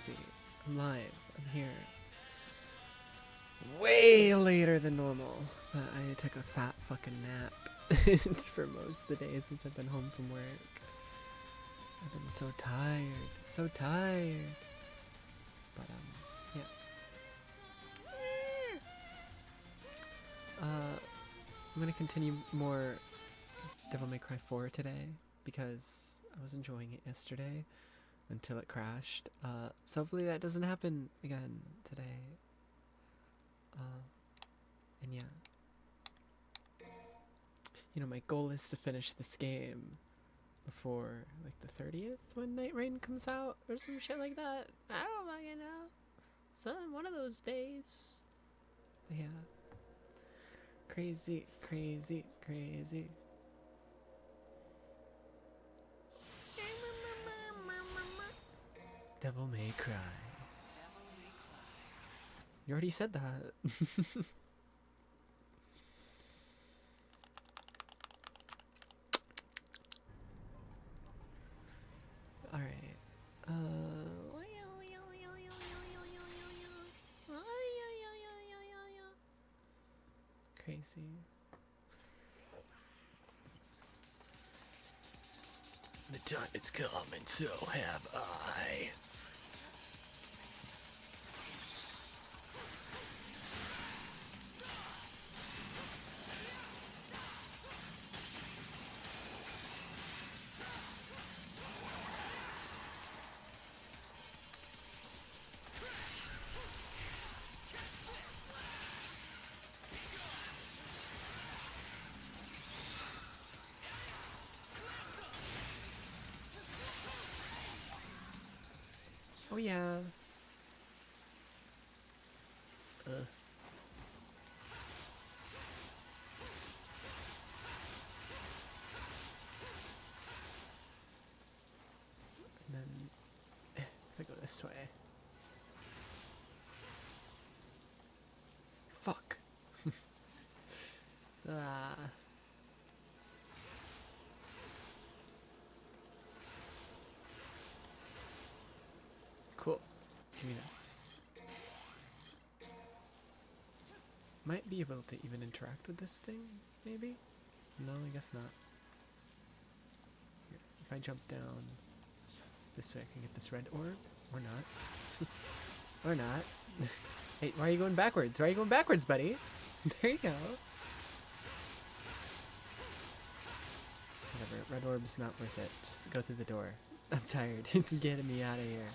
crazy. I'm live. I'm here. Way later than normal. But I took a fat fucking nap for most of the day since I've been home from work. I've been so tired. So tired. But, yeah. I'm gonna continue more Devil May Cry 4 today because I was enjoying it yesterday until it crashed. So hopefully that doesn't happen again today. And yeah. You know, my goal is to finish this game before like the 30th when Night Rain comes out or some shit like that. I don't fucking know. One of those days. But yeah. Crazy, crazy, crazy. Devil May Cry. You already said that. Alright. Crazy. The time has come, and so have I. Oh yeah. And then if I go this way. Fuck. Ah. Cool. Give me this. Might be able to even interact with this thing, maybe? No, I guess not. Here, if I jump down this way, I can get this red orb. Or not. Or not. Hey, why are you going backwards? Why are you going backwards, buddy? There you go. Whatever, red orb's not worth it. Just go through the door. I'm tired. Get me out of here.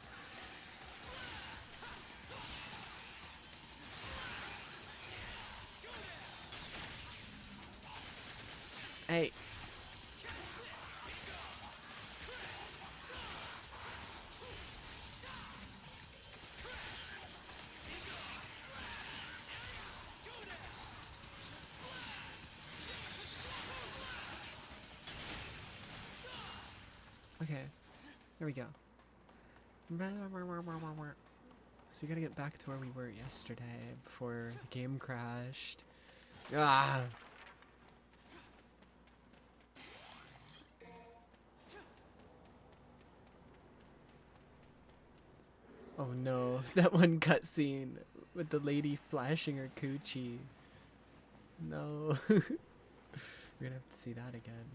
Hey. Okay. There we go. So we gotta get back to where we were yesterday before the game crashed. Ah! Oh no, that one cutscene with the lady flashing her coochie. No. We're gonna have to see that again.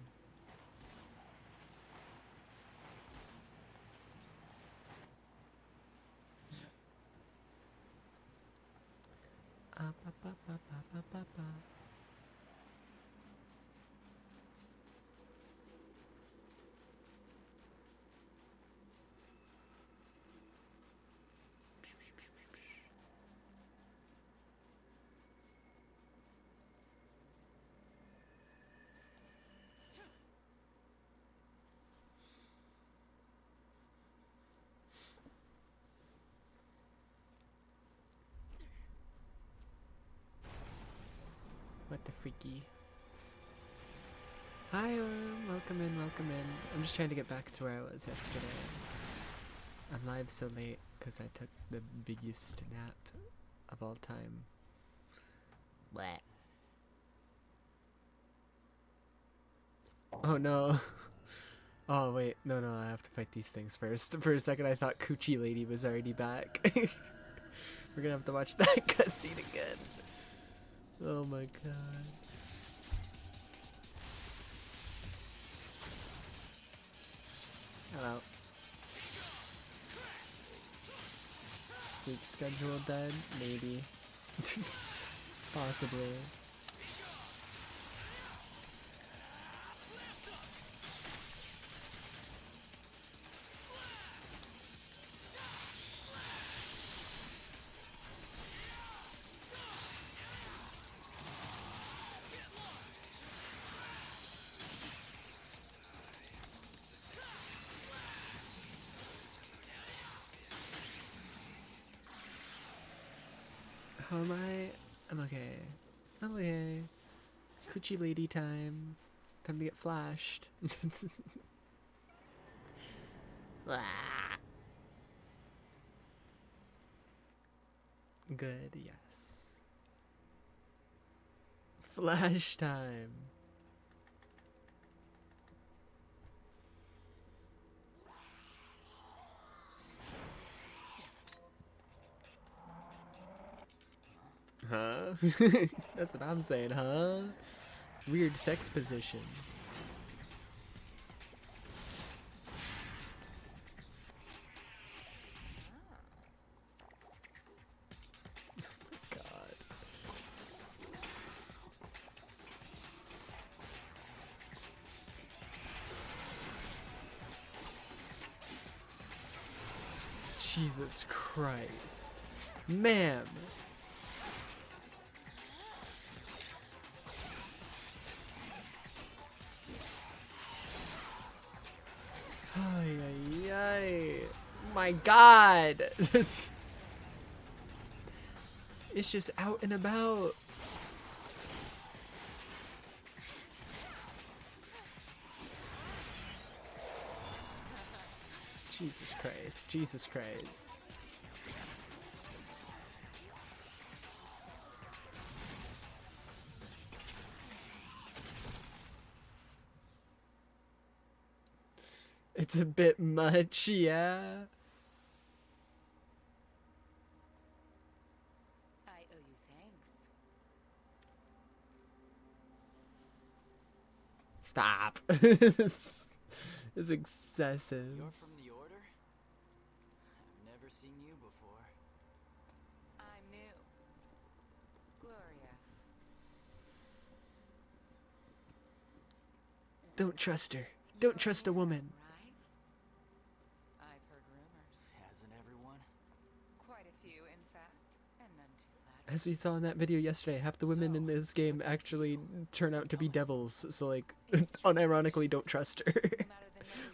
What the freaky? Hi, welcome in, welcome in. I'm just trying to get back to where I was yesterday. I'm live so late because I took the biggest nap of all time. What? Oh no. Oh wait, no, I have to fight these things first. For a second I thought Coochie Lady was already back. We're gonna have to watch that cutscene again. Oh my god. Hello. Sleep schedule dead? Maybe. Possibly. How am I? I'm okay. I'm okay. Coochie Lady time. Time to get flashed. Good, yes. Flash time. Huh? That's what I'm saying, huh? Weird sex position. God. Jesus Christ. Ma'am. Ay, ay, ay. My God. It's just out and about. Jesus Christ. Jesus Christ. It's a bit much, yeah. I owe you thanks. Stop. It's excessive. You're from the Order? I've never seen you before. I'm new. Gloria. Don't trust her. Don't trust a woman. Right? I've heard rumors. Hasn't everyone? Quite a few, in fact, and none too flattering. As we saw in that video yesterday, half the women in this game actually turn out to be devils, so like, unironically don't trust her.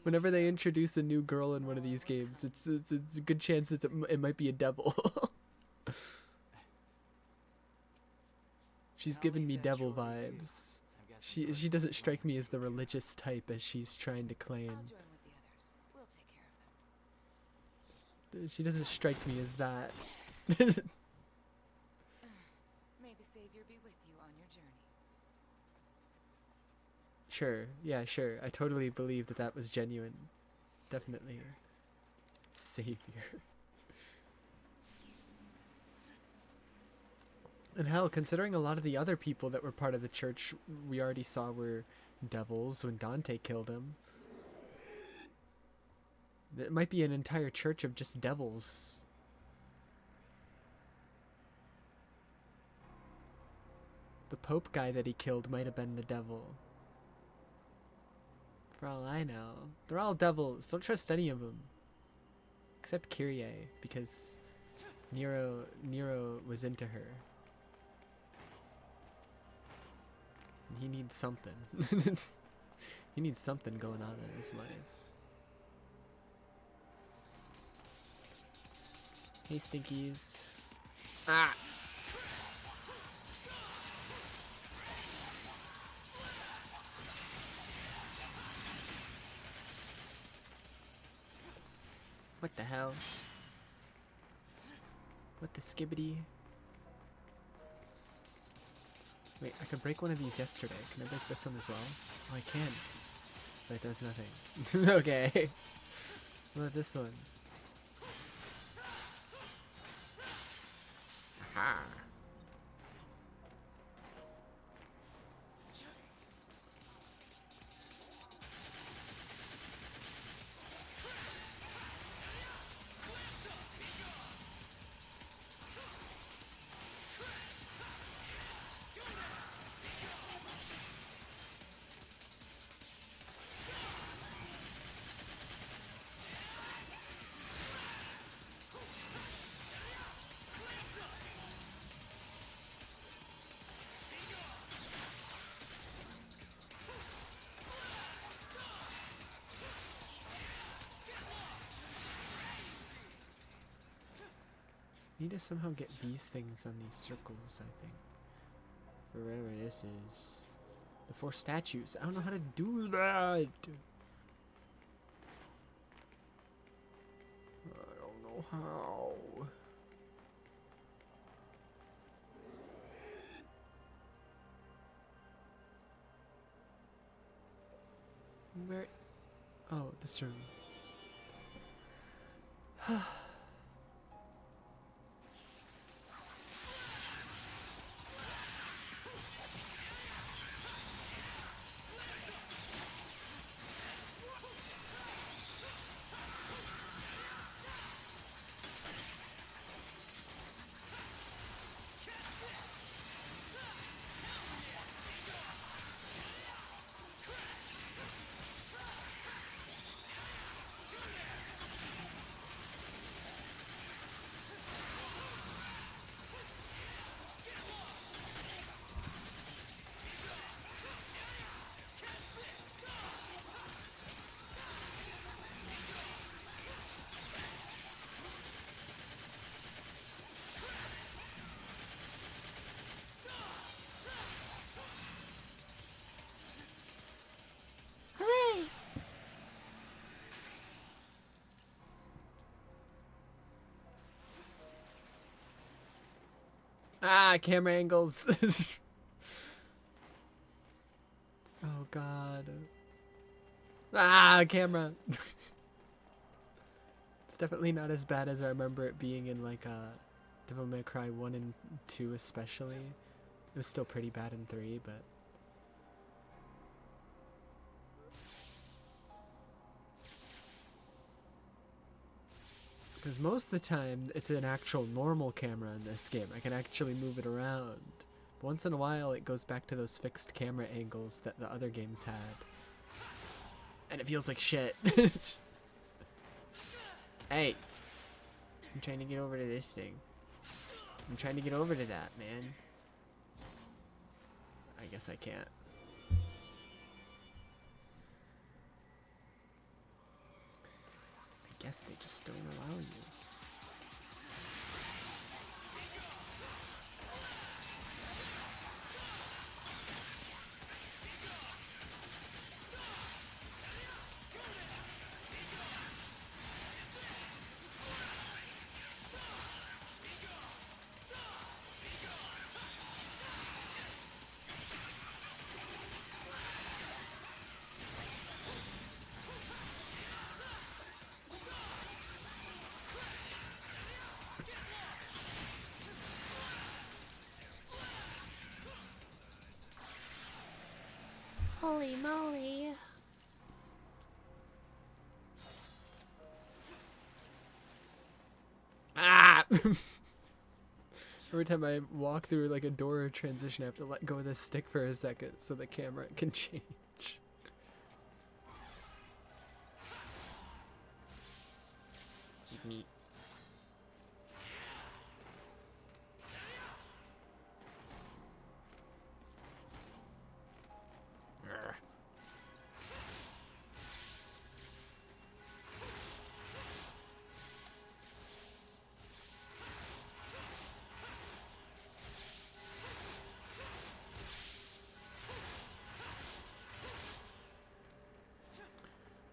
Whenever they introduce a new girl in one of these games, it's a good chance it might be a devil. She's giving me devil vibes. She doesn't strike me as the religious type as she's trying to claim. I'll join with the others. We'll take care of them. She doesn't strike me as that. May the Savior be with you on your journey. Sure, yeah, sure. I totally believe that was genuine. Definitely. Savior. And hell, considering a lot of the other people that were part of the church we already saw were devils when Dante killed him. It might be an entire church of just devils. The Pope guy that he killed might have been the devil. For all I know. They're all devils. Don't trust any of them. Except Kyrie, because Nero was into her. And he needs something. He needs something going on in his life. Hey, Stinkies. Ah! What the hell? What the skibbity? Wait, I could break one of these yesterday. Can I break this one as well? Oh, I can. Wait, that's nothing. Okay. What about this one? Aha. Need to somehow get these things on these circles, I think. For whatever this is. The 4 statues. I don't know how to do that. I don't know how. Where? Oh, this room. Ah, camera angles. Oh god. Ah, camera. It's definitely not as bad as I remember it being in like Devil May Cry 1 and 2 especially. It was still pretty bad in 3, but because most of the time it's an actual normal camera in this game. I can actually move it around. Once in a while it goes back to those fixed camera angles that the other games had. And it feels like shit. Hey. I'm trying to get over to this thing. I'm trying to get over to that, man. I guess I can't. I guess they just don't allow you. Holy moly. Ah! Every time I walk through like a door or transition, I have to let go of this stick for a second so the camera can change. Neat.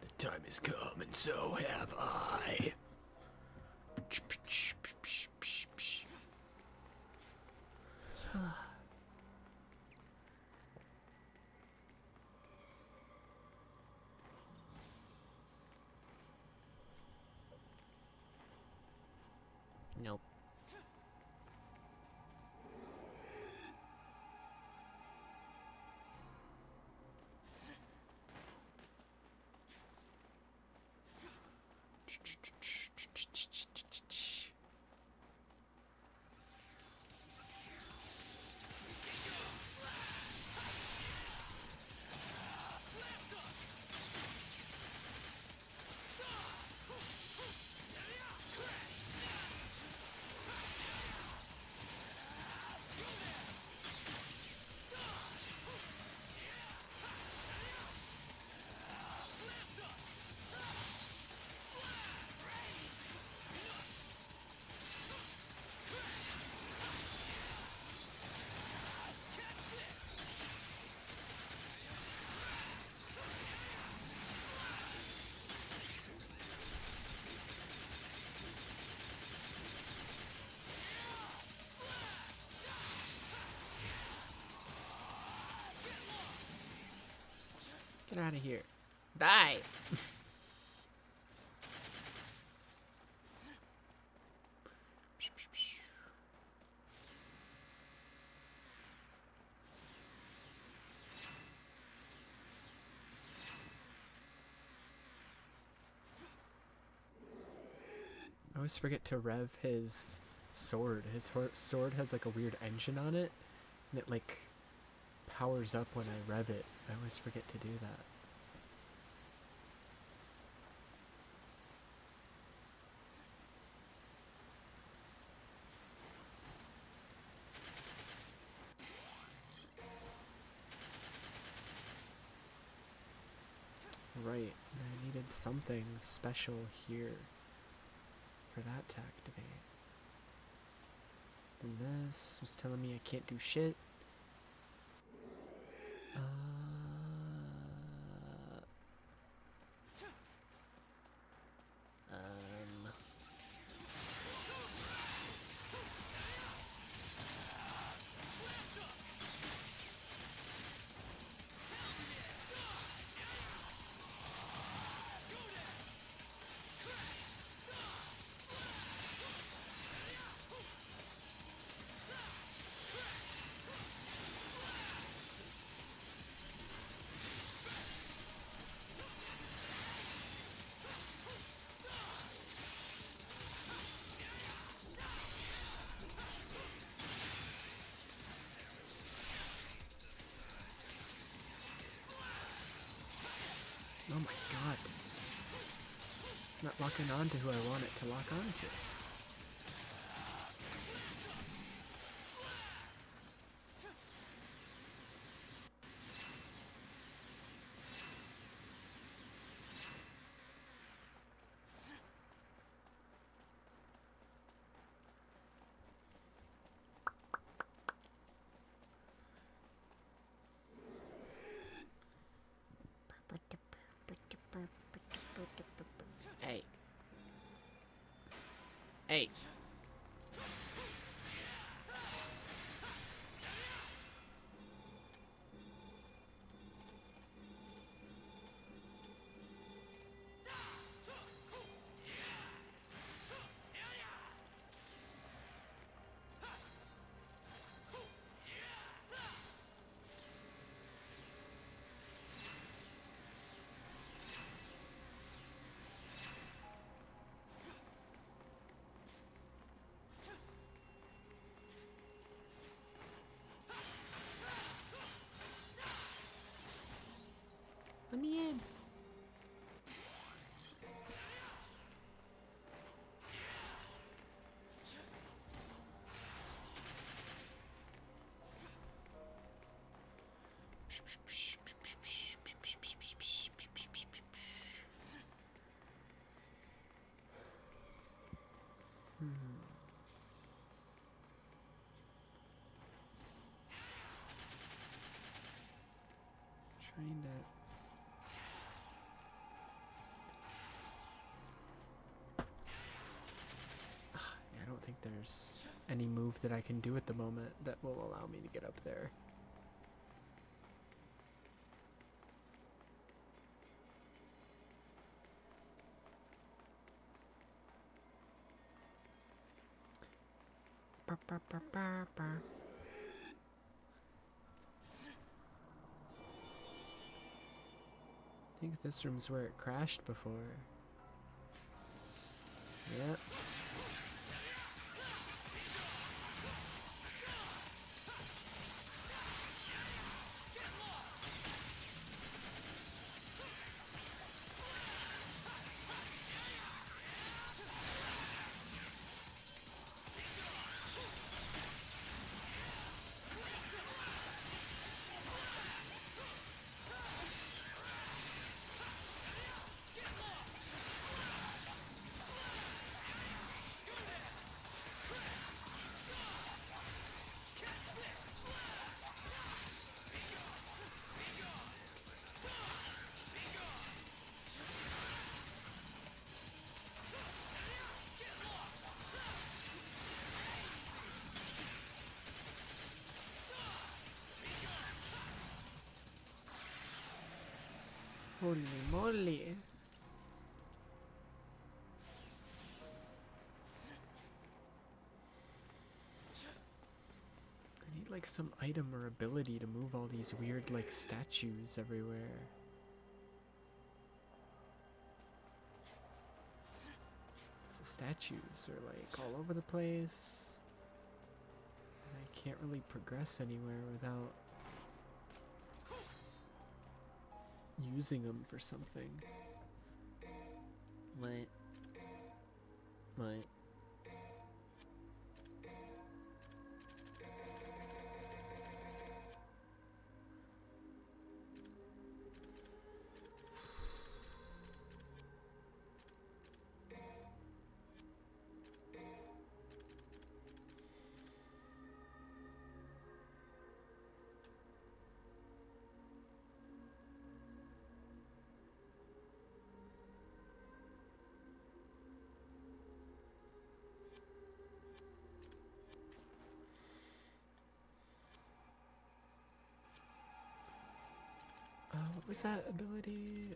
The time has come, and so have I. Nope. Get out of here. Die! I always forget to rev his sword. His sword has like a weird engine on it, and it like powers up when I rev it. I always forget to do that. Right, I needed something special here for that to activate. And this was telling me I can't do shit. Oh my god. It's not locking on to who I want it to lock on to. Hey. Hey. Let me in. Trying to... I don't think there's any move that I can do at the moment that will allow me to get up there. I think this room's where it crashed before. Yep. Holy moly. I need like some item or ability to move all these weird like statues everywhere. The statues are like all over the place. And I can't really progress anywhere without using them for something. What? What? What was that ability?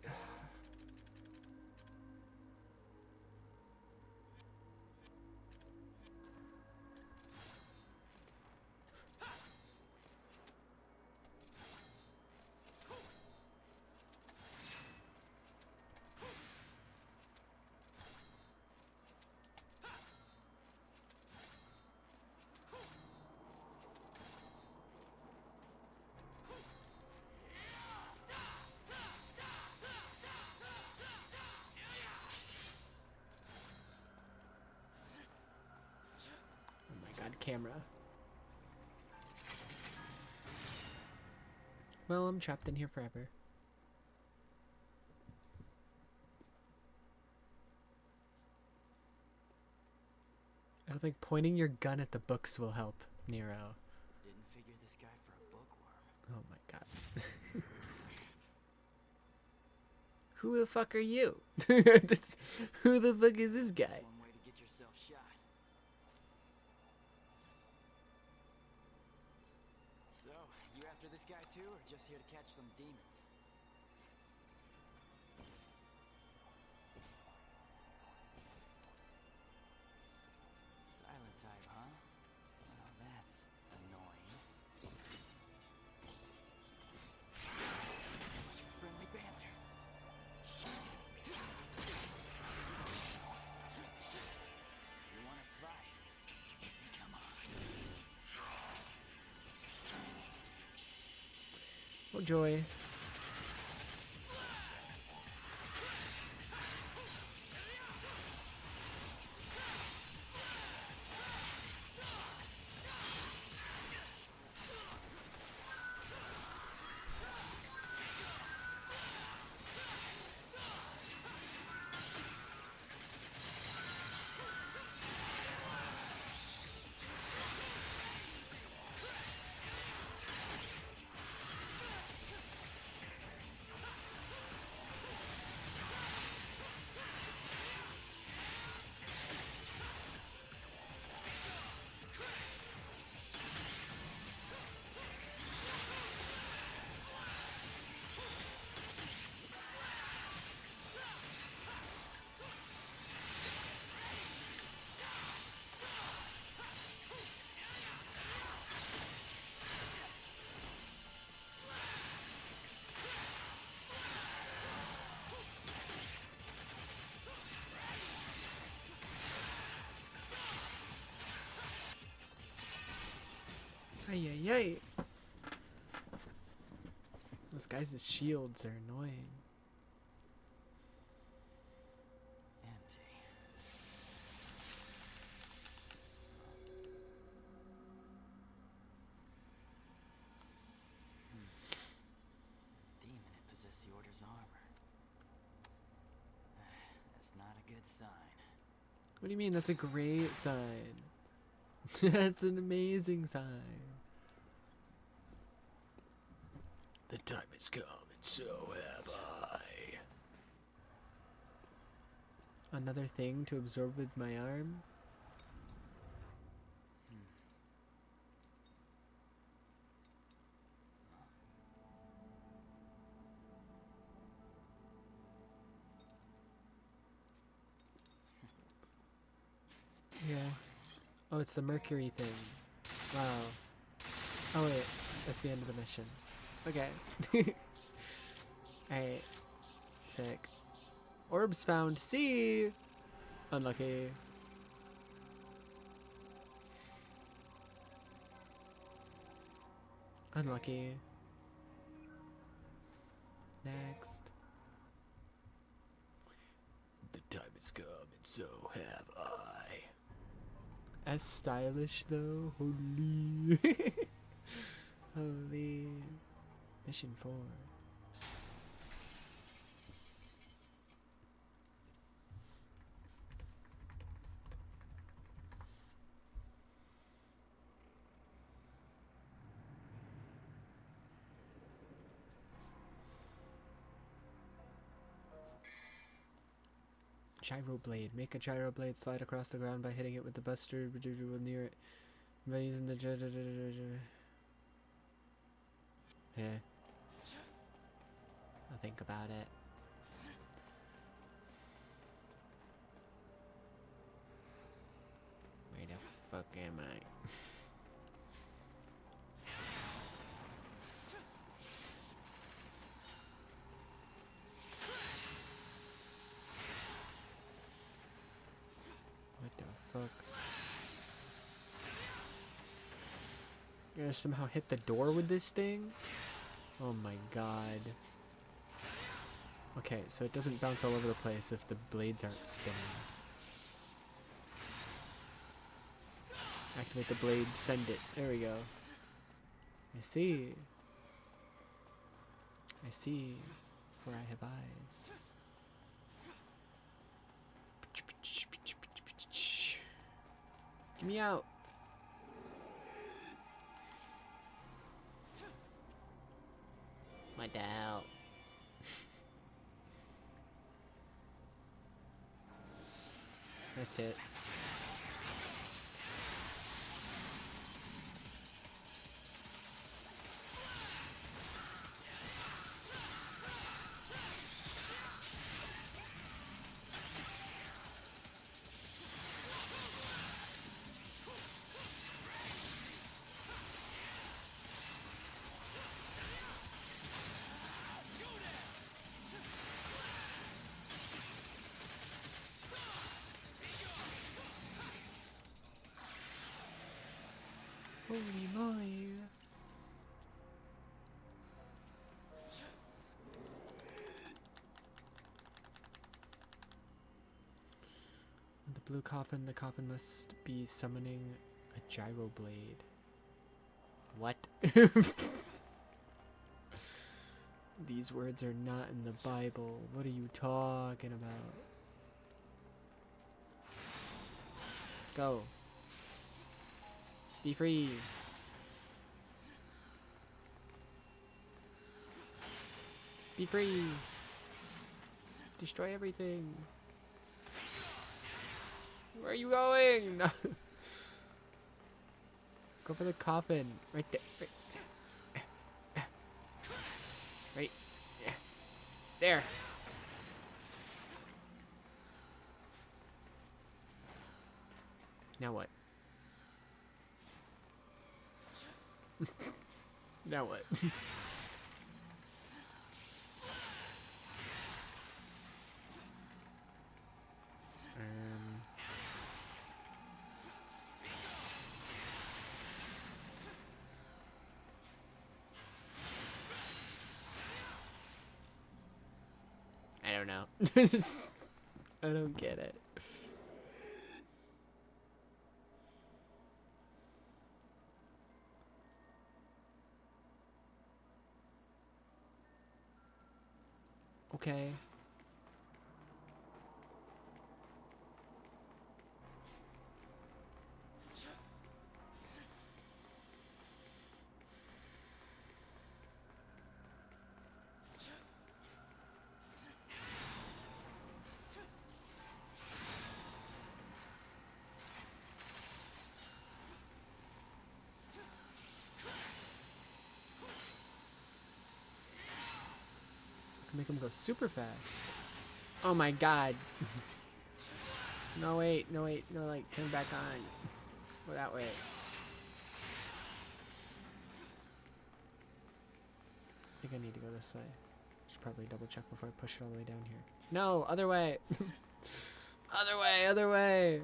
Camera. Well, I'm trapped in here forever. I don't think pointing your gun at the books will help, Nero. Didn't figure this guy for a bookworm. Oh my god. Who the fuck are you? Who the fuck is this guy? One way to get yourself shot. So, you after this guy too, or just here to catch some demons? Silent type, huh? Well, that's annoying. Much for friendly banter. You wanna fight? Come on. Oh joy. Ay, ay, ay. Those guys' shields are annoying. Empty. Demon had possessed the Order's armor. That's not a good sign. What do you mean? That's a great sign. That's an amazing sign. The time has come, and so have I. Another thing to absorb with my arm? Yeah. Oh, it's the Mercury thing. Wow. Oh wait, that's the end of the mission. Okay. Alright. Sick. Orbs found. C! Unlucky. Unlucky. Next. The time has come, and so have I. As stylish though, holy. Holy. Mission 4. Gyro blade. Make a gyro blade slide across the ground by hitting it with the buster near it. By using the yeah. I'll think about it. Where the fuck am I? What the fuck? You're gonna somehow hit the door with this thing? Oh my god. Okay, so it doesn't bounce all over the place if the blades aren't spinning. Activate the blade, send it. There we go. I see. I see, for I have eyes. Get me out. My doubt. That's it. Holy moly. The blue coffin, the coffin must be summoning a gyro blade. What? These words are not in the Bible. What are you talking about? Go. Be free. Be free. Destroy everything. Where are you going? Go for the coffin. Right there. Right. There. Now what? Now what? don't know. I don't get it. Okay. Can make him go super fast. Oh my god. No wait, no wait, no like turn back on. Go that way. I think I need to go this way. Should probably double check before I push it all the way down here. No, other way. Other way, other way.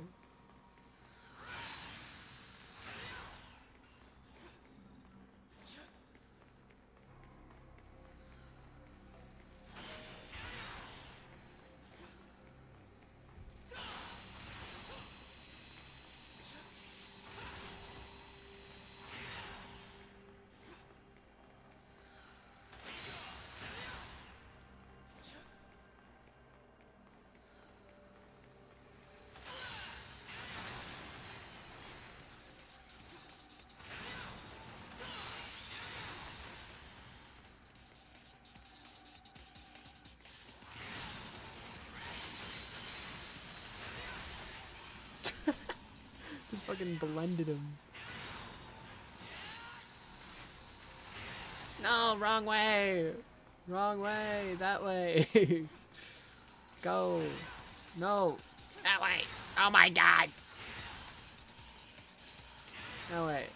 Just fucking blended him. No, wrong way. Wrong way. That way. Go. No. That way. Oh my god. That way.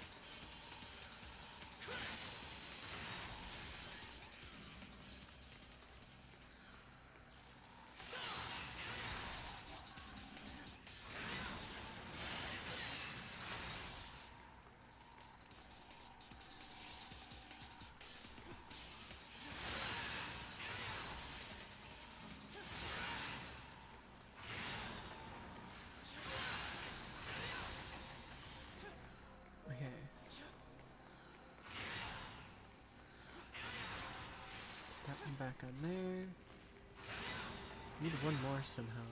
Okay. That one back on there. Need one more somehow.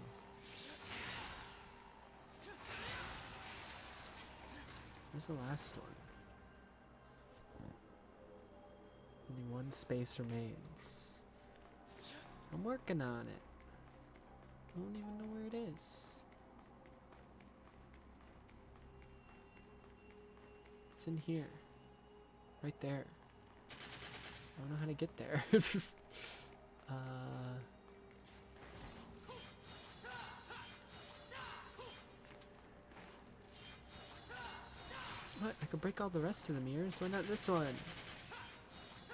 Where's the last one? Only one space remains. I'm working on it. I don't even know where it is. It's in here. Right there. I don't know how to get there. What? I could break all the rest of the mirrors. Why not this one?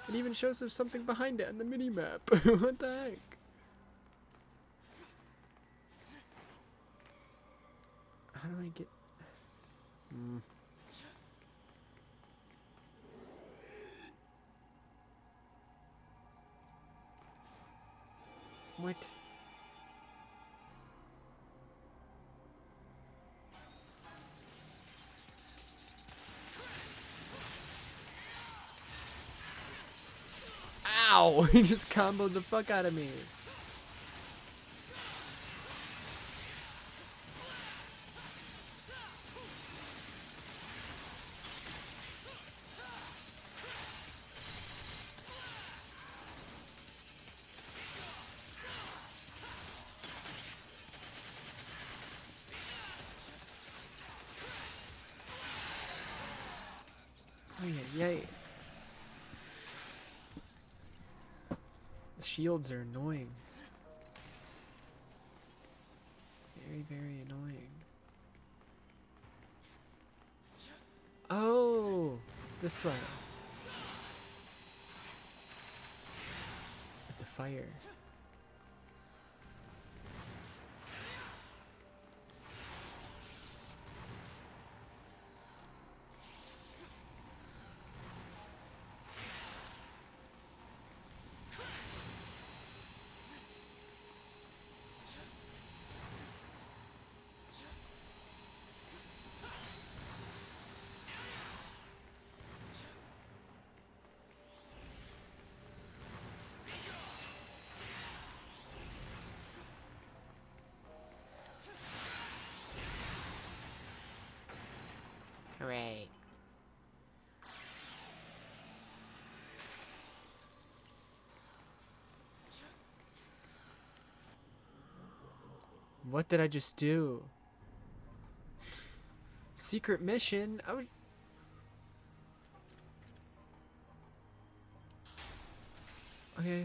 It even shows there's something behind it on the mini-map. What the heck? How do I get... What? Ow! He just comboed the fuck out of me. Oh yeah, yay. The shields are annoying. Very, very annoying. Oh, it's this way. With the fire. Hooray. What did I just do? Secret mission? I would... Okay.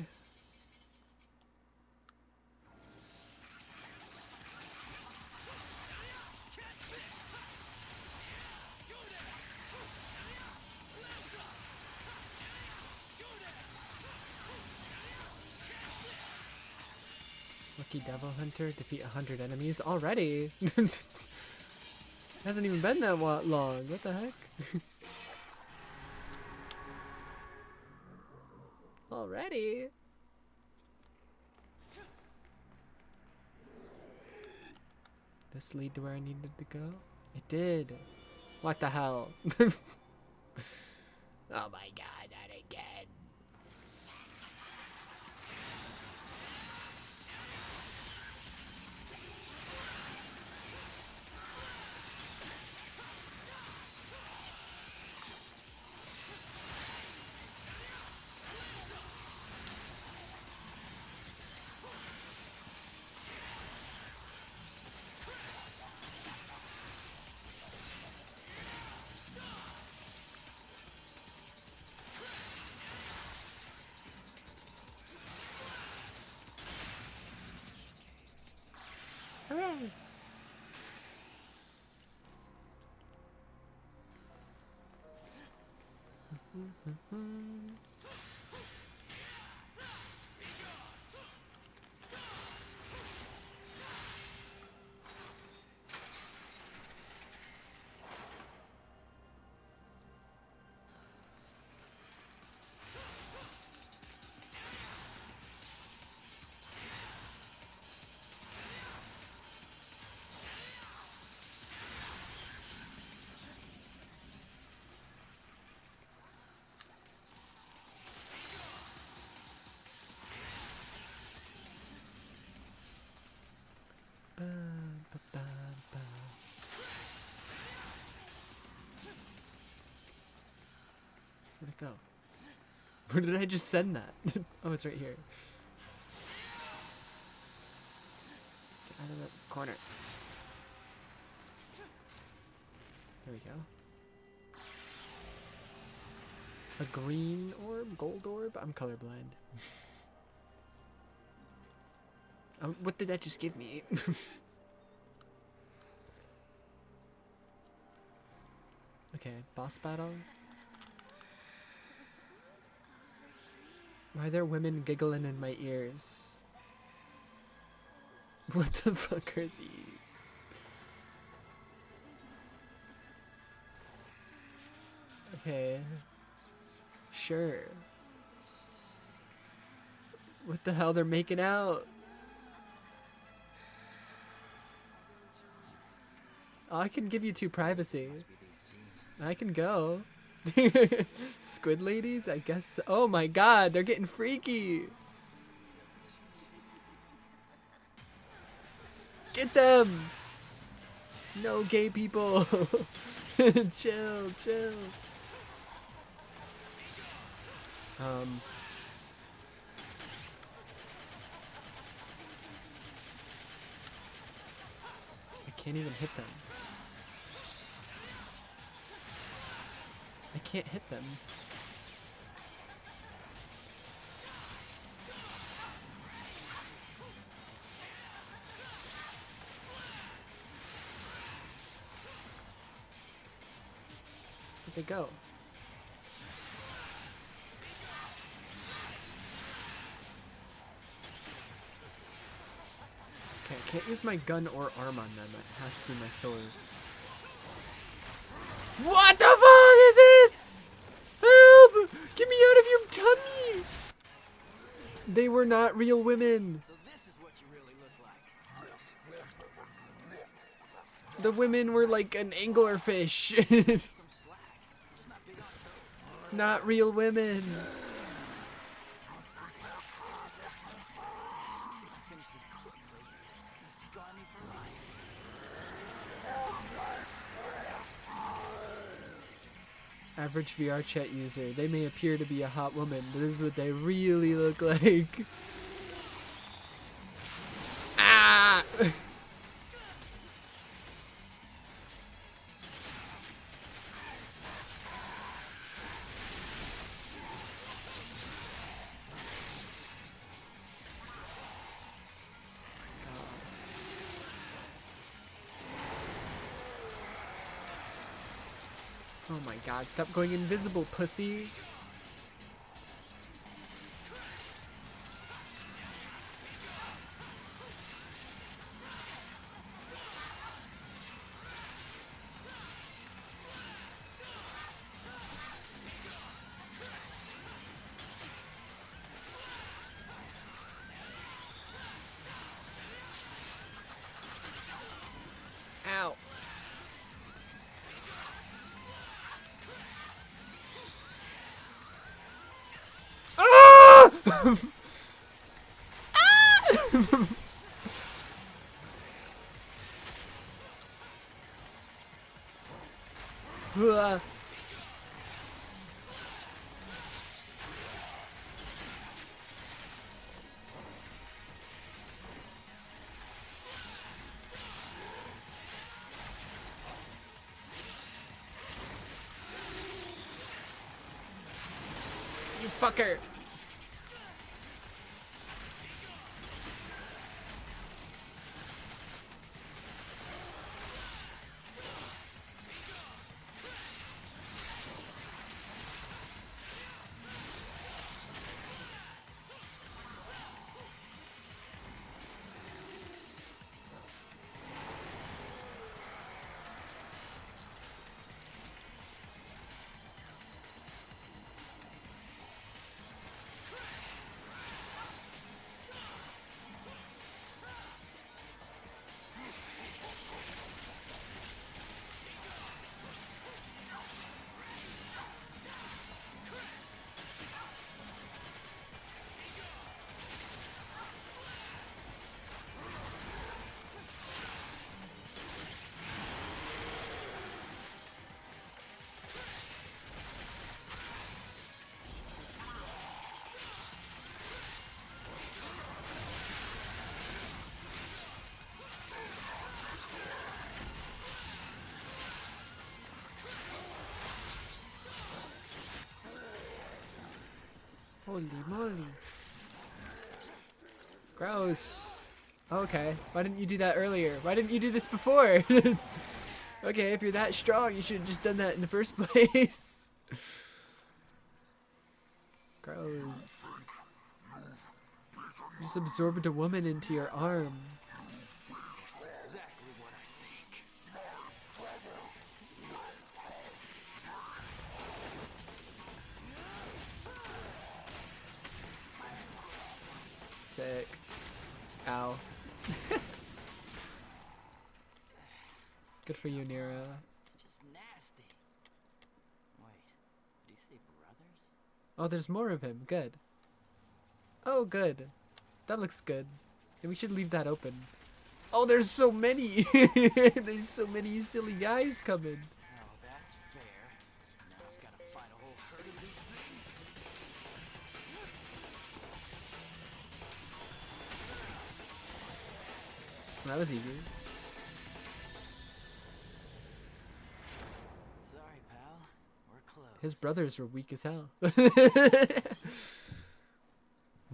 Lucky Devil Hunter, defeat 100 enemies already. Hasn't even been that long. What the heck? Already? This lead to where I needed to go? It did. What the hell? Oh my god, not again. Hooray! Where'd it go? Where did I just send that? Oh, it's right here. Get out of the corner. There we go. A green orb? Gold orb? I'm colorblind. What did that just give me? Okay, boss battle. Why are there women giggling in my ears? What the fuck are these? Okay. Sure. What the hell? They're making out. Oh, I can give you 2 privacy. I can go. Squid ladies? I guess so. Oh my god, they're getting freaky. Get them! No gay people. Chill, chill. I can't even hit them. I can't hit them. Where'd they go? Okay, I can't use my gun or arm on them. It has to be my sword. What the fuck is this? Help! Get me out of your tummy! They were not real women. So this is what you really look like. The women were like an anglerfish. Some slack. Just not big on toes. Not real women. Finish this quickly. It's gonna scar me for life. Average VR chat user. They may appear to be a hot woman, but this is what they really look like. Ah! Oh my god, stop going invisible, pussy. Ow. Ah! Ah! You fucker! Holy moly. Gross. Okay. Why didn't you do that earlier? Why didn't you do this before? Okay, if you're that strong, you should have just done that in the first place. Gross. You just absorbed a woman into your arm. That's exactly what I think. Sick. Ow. Good for you, Nero. It's just nasty. Wait, did he say brothers? Oh, there's more of him. Good. Oh, good. That looks good. And we should leave that open. Oh, there's so many. There's so many silly guys coming. Oh, that's fair. Now I've got to fight a whole herd of these things. That was easy. Sorry, pal. We're close. His brothers were weak as hell.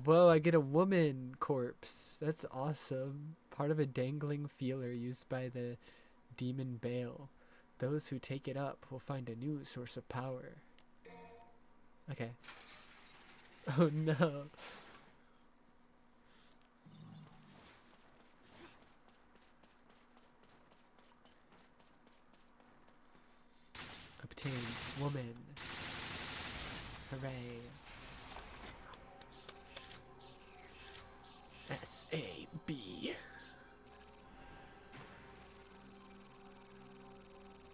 Whoa, I get a woman corpse. That's awesome. Part of a dangling feeler used by the demon Baal. Those who take it up will find a new source of power. Okay. Oh no. Obtain woman. Hooray. S-A-B.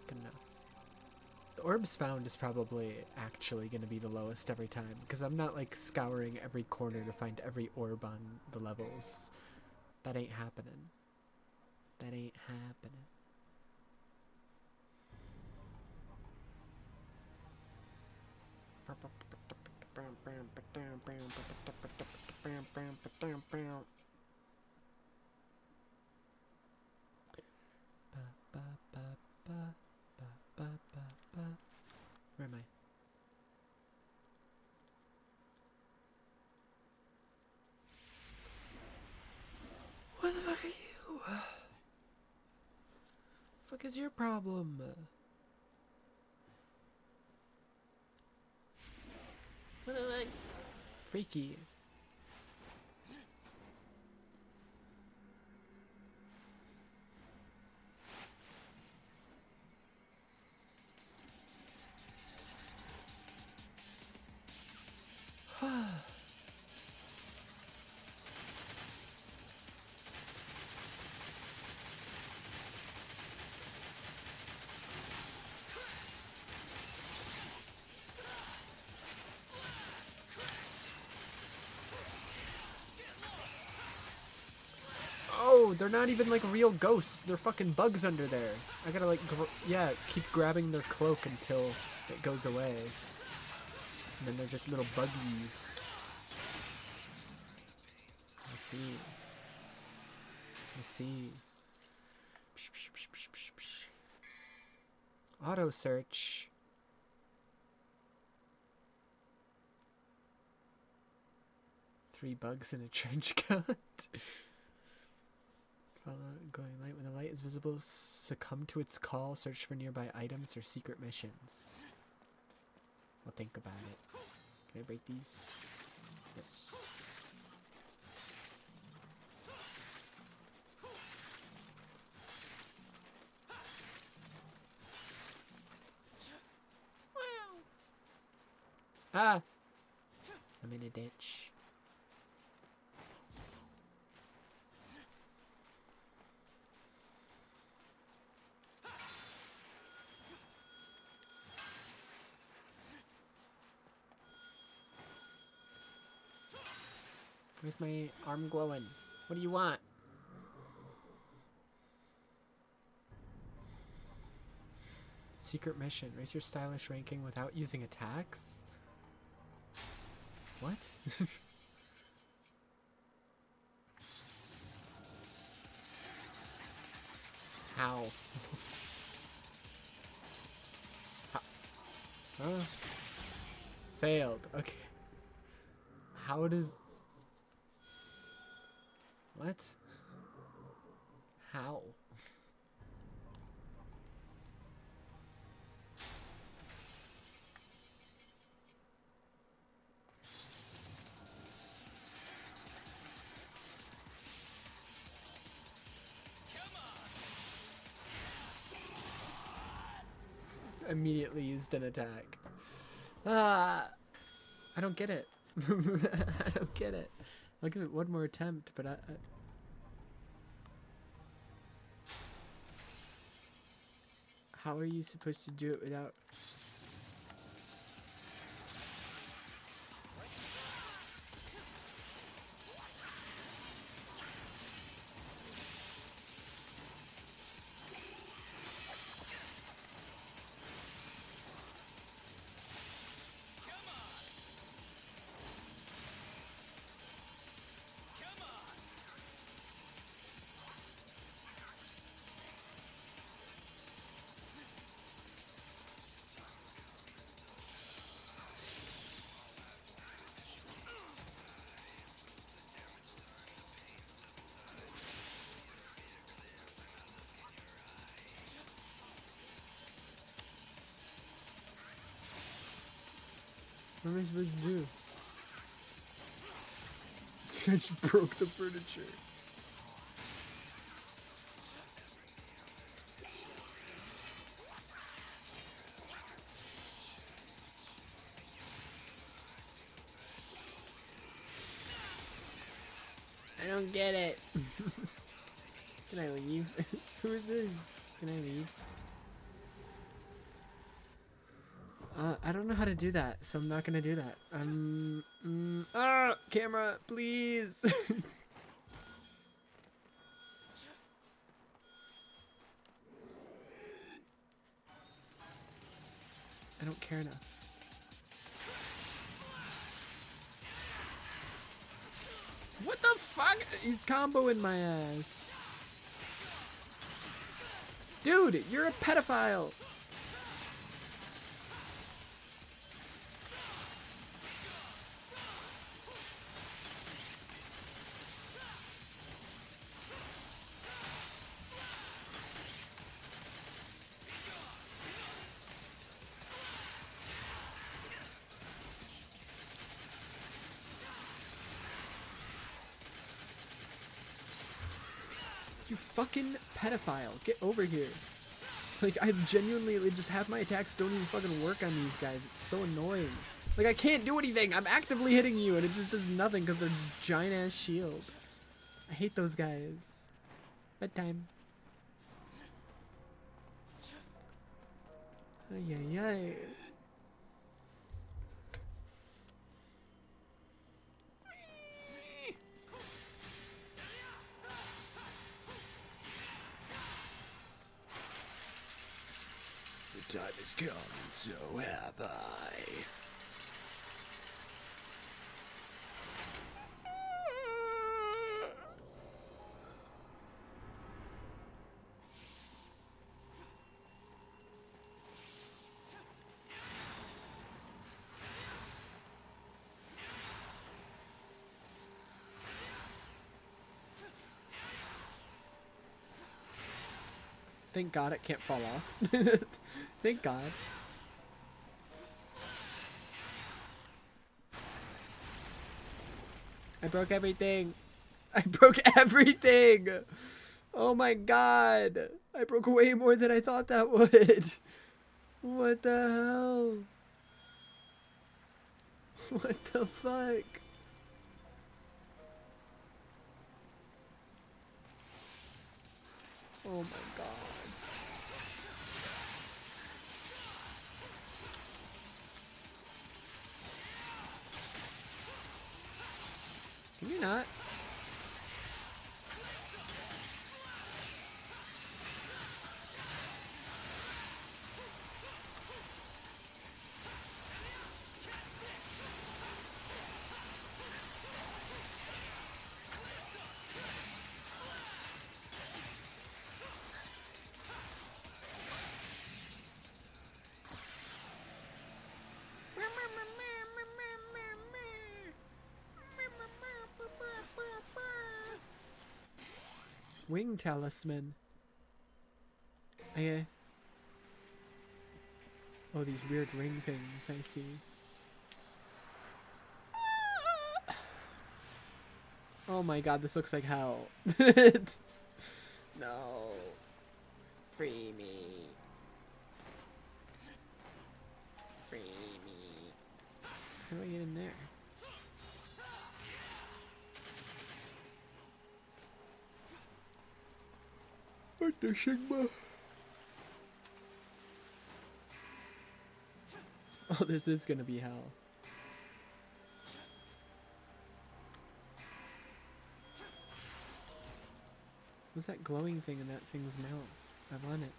Good enough. The orbs found is probably actually going to be the lowest every time, because I'm not like scouring every corner to find every orb on the levels. That ain't happening. That ain't happening. Where am I? What the fuck are you? Fuck is your problem? What the fuck? Freaky. Oh, they're not even like real ghosts. They're fucking bugs under there. I gotta like, yeah, keep grabbing their cloak until it goes away. And then they're just little buggies. I see. I see. Auto search. Three bugs in a trench coat. Follow glowing light. When the light is visible, succumb to its call. Search for nearby items or secret missions. I'll think about it. Can I break these? Yes. Ah! I'm in a ditch. Where's my arm glowing? What do you want? Secret mission. Raise your stylish ranking without using attacks? What? How? Huh? Failed. Okay. How does... What? How? Immediately used an attack. Ah! I don't get it. I don't get it. I'll give it one more attempt, but I... How are you supposed to do it without... What am I supposed to do? This guy just broke the furniture. I don't get it. Can I leave? Who is this? Can I leave? I don't know how to do that, so I'm not gonna do that. Camera, please. I don't care enough. What the fuck? He's comboing my ass. Dude, you're a pedophile. You fucking pedophile. Get over here. Like, I genuinely just have my attacks don't even fucking work on these guys. It's so annoying. Like, I can't do anything. I'm actively hitting you and it just does nothing because they're giant ass shield. I hate those guys. Bedtime. Ay, ay, ay. The time has come, and so have I. Thank God it can't fall off. Thank God. I broke everything. I broke everything. Oh my God. I broke way more than I thought that would. What the hell? What the fuck? Oh my God. Can you not? Wing talisman. Oh, these weird ring things I see. Oh my God, this looks like hell. No. Free me. Free me. How do I get in there? What the Sigma? Oh, this is gonna be hell. What's that glowing thing in that thing's mouth? I want it.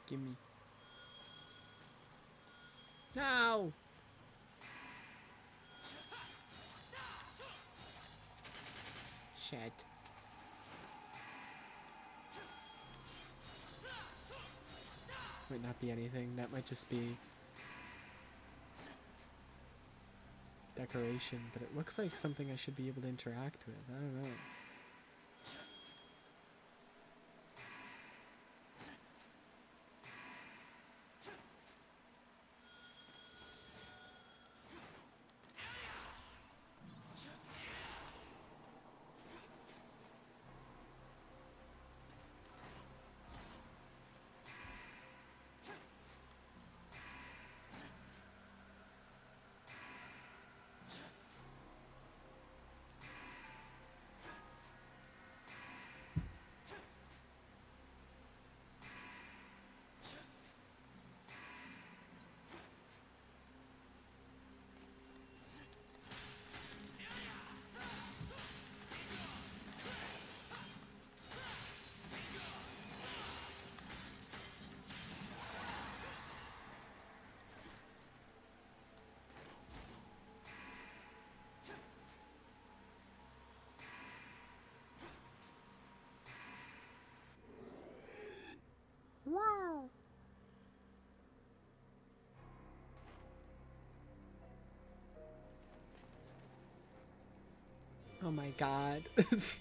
Gimme. No! Shit. Might not be anything. That might just be decoration, but it looks like something I should be able to interact with. I don't know. Oh my god. It's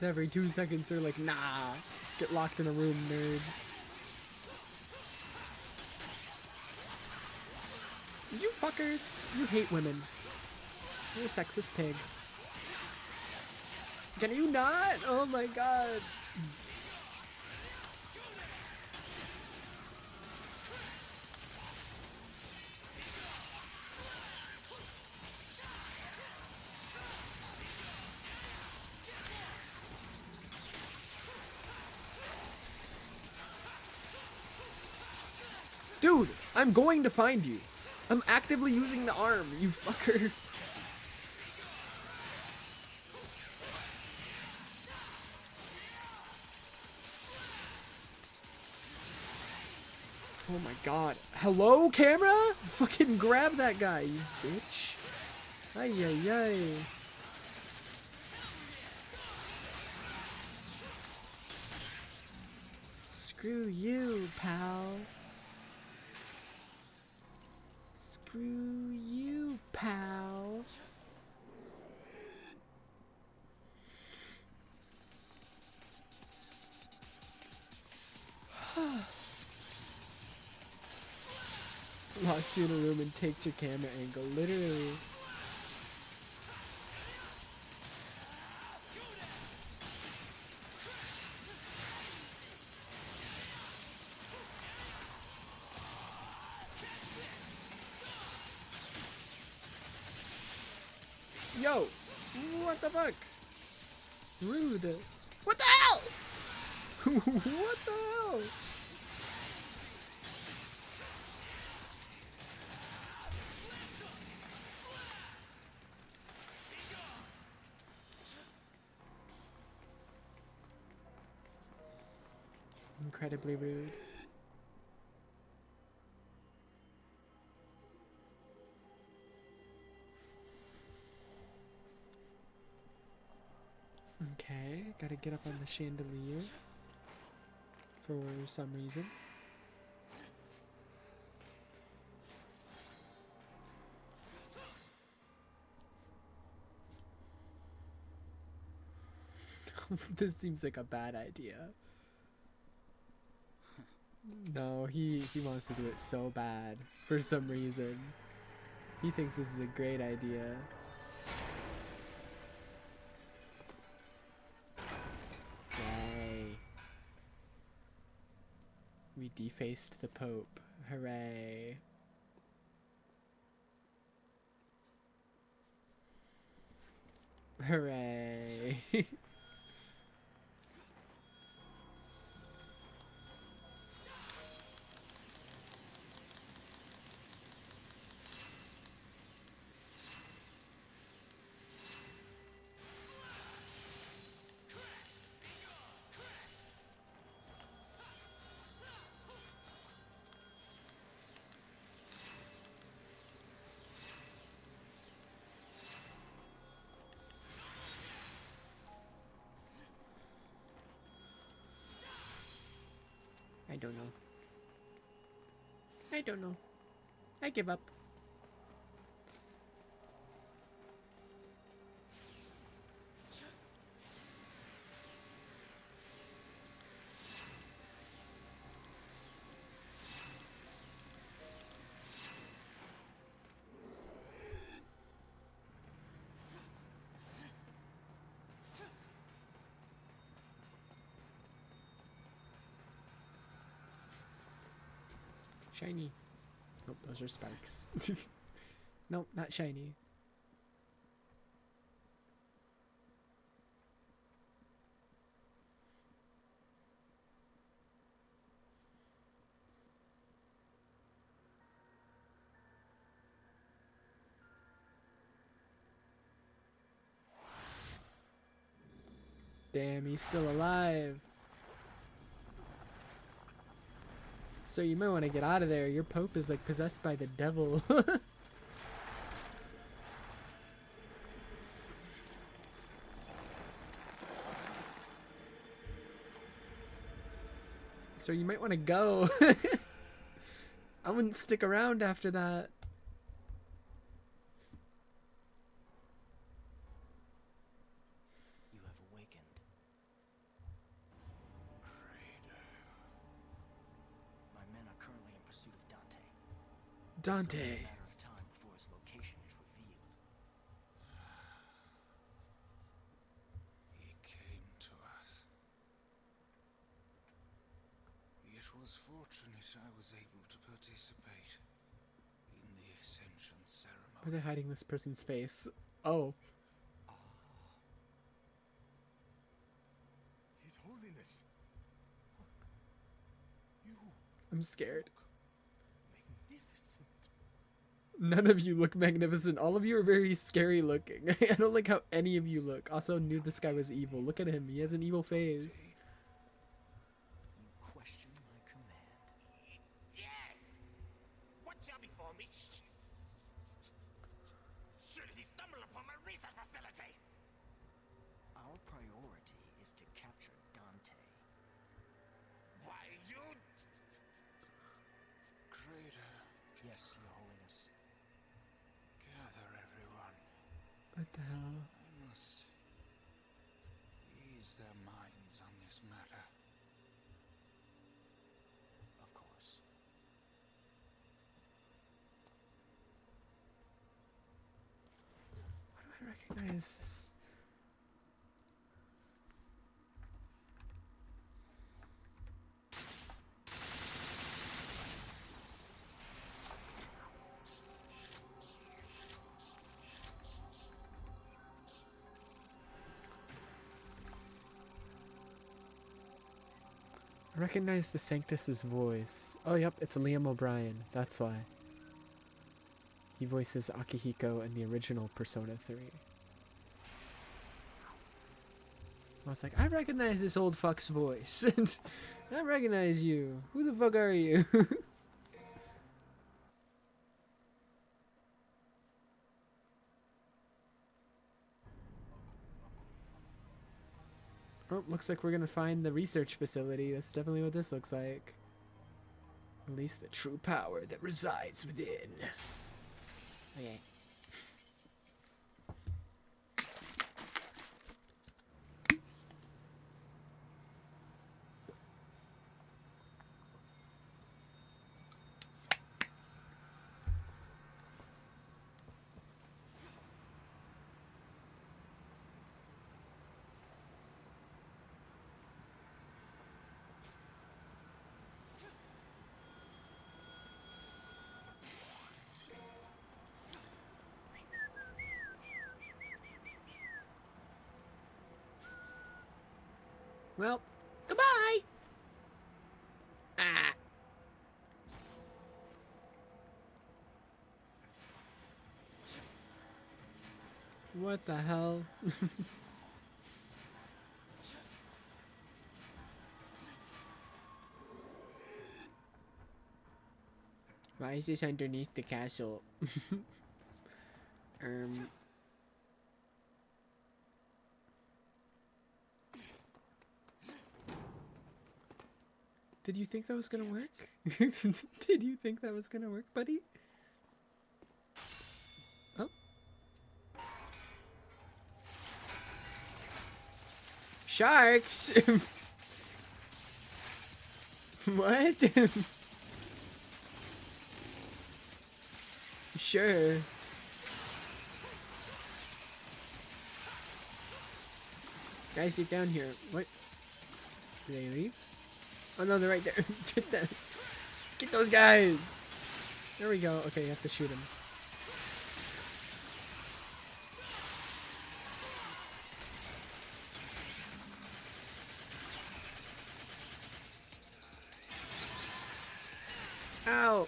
every 2 seconds they're like, nah, get locked in a room, nerd. You fuckers, you hate women. You're a sexist pig. Can you not? Oh my god. Dude, I'm going to find you. I'm actively using the arm, you fucker. Oh my god. Hello, camera? Fucking grab that guy, you bitch. Ay, ay, ay. Screw you, pal. Screw you, pal. Locks you in a room and takes your camera angle, literally. Yo! What the fuck? Rude. What the hell? What the hell? Incredibly rude. Okay, gotta get up on the chandelier for some reason. This seems like a bad idea. No, he wants to do it so bad for some reason. He thinks this is a great idea. Yay. We defaced the Pope. Hooray. Hooray. I don't know. I don't know. I give up. Shiny. Nope, those are sparks. Nope, not shiny. Damn, he's still alive. So you might want to get out of there. Your Pope is like possessed by the devil. So you might want to go. I wouldn't stick around after that. Dante. It's only a matter of time before his location is revealed. He came to us. It was fortunate I was able to participate in the Ascension ceremony. Why are they hiding this person's face? Oh. His Holiness. You I'm scared. magnificent. None of you look magnificent. All of you are very scary looking. I don't like how any of you look. Also knew this guy was evil. Look at him. He has an evil face. You question my command. Yes! Watch out before me. Should he stumble upon my research facility? Our priority is to capture Dante. Why, you... Crater, Yes, Your Holiness. gather everyone. What the hell? I must ease their minds on this matter. Of course. Why do I recognize this? I recognize the Sanctus's voice. Oh, yep, it's Liam O'Brien. That's why. He voices Akihiko in the original Persona 3. I was like, I recognize this old fuck's voice. I recognize you. Who the fuck are you? Oh, looks like we're gonna find the research facility. That's definitely what this looks like. Release the true power that resides within. Okay. Well, goodbye. Ah. What the hell? Why is this underneath the castle? Did you think that was gonna work? Did you think that was gonna work, buddy? Oh. Sharks! What? Sure. Guys, get down here. What? Did they leave? Oh no, they're right there. Get them. Get those guys. There we go. Okay, you have to shoot him. Ow.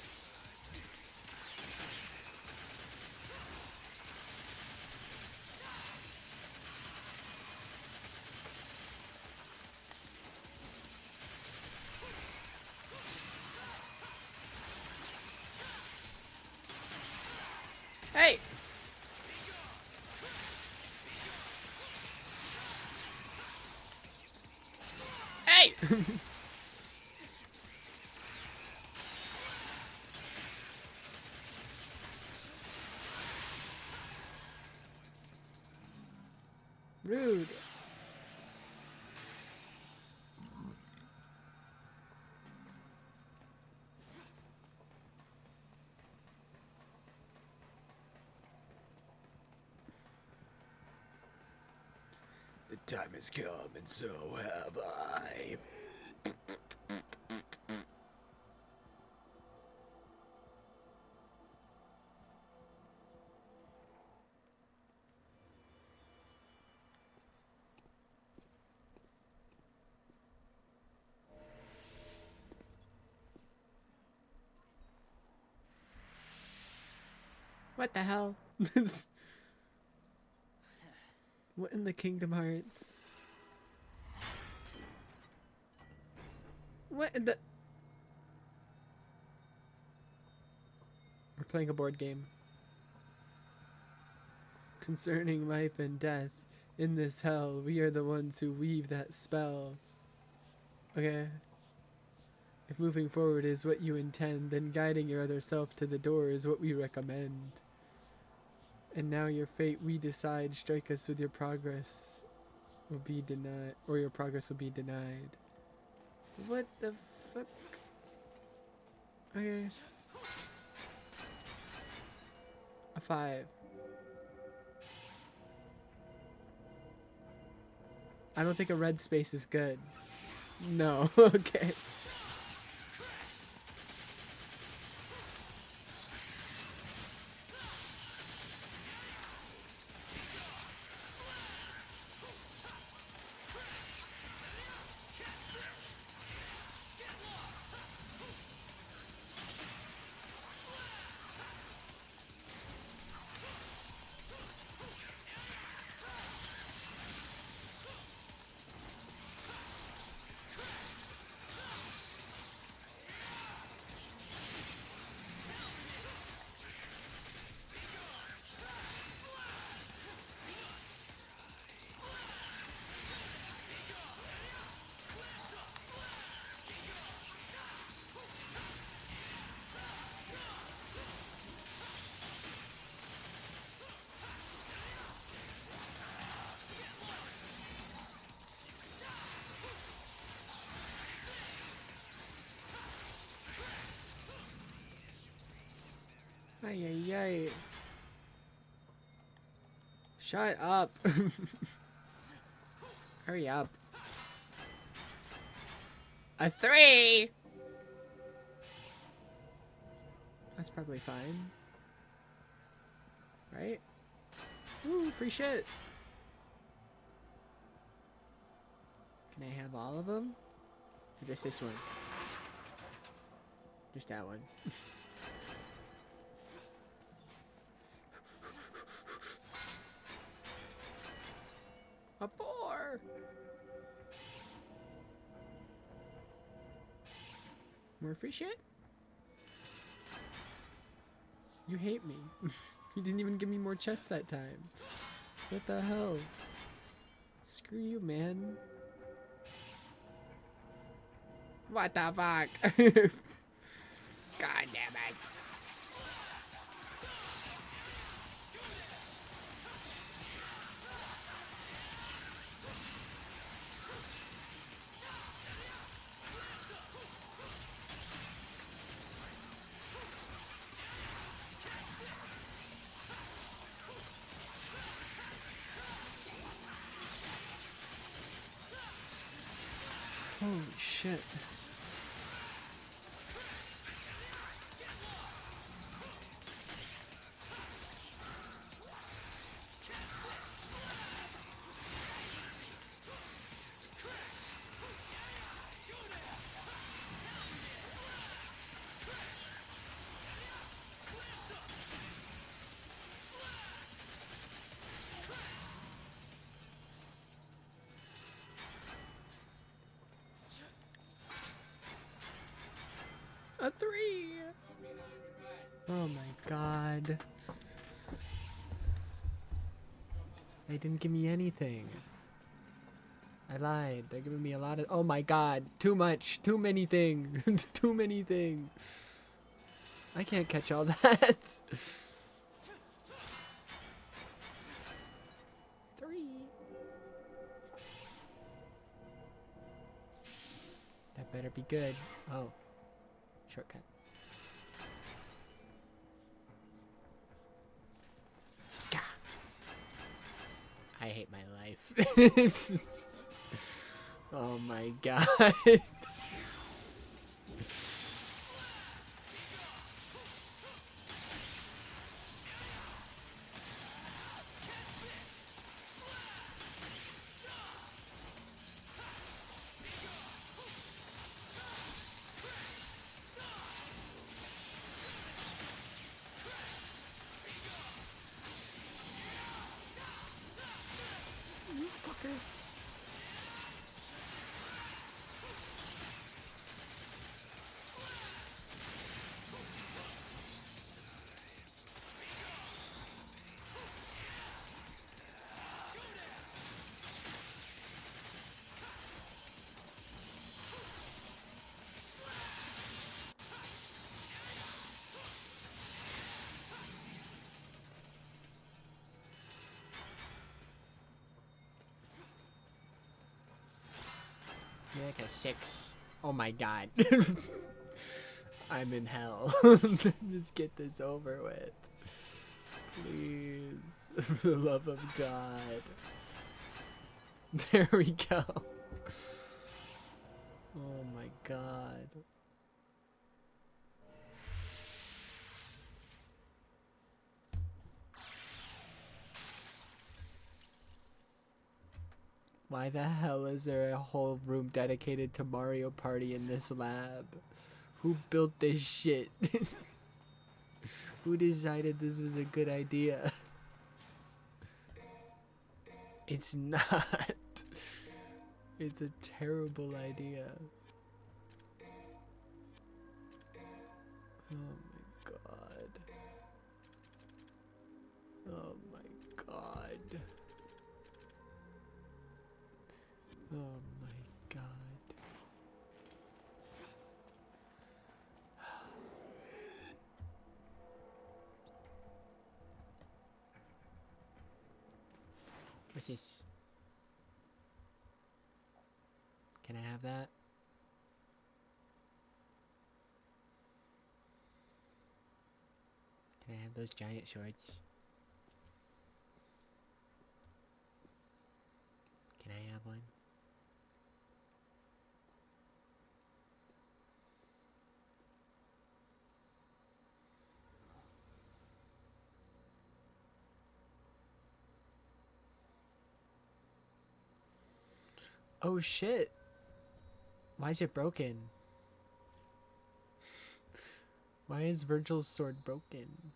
Hey! Hey! Rude. The time has come, and so have I. What the hell? What in the Kingdom Hearts? What in the... We're playing a board game. Concerning life and death, in this hell, we are the ones who weave that spell. Okay. If moving forward is what you intend, then guiding your other self to the door is what we recommend. And now your fate we decide, strike us with your progress will be denied, or your progress will be denied. What the fuck? Okay. A 5. I don't think a red space is good. No, okay. Ay, ay, ay. Shut up. Hurry up. A 3! That's probably fine. Right? Ooh, free shit. Can I have all of them? Or just this one? Just that one. A 4! More free shit? You hate me. You didn't even give me more chests that time. What the hell? Screw you, man. What the fuck? God damn it. Holy shit. A 3! Oh my god. They didn't give me anything. I lied. They're giving me a lot of... Oh my god. Too much. Too many things. Too many things. I can't catch all that. 3. That better be good. Oh. Shortcut. Gah. I I hate my life. Oh my god. You fucker. You're like a 6. Oh my god. I'm in hell. Just get this over with. Please. For the love of God. There we go. Oh my god. Why the hell is there a whole room dedicated to Mario Party in this lab? Who built this shit? Who decided this was a good idea? It's not. It's a terrible idea. Oh my god. Oh my god. Oh my god. What's this? Can I have that? Can I have those giant swords? Can I have one? Oh shit. Why is it broken? Why is Virgil's sword broken?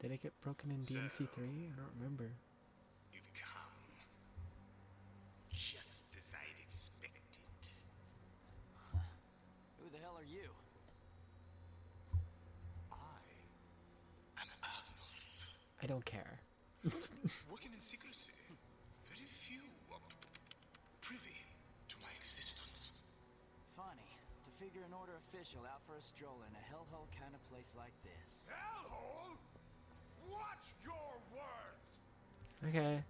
Did it get broken in DMC3? I don't remember. You've come. Just as I'd expected. Who the hell are you? I am Agnos. I don't care. Working in secrecy. Very few are privy to my existence. Funny. To figure an order official out for a stroll in a hellhole kind of place like this. Hellhole? Watch your words! Okay.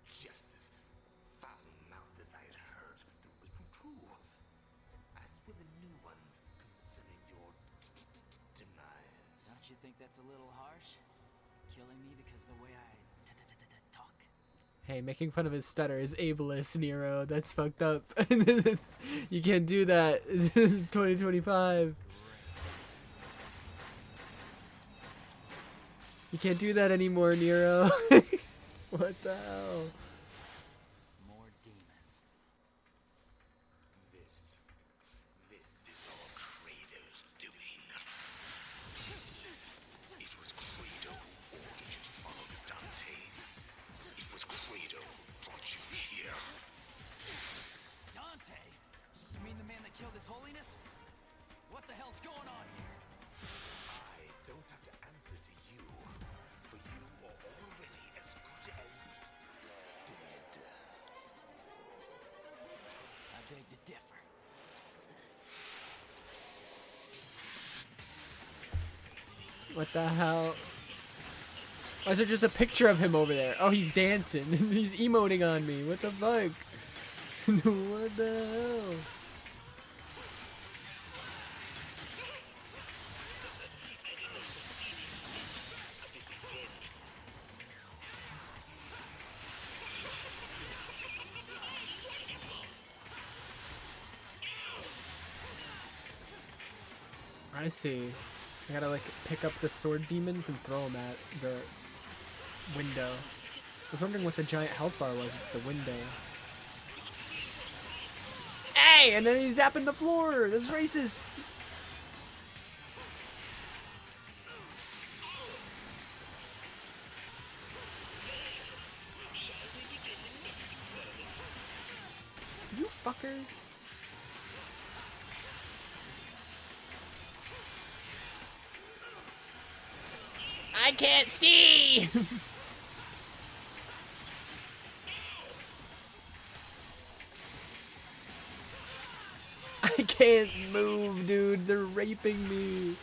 Just as foul-mouthed as I had heard the written true, as were the new ones concerning your demise. Don't you think that's a little harsh? Killing me because of the way I talk. Hey, making fun of his stutter is ableist, Nero. That's fucked up. You can't do that. This is 2025. You can't do that anymore, Nero. What the hell? More demons. This is all Kratos' doing. It was Kratos who ordered you to follow Dante. It was Kratos who brought you here. Dante? You mean the man that killed His Holiness? What the hell's going on here? I don't have to answer to you, for you are already as good as dead. I beg to differ. What the hell? Why is there just a picture of him over there? Oh, he's dancing. He's emoting on me. What the fuck? What the hell? I see. I gotta like pick up the sword demons and throw them at the window. I was wondering what the giant health bar was. It's the window. Hey! And then he's zapping the floor! That's racist! You fuckers. I can't see! I can't move, dude. They're raping me.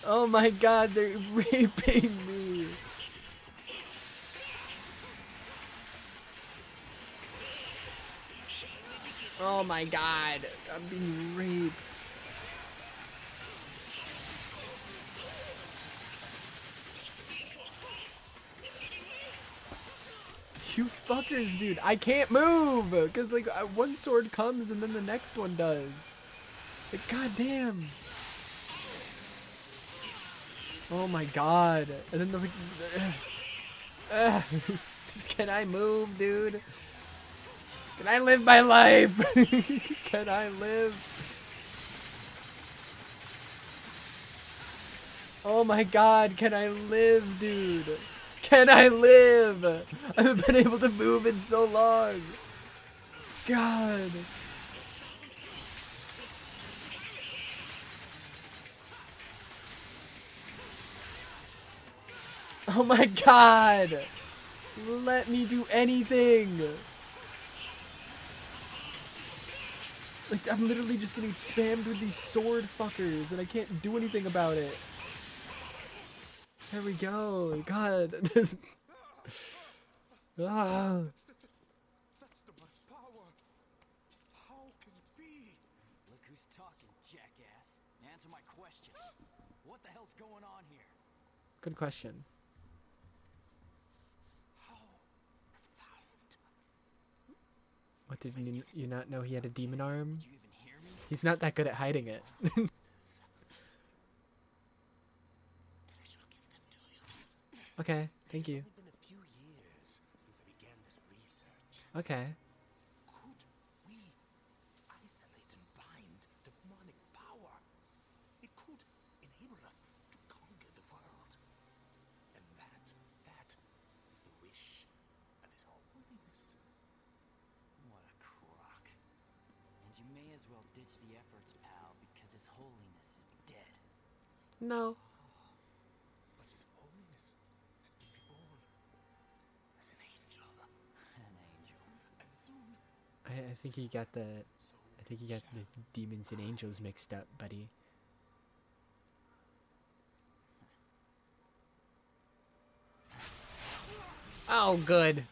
Oh my god, they're raping me. Oh my god, I'm being raped. You fuckers, dude. I can't move because like one sword comes and then the next one does. Like, goddamn. Oh my god. And then the can I move, dude? Can I live my life? Can I live? Oh my god, can I live, dude? Can I live? I haven't been able to move in so long. God. Oh my god. Let me do anything. Like, I'm literally just getting spammed with these sword fuckers and I can't do anything about it. There we go. God. Ah. That's the much power. How can it be? Look who's talking, jackass. Answer my question. What the hell's going on here? Good question. How profound. What, did you not know he had a demon arm? Did you even hear me? He's not that good at hiding it. Then I shall give them to you. Okay, thank you. It's only been a few years since I began this research. Okay. Could we isolate and bind demonic power? It could enable us to conquer the world. And that is the wish of His Holiness. What a crock. And you may as well ditch the efforts, pal, because His Holiness is dead. No. But His Holiness has been reborn as an angel. An angel. And soon, I think you got the demons and angels mixed up, buddy. Oh, good.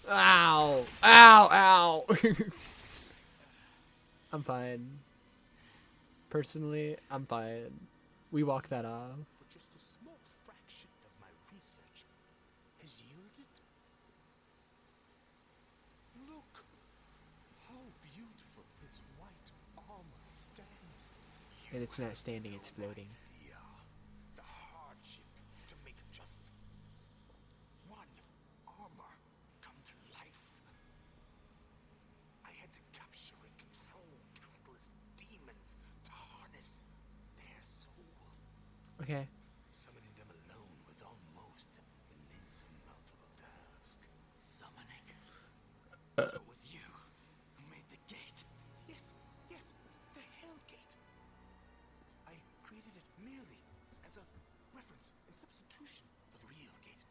Ow. Ow, ow. I'm fine. Personally, I'm fine. We walk that off. but just a small fraction of my research has yielded. Look how beautiful this white armor stands. And it's not standing, it's floating. Idea the hardship to make just one armor come to life. I had to capture and control countless demons to harness their souls. Okay. Summoning them alone was almost an insurmountable task. Summoning. It was you who made the gate. Yes, the Hellgate. I created it merely as a reference and substitution for the real gate.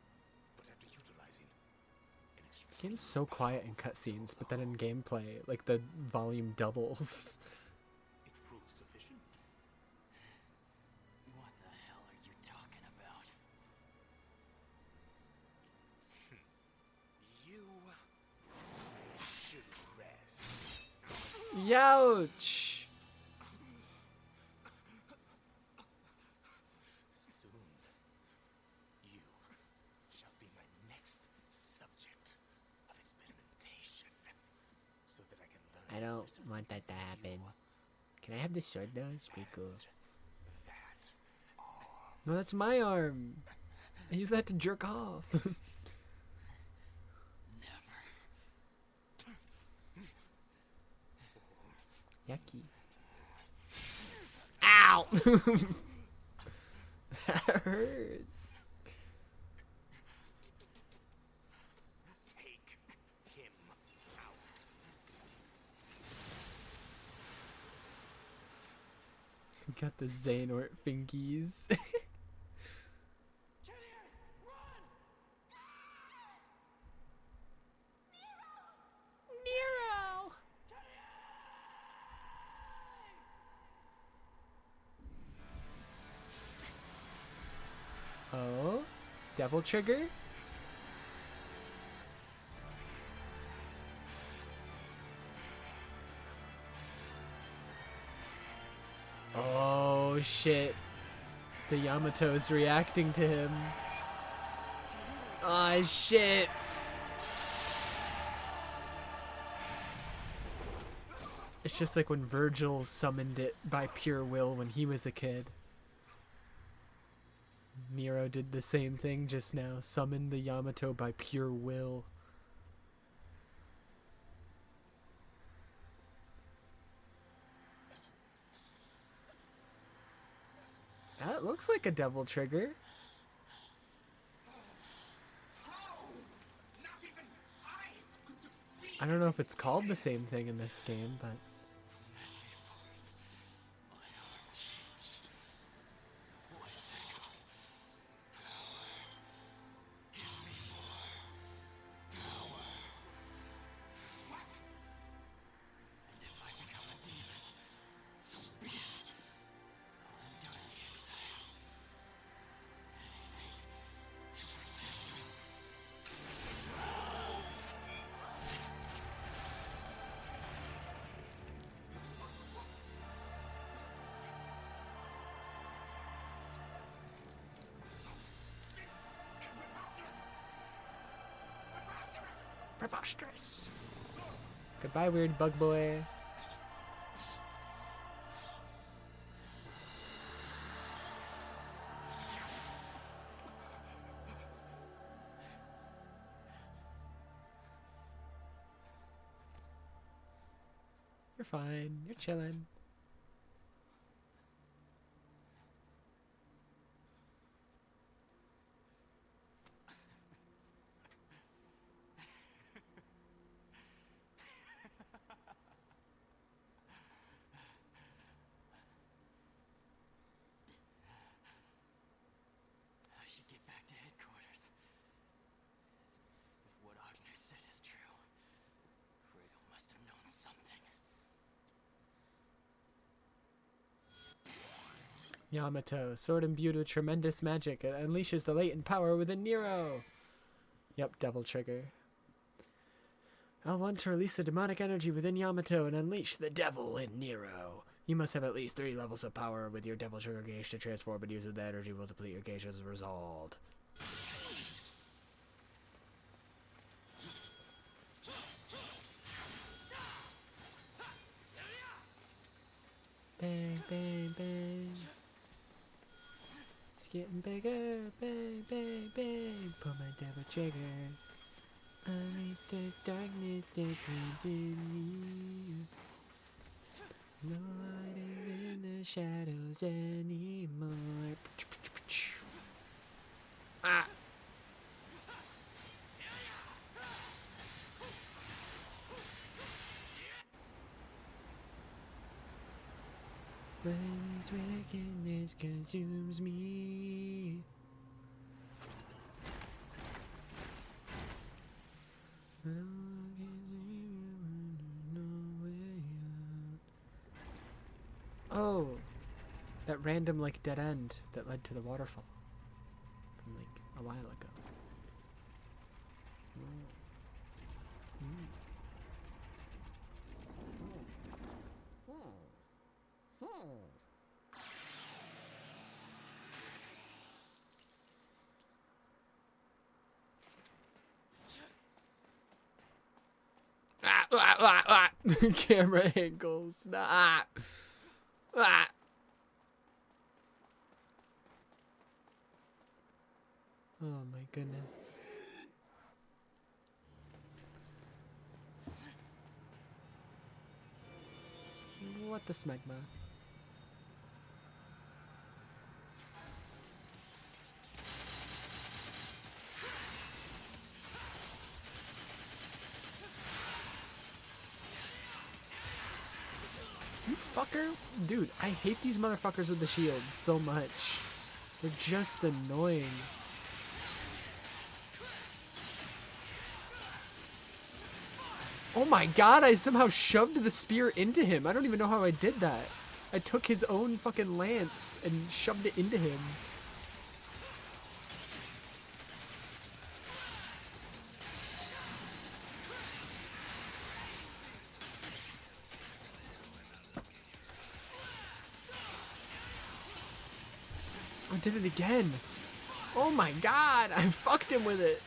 But after utilizing an Game's so quiet in cutscenes, but then in gameplay, like the volume doubles. it proved sufficient. What the hell are you talking about? You should rest. Youch! Soon, you shall be my next subject of experimentation, so that I can learn. I don't want that to happen. Can I have this sword though? It's pretty cool. That No, that's my arm. I use that to jerk off. Yucky. Ow! That hurts. take him out. Got the Xehanort fingies. Nero! Oh? Devil Trigger? Oh shit. The Yamato's reacting to him. Ah shit. It's just like when Virgil summoned it by pure will when he was a kid. Nero did the same thing just now, summoned the Yamato by pure will. That looks like a devil trigger. Not even I could succeed. I don't know if it's called the same thing in this game, but preposterous. Goodbye, weird bug boy. You're fine. You're chilling. I should get back to headquarters. If what Agnes said is true, Kratos must have known something. Yamato, sword imbued with tremendous magic. It unleashes the latent power within Nero. Yep, devil trigger. I'll want to release the demonic energy within Yamato and unleash the devil in Nero. You must have at least 3 levels of power with your devil trigger gauge to transform, and use of the energy will deplete your gauge as a result. Bang, bang, bang. It's getting bigger. Bang, bang, bang. Pull my devil trigger. I need the darkness that within me. No hiding in the shadows anymore. Ah! When this wickedness consumes me. Oh, that random like dead end that led to the waterfall from like a while ago. Camera angles. Nah. Ah! Oh my goodness. What the smegma? You fucker? Dude, I hate these motherfuckers with the shields so much. They're just annoying. Oh my god, I somehow shoved the spear into him. I don't even know how I did that. I took his own fucking lance and shoved it into him. I did it again. Oh my god, I fucked him with it.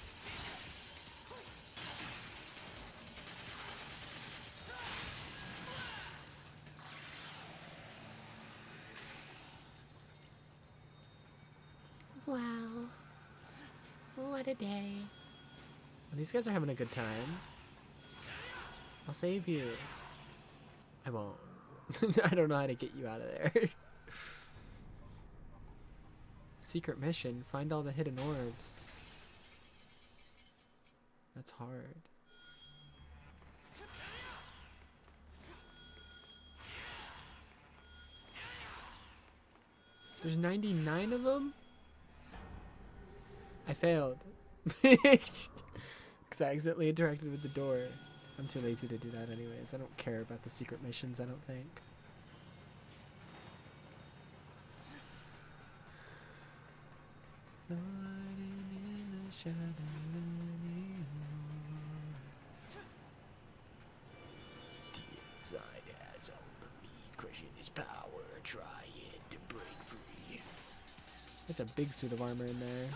Wow. What a day. Well, these guys are having a good time. I'll save you. I won't. I don't know how to get you out of there. Secret mission. Find all the hidden orbs. That's hard. There's 99 of them? I failed. Because I accidentally interacted with the door. I'm too lazy to do that anyways. I don't care about the secret missions, I don't think. No hiding in the shadow anymore. The inside has all of me, crushing his power, trying to break free. There's a big suit of armor in there.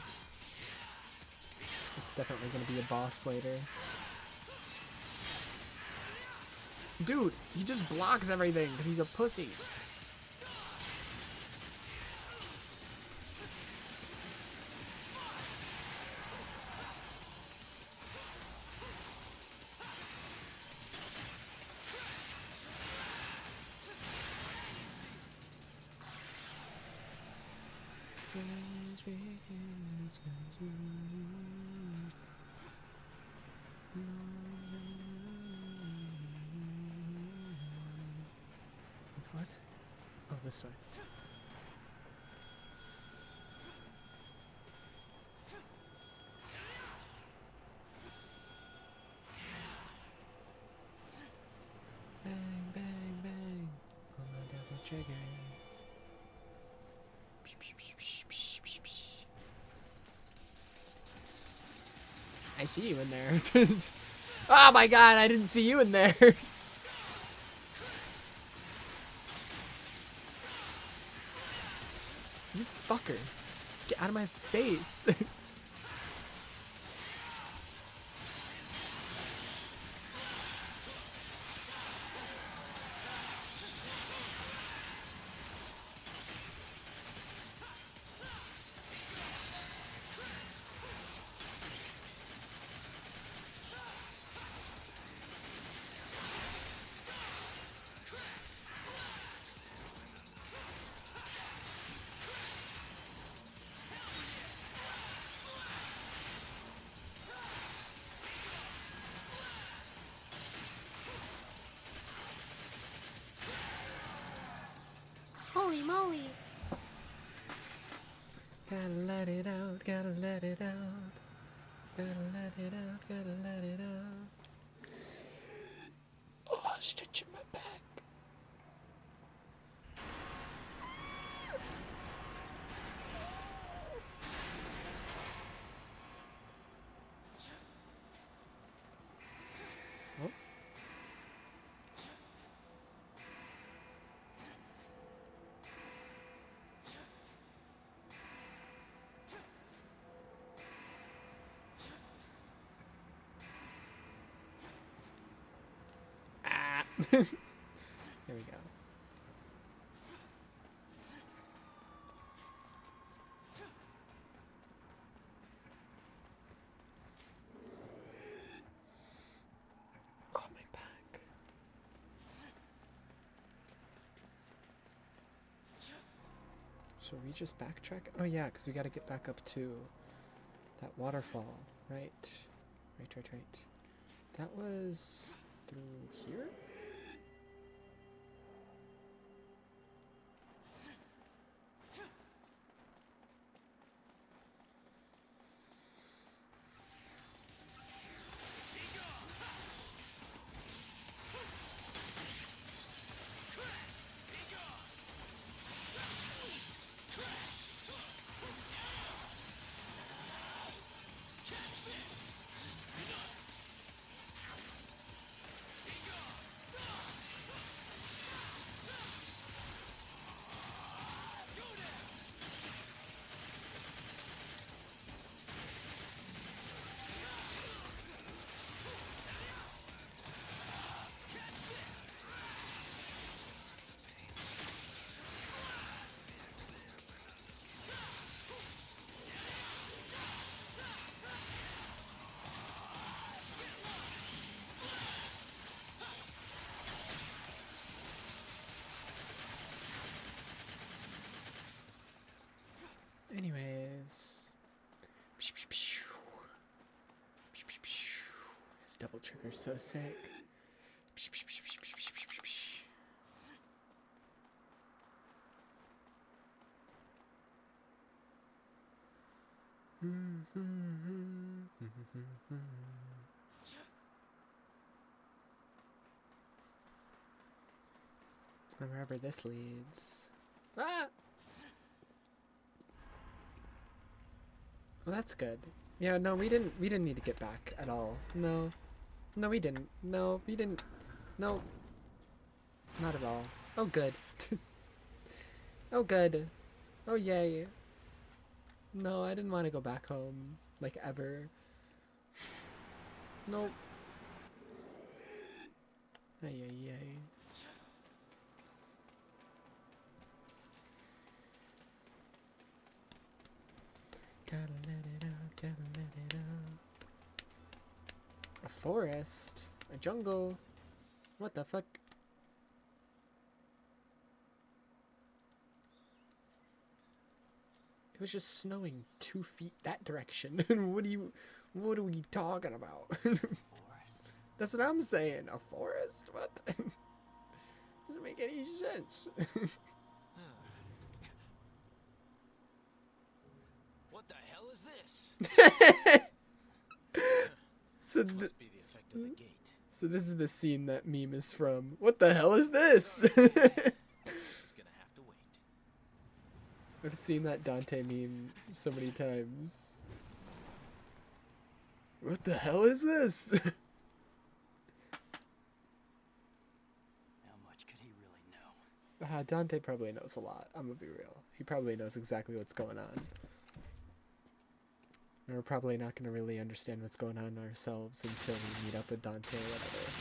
It's definitely gonna be a boss later. Dude, he just blocks everything because he's a pussy. What? Oh, this way. Bang, bang, bang. Pull my double trigger. I see you in there. Oh my god, I didn't see you in there. You fucker. Get out of my face. Holy moly. Gotta let it out, gotta let it out. Gotta let it out, gotta let it out. Oh, stitching my back. Oh. Ah. There we go. So we just backtrack? Oh yeah, because we got to get back up to that waterfall, right? Right. That was through here? Anyways. His double trigger's so sick. And wherever this leads. Ah! Well, that's good. Yeah, no, we didn't need to get back at all. No. No, we didn't. No, we didn't. No. Not at all. Oh, good. Oh, good. Oh, yay. No, I didn't want to go back home. Like, ever. Nope. Ay, ay, ay. Gotta let it out, gotta let it out. A forest? A jungle? What the fuck? It was just snowing 2 feet that direction. what are we talking about? Forest. That's what I'm saying. A forest? What? Doesn't make any sense. What the hell is this? So, Must be the effect of the gate. so this is the scene that meme is from. What the hell is this? He's gonna have to wait. I've seen that Dante meme so many times. What the hell is this? How much could he really know? Dante probably knows a lot. I'm gonna be real. He probably knows exactly what's going on. And we're probably not gonna really understand what's going on ourselves until we meet up with Dante or whatever.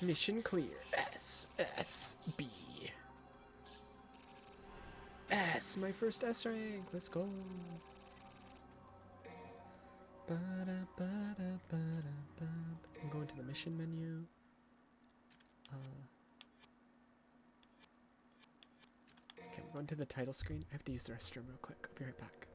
Mission clear. S, S, B. S, my first S rank. Let's go. I'm going to the mission menu. Okay, I'm going to the title screen. I have to use the restroom real quick. I'll be right back.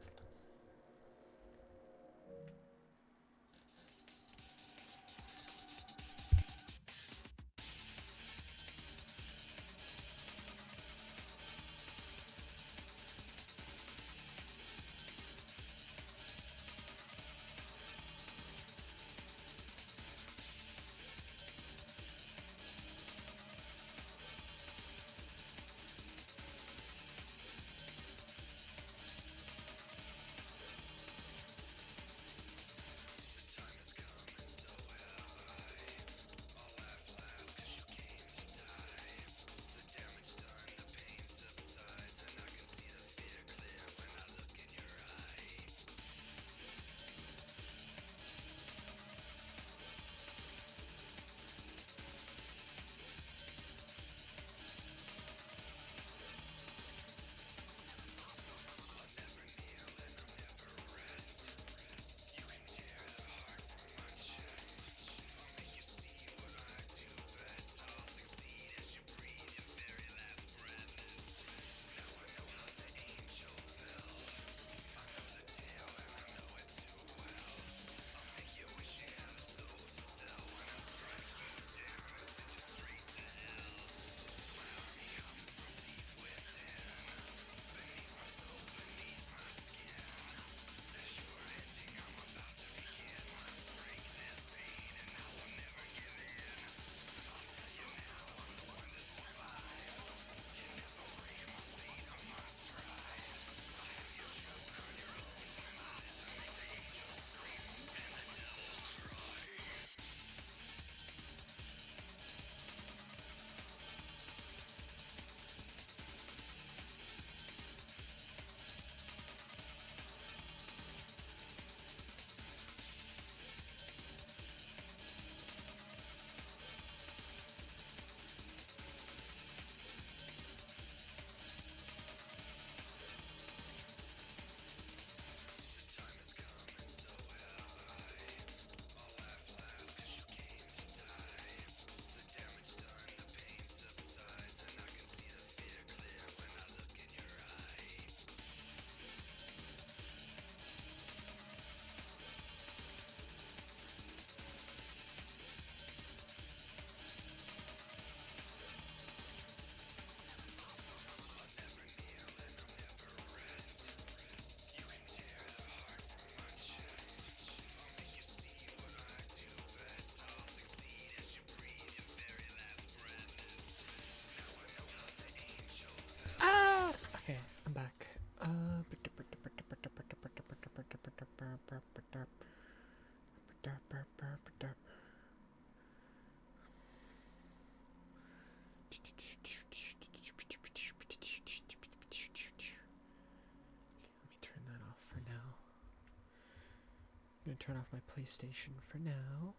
gonna turn off my PlayStation for now.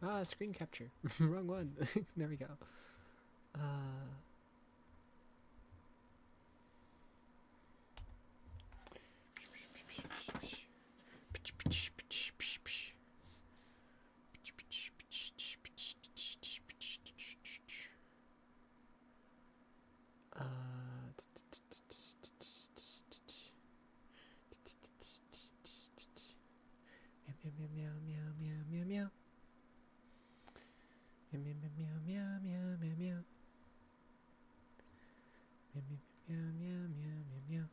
Ah, screen capture. Wrong one. There we go. Meow meow meow meow meow meow. Meow meow meow meow meow meow meow. Meow meow meow meow meow meow.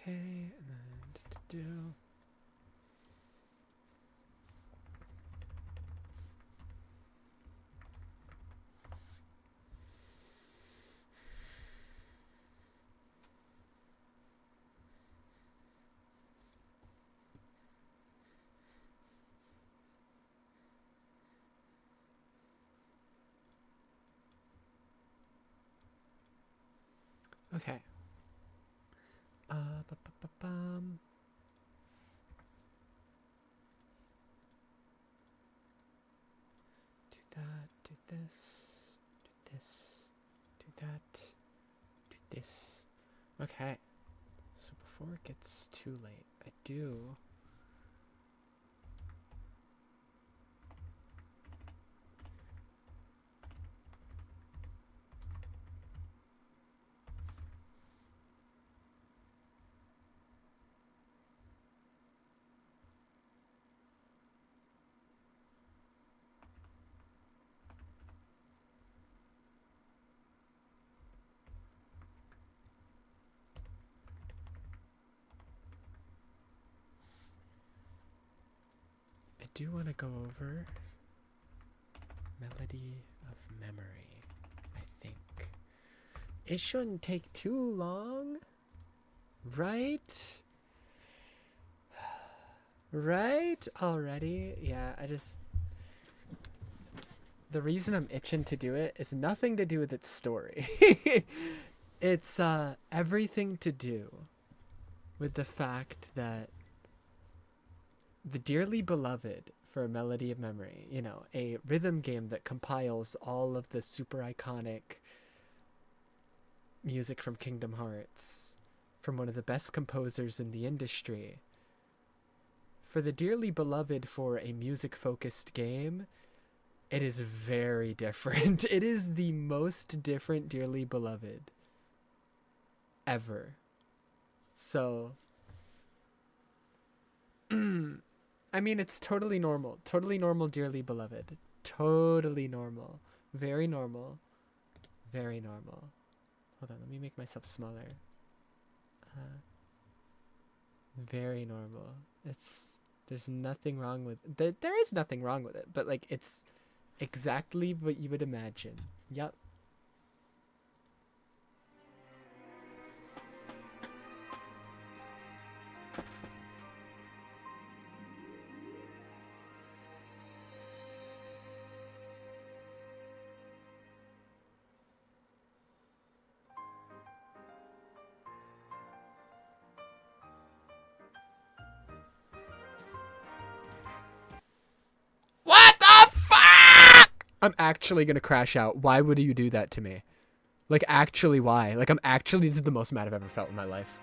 Okay, and then do. Okay. Ba-ba-ba-bum. Do that, do this, do this, do that, do this. Okay. So before it gets too late, I do. I do want to go over Melody of Memory, I think. It shouldn't take too long, right? Right? Already? Yeah, the reason I'm itching to do it is nothing to do with its story. It's everything to do with the fact that the Dearly Beloved for A Melody of Memory, you know, a rhythm game that compiles all of the super iconic music from Kingdom Hearts from one of the best composers in the industry. For the Dearly Beloved for a music-focused game, it is very different. It is the most different Dearly Beloved ever. So I mean, it's totally normal. Totally normal, dearly beloved. Totally normal. Very normal. Very normal. Hold on, let me make myself smaller. Very normal. There's nothing wrong with there is nothing wrong with it, but like it's exactly what you would imagine. Yep. What the fuck? I'm actually gonna crash out. Why would you do that to me? Like, actually, why? Like, this is the most mad I've ever felt in my life.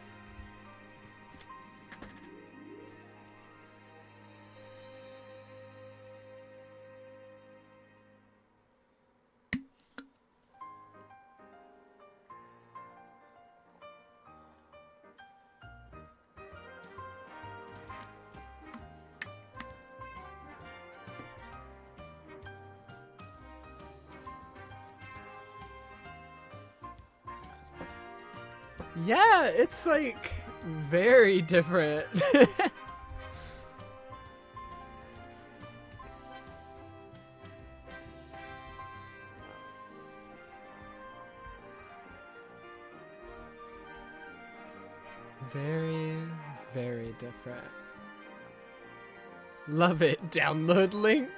Yeah, it's like very different. Very, very different. Love it. Download link.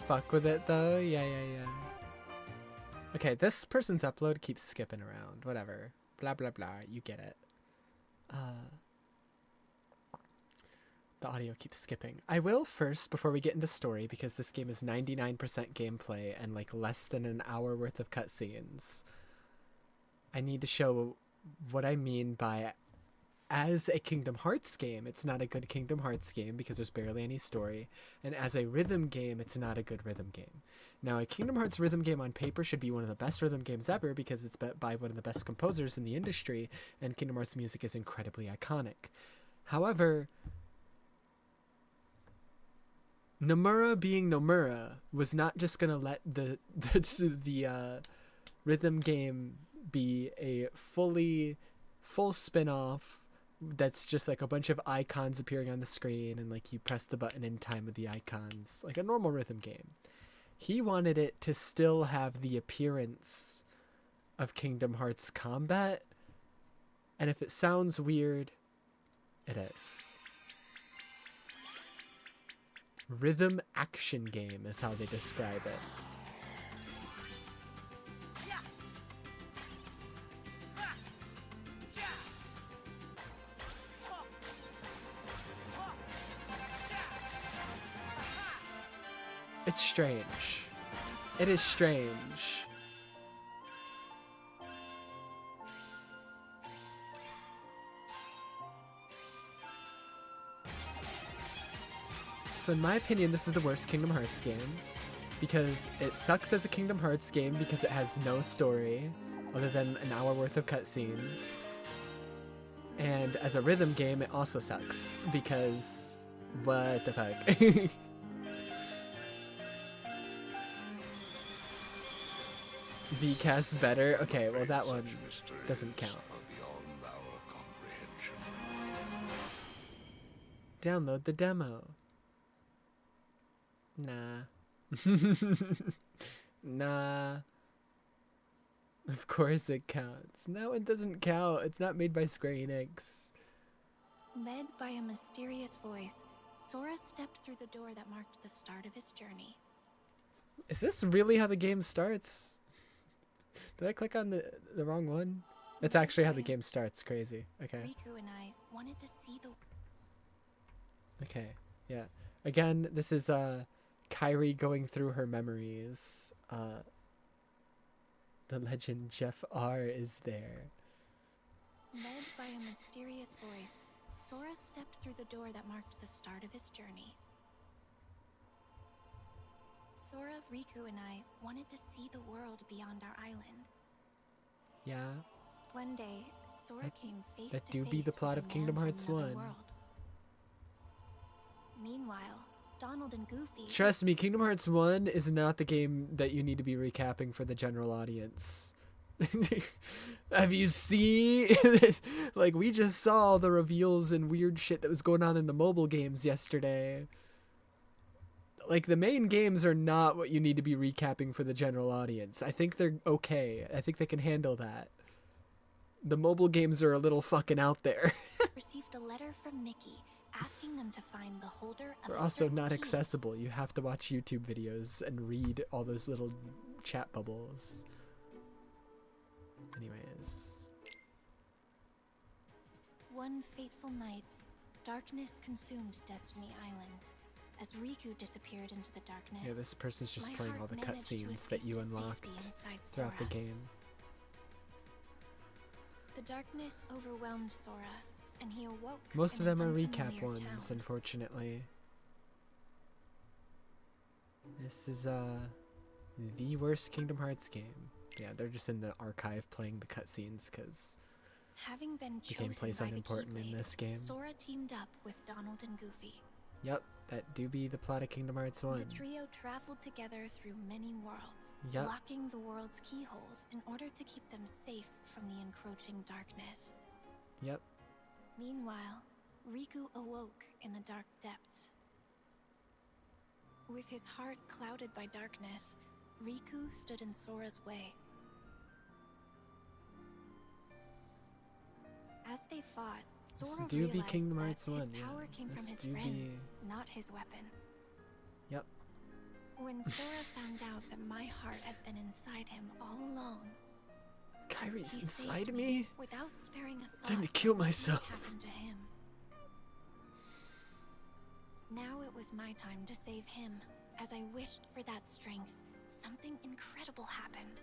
Fuck with it though. Yeah. Okay, this person's upload keeps skipping around. Whatever. Blah blah blah. You get it. The audio keeps skipping. I will first, before we get into story, because this game is 99% gameplay and like less than an hour worth of cutscenes. I need to show what I mean by, as a Kingdom Hearts game, it's not a good Kingdom Hearts game because there's barely any story. And as a rhythm game, it's not a good rhythm game. Now, a Kingdom Hearts rhythm game on paper should be one of the best rhythm games ever because it's by one of the best composers in the industry, and Kingdom Hearts music is incredibly iconic. However, Nomura being Nomura was not just gonna let the rhythm game be a full spin-off that's just like a bunch of icons appearing on the screen and like you press the button in time with the icons, like a normal rhythm game. He wanted it to still have the appearance of Kingdom Hearts combat, and if it sounds weird, it is. Rhythm action game is how they describe it. It's strange. It is strange. So in my opinion, this is the worst Kingdom Hearts game because it sucks as a Kingdom Hearts game because it has no story other than an hour worth of cutscenes. And as a rhythm game, it also sucks because what the fuck? VCast better? Okay, well that one doesn't count. Download the demo. Nah. Nah. Of course it counts. That one doesn't count. It's not made by Square Enix. Led by a mysterious voice, Sora stepped through the door that marked the start of his journey. Is this really how the game starts? Did I click on the wrong one? That's actually how the game starts. Crazy. Okay. Riku and I wanted to see the... Okay. Yeah. Again, this is Kairi going through her memories. The legend Jeff R is there. Led by a mysterious voice, Sora stepped through the door that marked the start of his journey. Sora, Riku, and I wanted to see the world beyond our island. Yeah. One day, Sora That- came face that to do face be the with plot a of man Kingdom from Hearts another 1. world. Meanwhile, Donald and Goofy. Trust me, Kingdom Hearts 1 is not the game that you need to be recapping for the general audience. Have you seen? Like, we just saw all the reveals and weird shit that was going on in the mobile games yesterday. Like, the main games are not what you need to be recapping for the general audience. I think they're okay. I think they can handle that. The mobile games are a little fucking out there. Received a letter from Mickey asking them to find the holder of They're a also certain not key. accessible. You have to watch YouTube videos and read all those little chat bubbles. Anyways. One fateful night, darkness consumed Destiny Islands. As Riku disappeared into the darkness, Yeah, this person's just my playing heart all the managed to cutscenes that escape you to unlocked safety inside throughout the Sora. game. The darkness overwhelmed Sora, and he awoke. Most of in them an are recap unfamiliar ones, town. unfortunately. This is the worst Kingdom Hearts game. Yeah, they're just in the archive playing the cutscenes because Having been the chosen gameplay's by the unimportant in Keyblade, this game. Sora teamed up with Donald and Goofy. Yep, that do be the plot of Kingdom Hearts 1. The trio traveled together through many worlds, Yep. blocking the world's keyholes in order to keep them safe from the encroaching darkness. Yep. Meanwhile, Riku awoke in the dark depths. With his heart clouded by darkness, Riku stood in Sora's way. As they fought, This Sora do be realized Kingdom that Hearts his 1, yeah. power came from This his do friends, be- not his weapon. Yep. When Sora found out that my heart had been inside him all along, Kyrie's he inside saved me? without sparing a thought. Time to kill of what might myself. happen to him. Now it was my time to save him. As I wished for that strength, something incredible happened.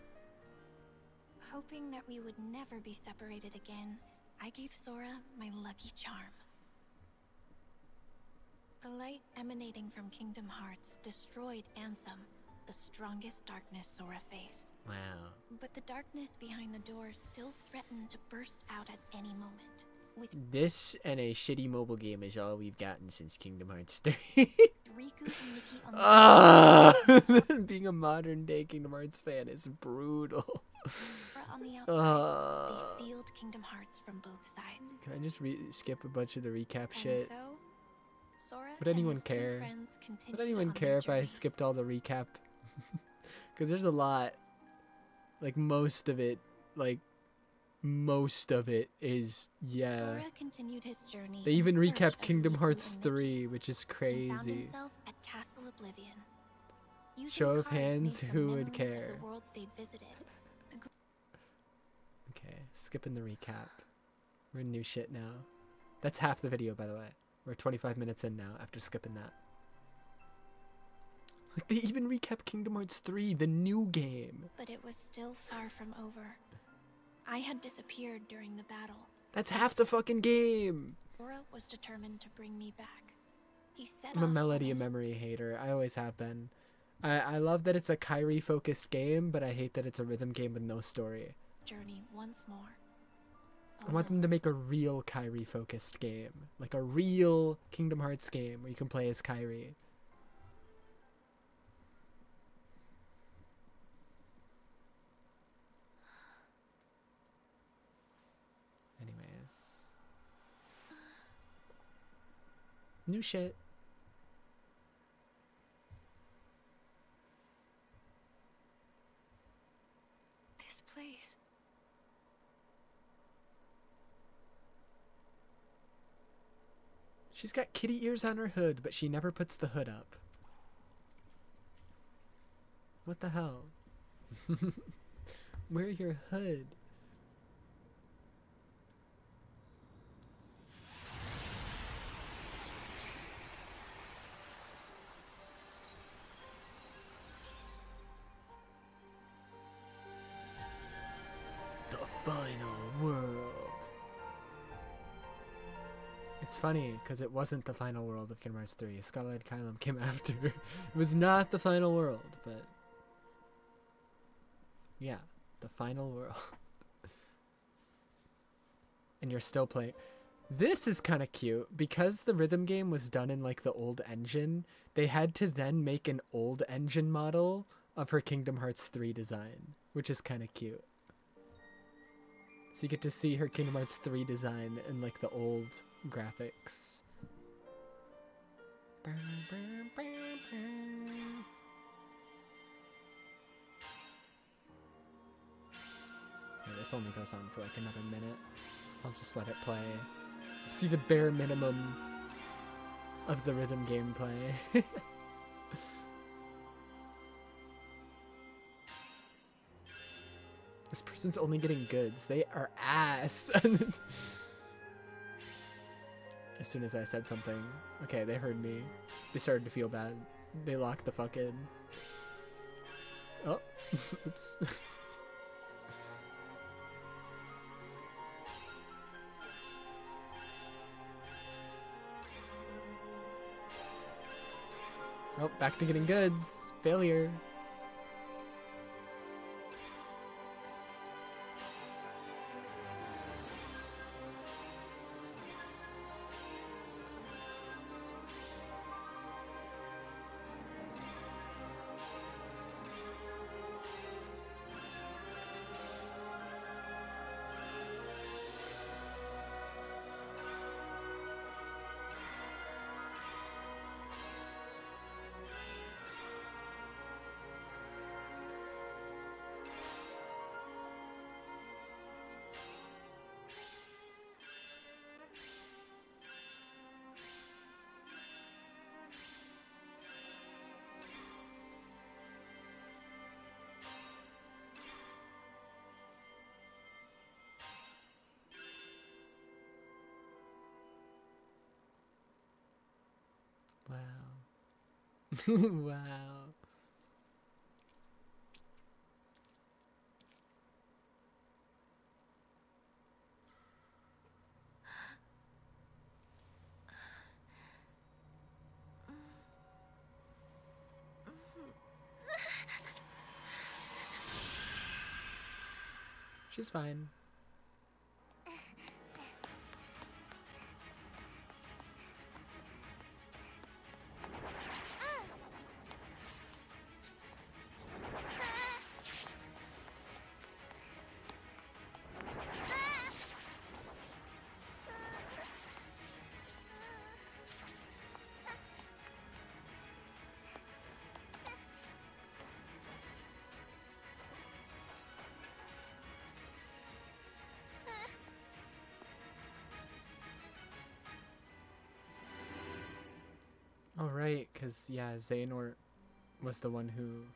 Hoping that we would never be separated again, I gave Sora my lucky charm. The light emanating from Kingdom Hearts destroyed Ansem, the strongest darkness Sora faced. Wow. But the darkness behind the door still threatened to burst out at any moment. With This and a shitty mobile game is all we've gotten since Kingdom Hearts 3. Riku and Mickey on the Ah! Being a modern day Kingdom Hearts fan is brutal. Sora on the outside, they sealed Kingdom Hearts from both sides. Can I just skip a bunch of the recap And shit? so, Sora Would and anyone his two care? friends continued Would anyone on care their if I journey. skipped all the recap? Because there's a lot. Like, most of it is, yeah. Sora continued his journey. They in even search recapped of Kingdom Riku Hearts and Mickey, 3, which is and found crazy. himself at Castle Oblivion. Using Show of cards made hands, from who would memories of care? the worlds they'd visited. The Okay, skipping the recap. We're in new shit now. That's half the video, by the way. We're 25 minutes in now after skipping that. Like, they even recapped Kingdom Hearts 3, the new game. But it was still far from over. I had disappeared during the battle. That's half the fucking game. Sora was determined to bring me back. He set I'm a off on melody and his memory hater. I always have been. I love that it's a Kyrie focused game, but I hate that it's a rhythm game with no story. journey once more. I want them to make a real Kyrie focused game. Like a real Kingdom Hearts game where you can play as Kyrie. Anyways. New shit. This place. She's got kitty ears on her hood, but she never puts the hood up. What the hell? Wear your hood. The final world. It's funny, because it wasn't the final world of Kingdom Hearts 3. Scarlet Kylum came after. It was not the final world, but... yeah, the final world. And you're still playing... This is kind of cute. Because the rhythm game was done in, like, the old engine, they had to then make an old engine model of her Kingdom Hearts 3 design, which is kind of cute. So you get to see her Kingdom Hearts 3 design in, like, the old graphics. Yeah, this only goes on for, like, another minute. I'll just let it play. See the bare minimum of the rhythm gameplay. This person's only getting goods. They are ass. As soon as I said something, okay, they heard me. They started to feel bad. They locked the fuck in. Oh, oops. Oh, back to getting goods. Failure. Wow. Wow. She's fine. Oh, right, because, yeah, Xehanort was the one who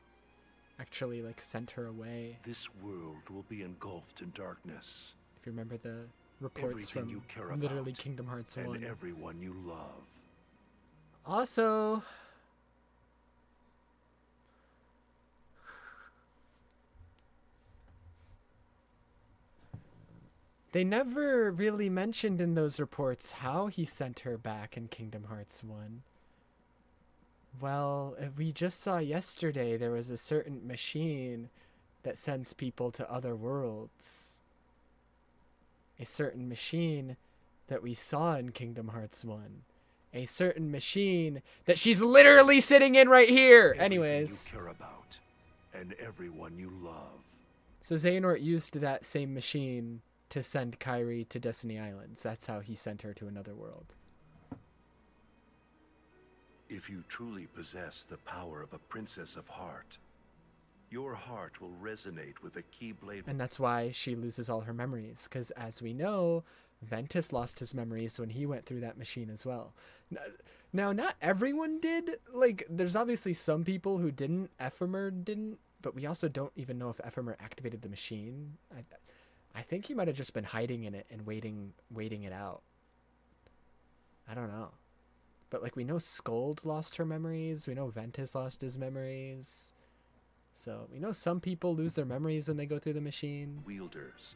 actually, like, sent her away. This world will be engulfed in darkness. If you remember the reports Everything from you care literally about, Kingdom Hearts and 1. everyone you love. Also, they never really mentioned in those reports how he sent her back in Kingdom Hearts 1. Well, we just saw yesterday there was a certain machine that sends people to other worlds. A certain machine that we saw in Kingdom Hearts 1. A certain machine that she's literally sitting in right here. Everything Anyways. you care about, and everyone you love. So Xehanort used that same machine to send Kairi to Destiny Islands. That's how he sent her to another world. If you truly possess the power of a Princess of Heart, your heart will resonate with the Keyblade. And that's why she loses all her memories. Because as we know, Ventus lost his memories when he went through that machine as well. Now, not everyone did. Like, there's obviously some people who didn't. Ephemer didn't. But we also don't even know if Ephemer activated the machine. I think he might have just been hiding in it and waiting it out. I don't know. But, like, we know Skuld lost her memories. We know Ventus lost his memories. So, we know some people lose their memories when they go through the machine. Wielders.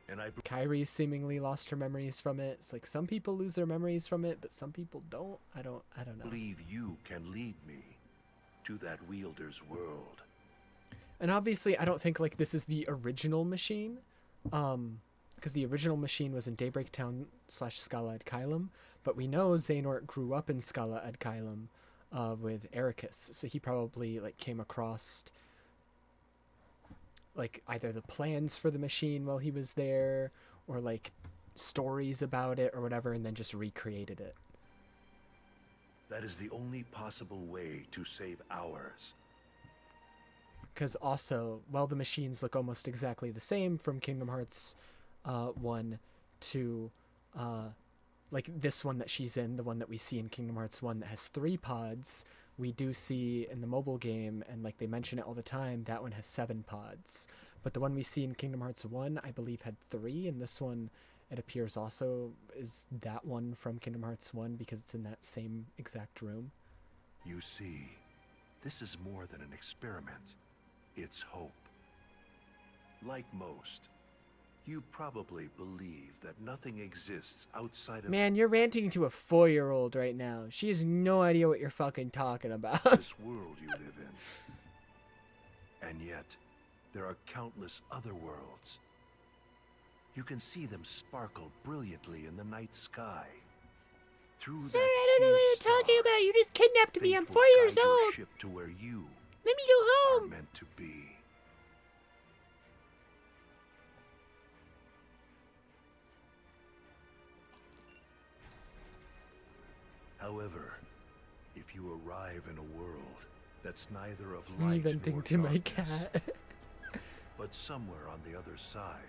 And I Kyrie seemingly lost her memories from it. It's like some people lose their memories from it, but some people don't. I don't know. believe you can lead me to that wielder's world. And obviously, I don't think like this is the original machine, because the original machine was in Daybreak Town / Scala ad Kylum, but we know Xehanort grew up in Scala ad Kylum, with Ericus, so he probably like came across like either the plans for the machine while he was there, or like stories about it or whatever, and then just recreated it. That is the only possible way to save ours. Because also, while the machines look almost exactly the same from Kingdom Hearts 1 to like this one that she's in, the one that we see in Kingdom Hearts 1 that has 3 pods, we do see in the mobile game, and like they mention it all the time, that one has 7 pods. But the one we see in Kingdom Hearts 1, I believe, had 3, and this one, it appears also is that one from Kingdom Hearts 1 because it's in that same exact room. You see, this is more than an experiment. It's hope. Like most, you probably believe that nothing exists outside of Man, you're ranting to a 4-year-old right now. She has no idea what you're fucking talking about. this world you live in. And yet, there are countless other worlds. You can see them sparkle brilliantly in the night sky. Through Sir, that I don't know sea what of you're talking stars, about. You just kidnapped me. fate I'm will 4 years guide your old. ship to where you Let me go are home. meant to be. However, if you arrive in a world that's neither of Me light venting nor to my darkness, cat. but somewhere on the other side,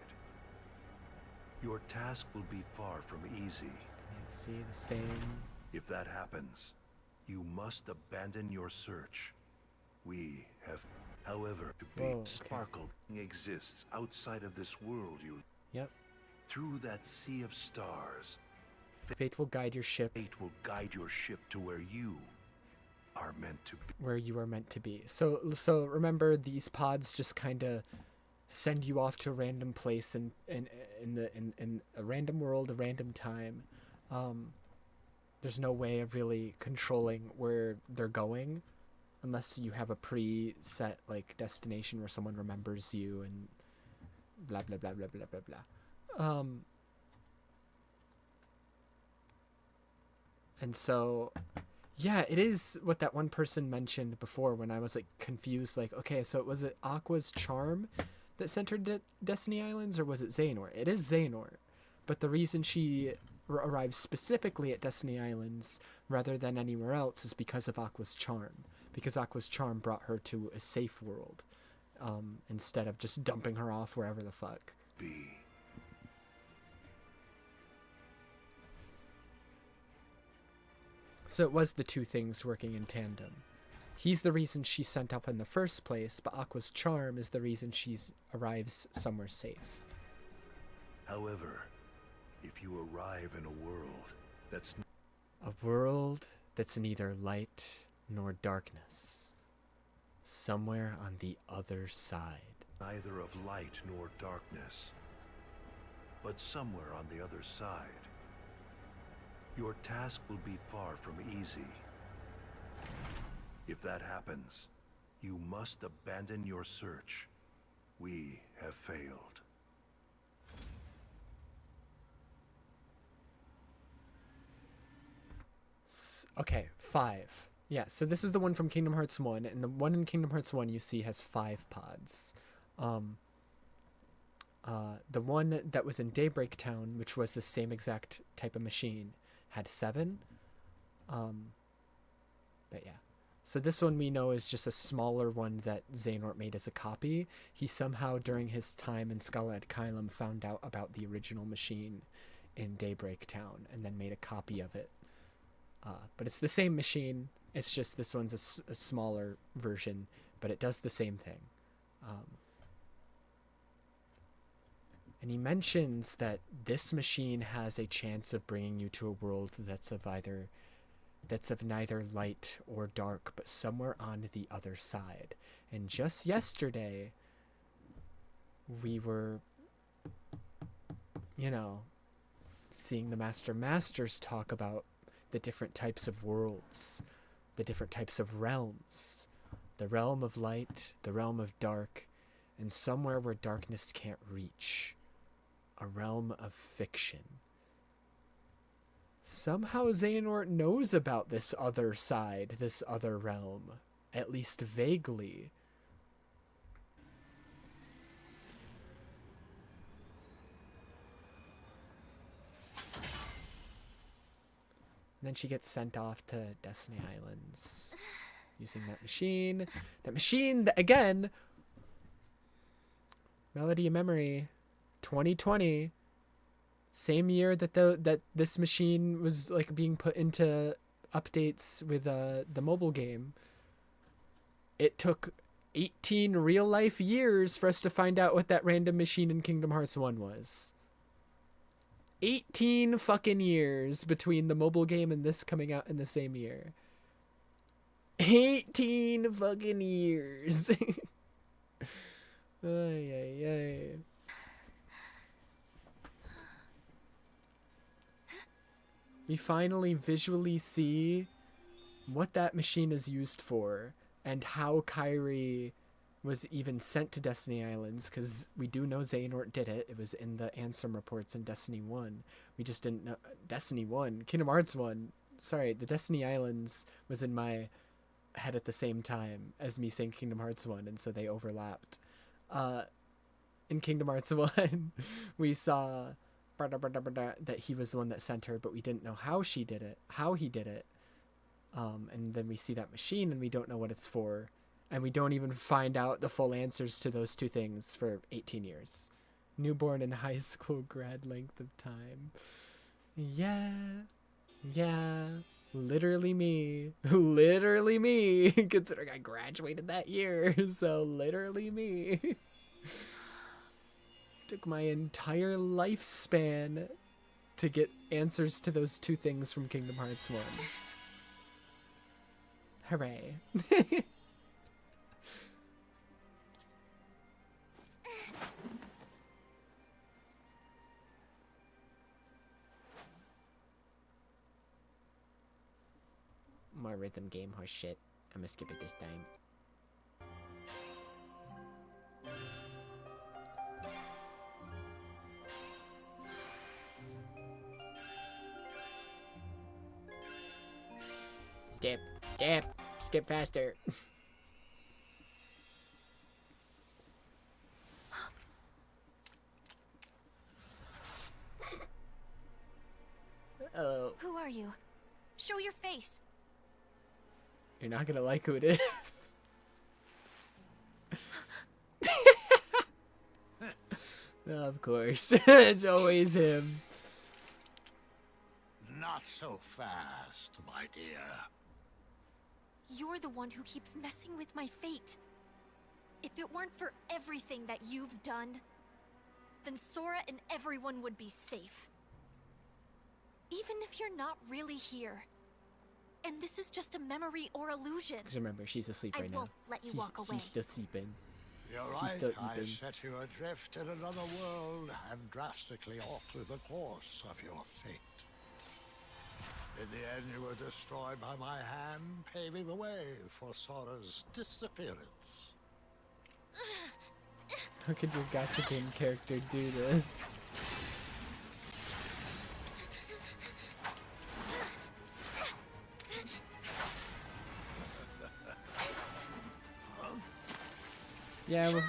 your task will be far from easy. See the same. If that happens, you must abandon your search. We have, however, to be Whoa, okay. sparkle exists outside of this world you. Yep. Through that sea of stars, Fate will guide your ship fate will guide your ship to where you are meant to be. where you are meant to be. So remember, these pods just kind of send you off to a random place in a random world, a random time. There's no way of really controlling where they're going unless you have a pre-set like destination where someone remembers you and blah blah blah blah blah blah blah. And so yeah, it is what that one person mentioned before when I was like confused, like, okay, so was it Aqua's charm that sent her to Destiny Islands, or was it Xehanort? It is Xehanort, but the reason she arrives specifically at Destiny Islands rather than anywhere else is because of Aqua's charm, because Aqua's charm brought her to a safe world, instead of just dumping her off wherever the fuck. So it was the two things working in tandem. He's the reason she's sent off in the first place, but Aqua's charm is the reason she arrives somewhere safe. However, if you arrive in a world that's A world that's neither light nor darkness. Somewhere on the other side. neither of light nor darkness, but somewhere on the other side, your task will be far from easy. If that happens, you must abandon your search. We have failed. Okay, 5. Yeah, so this is the one from Kingdom Hearts 1, and the one in Kingdom Hearts 1 you see has 5 pods. The one that was in Daybreak Town, which was the same exact type of machine, had 7. But yeah. So this one we know is just a smaller one that Xehanort made as a copy. He somehow, during his time in Scala ad Kylum, found out about the original machine in Daybreak Town, and then made a copy of it. But it's the same machine, it's just this one's a smaller version, but it does the same thing. And he mentions that this machine has a chance of bringing you to a world that's of neither light or dark, but somewhere on the other side. And just yesterday, we were you know, seeing the Masters talk about the different types of worlds, the different types of realms, the realm of light, the realm of dark, and somewhere where darkness can't reach, a realm of fiction. Somehow Xehanort knows about this other side, this other realm, at least vaguely. And then she gets sent off to Destiny Islands using that machine. That machine, again, Melody of Memory, 2020, same year that that this machine was like being put into updates with the mobile game. It took 18 real life years for us to find out what that random machine in Kingdom Hearts 1 was. 18 fucking years between the mobile game and this coming out in the same year. 18 fucking years. Ay, ay, ay. We finally visually see what that machine is used for and how Kairi was even sent to Destiny Islands, because we do know Xehanort did it. It was in the Ansem reports in Destiny 1. We just didn't know. Destiny 1, Kingdom Hearts 1. Sorry, the Destiny Islands was in my head at the same time as me saying Kingdom Hearts 1, and so they overlapped. In Kingdom Hearts 1, we saw that he was the one that sent her, but we didn't know how he did it. And then we see that machine and we don't know what it's for. And we don't even find out the full answers to those two things for 18 years. Newborn and high school grad length of time. Yeah. Literally me. Literally me. Considering I graduated that year. So literally me. Took my entire lifespan to get answers to those two things from Kingdom Hearts 1. Hooray. More rhythm game horse shit. I'm gonna skip it this time. Skip faster. Oh. Who are you? Show your face. You're not gonna like who it is. Of course. It's always him. Not so fast, my dear. You're the one who keeps messing with my fate. If it weren't for everything that you've done, then Sora and everyone would be safe. Even if you're not really here. And this is just a memory or illusion. Because remember, she's asleep right now. I won't let you walk away. She's still sleeping. You're She's right, still I eating. set you adrift in another world and drastically alter the course of your fate. In the end, you were destroyed by my hand, paving the way for Sora's disappearance. How could your gacha game character do this? Yeah, well,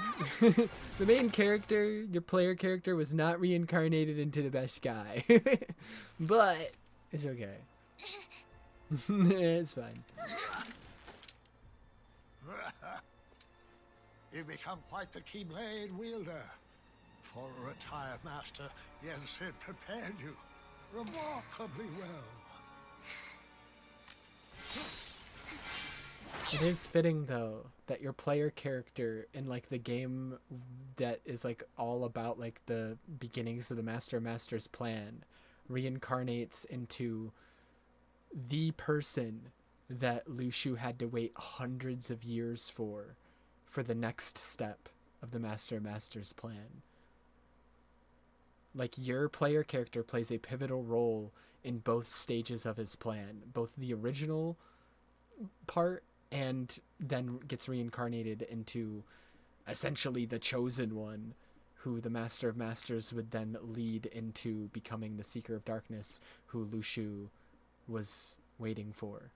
the main character, your player character, was not reincarnated into the best guy. But it's okay. It's fine. You've become quite the Keyblade wielder. For a retired master, Yensid prepared you remarkably well. It is fitting, though, that your player character in, like, the game that is, like, all about, like, the beginnings of the Master's plan reincarnates into the person that Lushu had to wait hundreds of years for the next step of the Master's plan. like your player character plays a pivotal role in both stages of his plan, both the original part and then gets reincarnated into essentially the chosen one, who the Master of Masters would then lead into becoming the Seeker of Darkness, who Lu Shu was waiting for.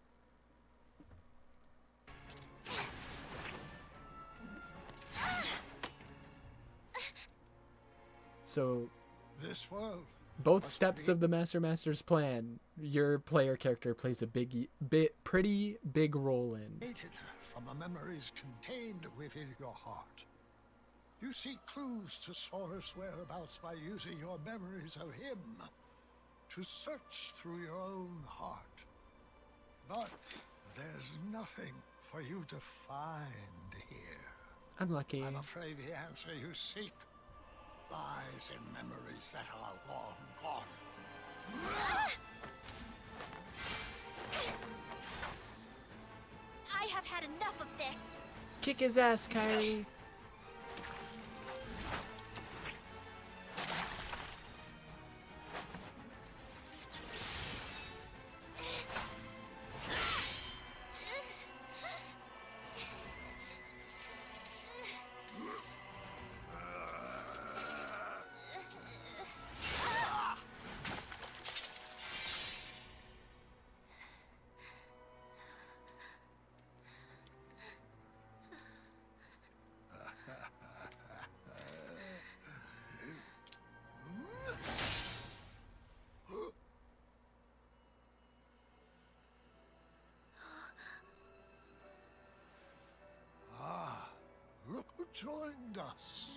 So This world. both steps of the Master's plan, your player character plays a pretty big role in. Created from the memories contained within your heart. You seek clues to Sora's whereabouts by using your memories of him to search through your own heart. But there's nothing for you to find here. Unlucky. I'm afraid the answer you seek lies in memories that are long gone. I have had enough of this. Kick his ass, Kairi. Look who joined us.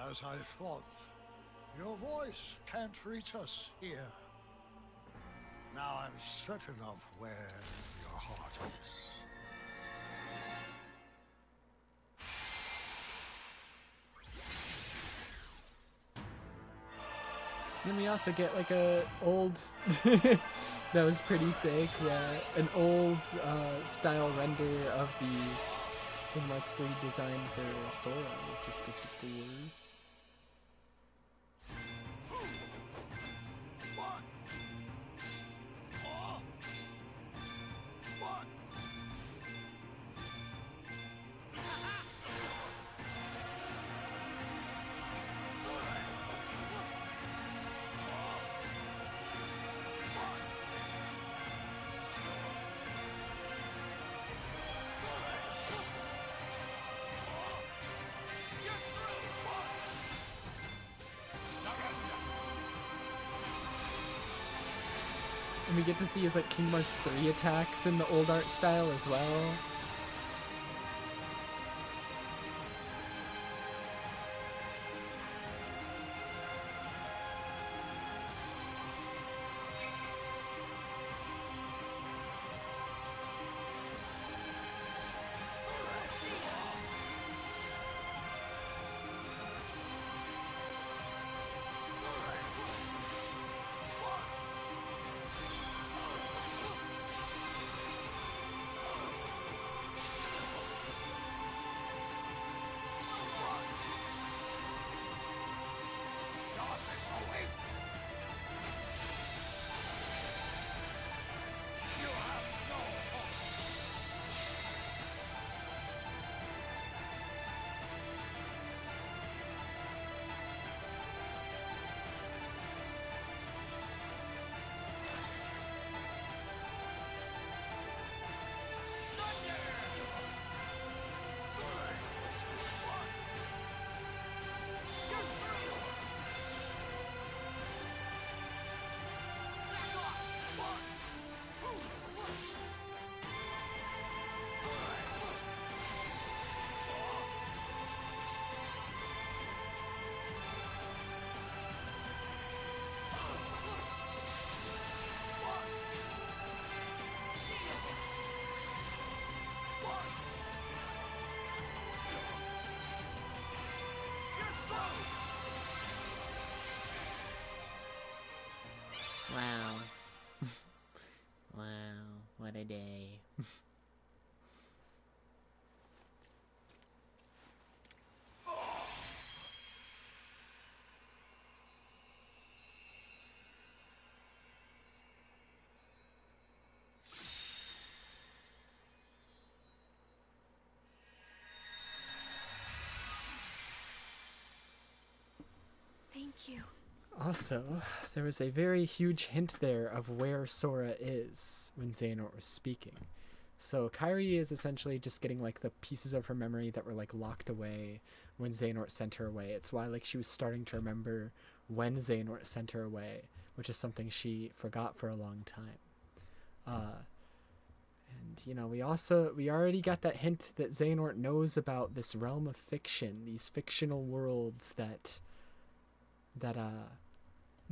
As I thought, your voice can't reach us here. Now I'm certain of where your heart is. Then we also get like a old that was pretty sick, yeah, an old style render of the Kingdom Hearts 3 design for Sora, which is pretty cool. And we get to see his like Kingdom Hearts 3 attacks in the old art style as well. Wow. Thank you. Also, there was a very huge hint there of where Sora is when Xehanort was speaking. So Kairi is essentially just getting like the pieces of her memory that were like locked away when Xehanort sent her away. It's why like she was starting to remember when Xehanort sent her away, which is something she forgot for a long time. And you know, we already got that hint that Xehanort knows about this realm of fiction, these fictional worlds that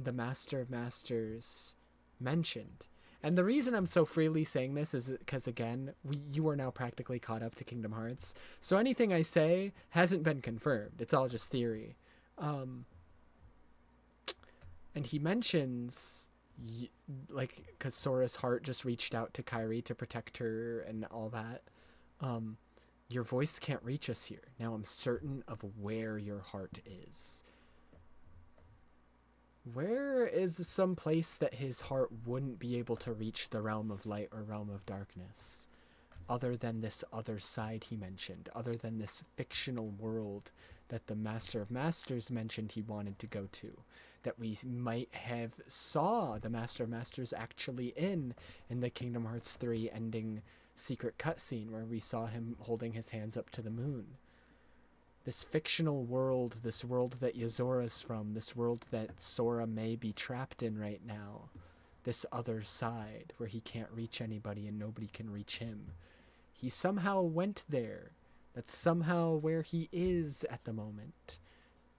the Master of Masters mentioned. And the reason I'm so freely saying this is because, again, you are now practically caught up to Kingdom Hearts. So anything I say hasn't been confirmed. It's all just theory. And he mentions, like, because Sora's heart just reached out to Kairi to protect her and all that. Your voice can't reach us here. Now I'm certain of where your heart is. Where is some place that his heart wouldn't be able to reach the realm of light or realm of darkness, other than this other side he mentioned, other than this fictional world that the Master of Masters mentioned he wanted to go to, that we might have saw the Master of Masters actually in the Kingdom Hearts 3 ending secret cutscene where we saw him holding his hands up to the moon. This fictional world, this world that Yazora's from, this world that Sora may be trapped in right now, this other side where he can't reach anybody and nobody can reach him. He somehow went there. That's somehow where he is at the moment,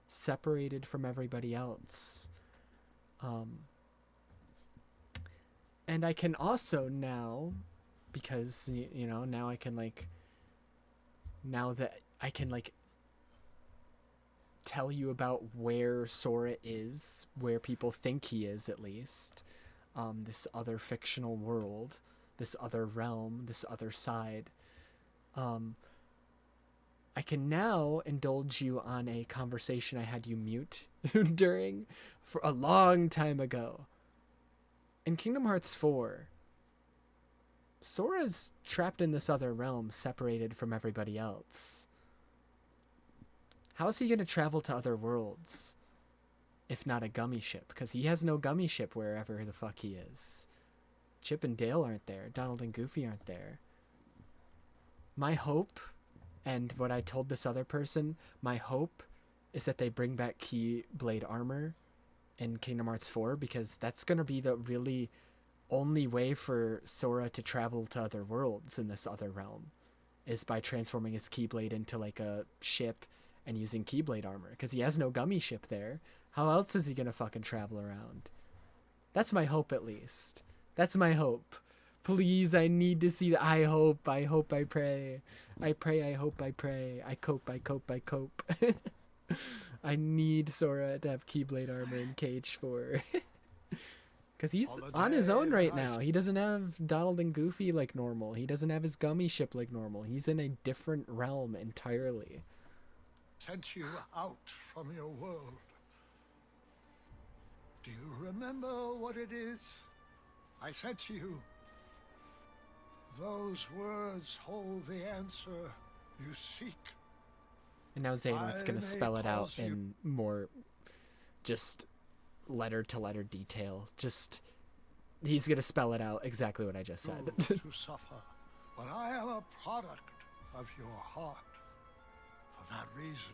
separated from everybody else. And I can also now, because, you know, now I can, like, now that I can, like, tell you about where Sora is, where people think he is at least, this other fictional world, this other realm, this other side. I can now indulge you on a conversation I had you mute during for a long time ago. In Kingdom Hearts 4, Sora's trapped in this other realm, separated from everybody else. How is he going to travel to other worlds if not a gummy ship? Because he has no gummy ship wherever the fuck he is. Chip and Dale aren't there. Donald and Goofy aren't there. My hope, and what I told this other person, my hope is that they bring back Keyblade armor in Kingdom Hearts 4, because that's going to be the really only way for Sora to travel to other worlds in this other realm, is by transforming his Keyblade into like a ship and using Keyblade armor, because he has no gummy ship there. How else is he gonna fucking travel around? That's my hope, at least. That's my hope. Please, I need to see that. I hope, I pray. I pray, I hope, I pray. I cope. I need Sora to have Keyblade armor in KH4. Because he's on his own right now. He doesn't have Donald and Goofy like normal. He doesn't have his gummy ship like normal. He's in a different realm entirely. Sent you out from your world. Do you remember what it is I said to you? Those words hold the answer you seek. And now Xehanort's going to spell it out in more just letter-to-letter detail. Just, he's going to spell it out exactly what I just said. To suffer, but I am a product of your heart. For that reason,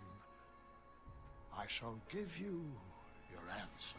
I shall give you your answer.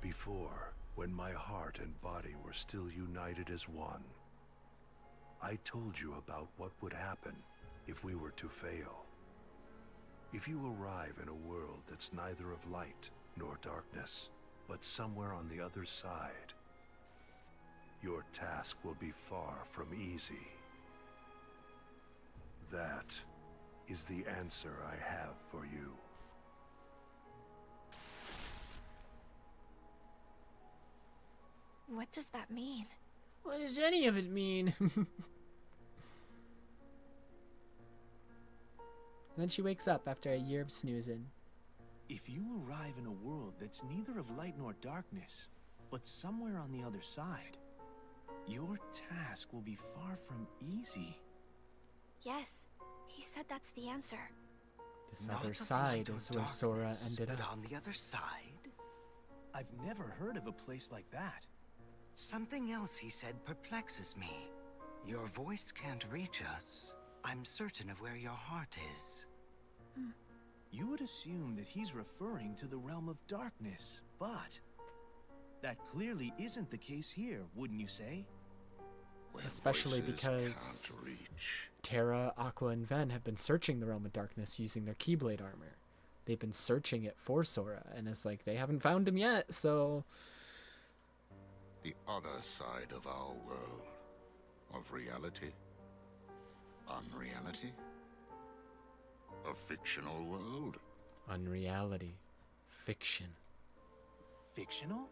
Before, when my heart and body were still united as one, I told you about what would happen if we were to fail. If you arrive in a world that's neither of light nor darkness, but somewhere on the other side, your task will be far from easy. That is the answer I have for you. What does that mean? What does any of it mean? Then she wakes up after a year of snoozing. If you arrive in a world that's neither of light nor darkness, but somewhere on the other side, your task will be far from easy. Yes, he said that's the answer. This Not other of side light or is where Sora darkness, ended but up. on the other side? I've never heard of a place like that. Something else he said perplexes me. Your voice can't reach us. I'm certain of where your heart is. You would assume that he's referring to the realm of darkness, but that clearly isn't the case here, wouldn't you say? Where Especially voices because can't reach. Terra, Aqua, and Ven have been searching the realm of darkness using their Keyblade armor. They've been searching it for Sora, and it's like they haven't found him yet, so... The other side of our world. Of reality. Unreality. A fictional world. Unreality. Fiction. Fictional?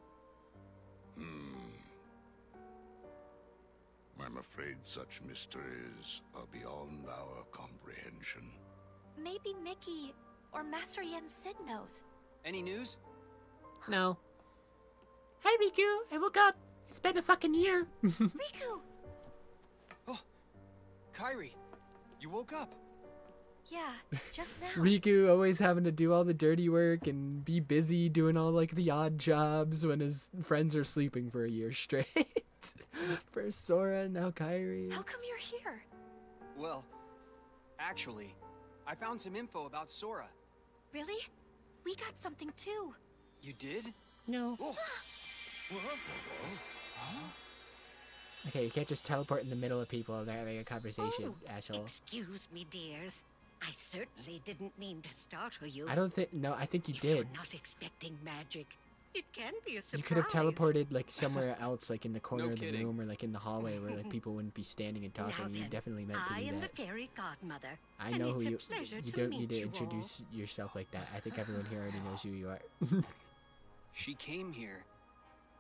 I'm afraid such mysteries are beyond our comprehension. Maybe Mickey or Master Yen Sid knows. Any news? No. Hi, Riku. I woke up. It's been a fucking year. Riku! Oh, Kairi, you woke up. Yeah, just now. Riku always having to do all the dirty work and be busy doing all like the odd jobs when his friends are sleeping for a year straight. First Sora, now Kairi. How come you're here? Well, actually, I found some info about Sora. Really? We got something too. You did? No. Oh. Okay, you can't just teleport in the middle of people. They're having a conversation, asshole. Excuse me, dears. I certainly didn't mean to startle you. I don't think. No, I think you If did. you're not expecting magic, it can be a surprise. You could have teleported like somewhere else, like in the corner No of the kidding. room or like in the hallway where like people wouldn't be standing and talking. Now You then, definitely meant to I do am that. the fairy godmother. I and know it's who a you. pleasure You to don't meet need to you all. introduce yourself like that. I think everyone here already knows who you are. She came here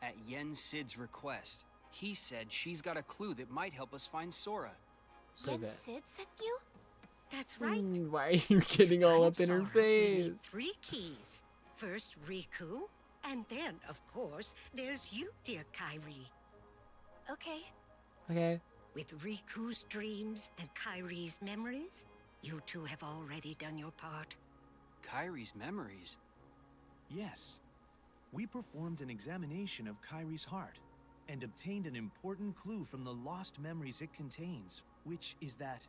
at Yen Sid's request. He said she's got a clue that might help us find Sora. So Yen that. Sid sent you? That's right. Why are you getting all I'm up in her Sora. We need face? 3 keys. First Riku, and then, of course, there's you, dear Kairi. Okay. Okay. With Riku's dreams and Kairi's memories, you two have already done your part. Kairi's memories. Yes. We performed an examination of Kairi's heart and obtained an important clue from the lost memories it contains, which is that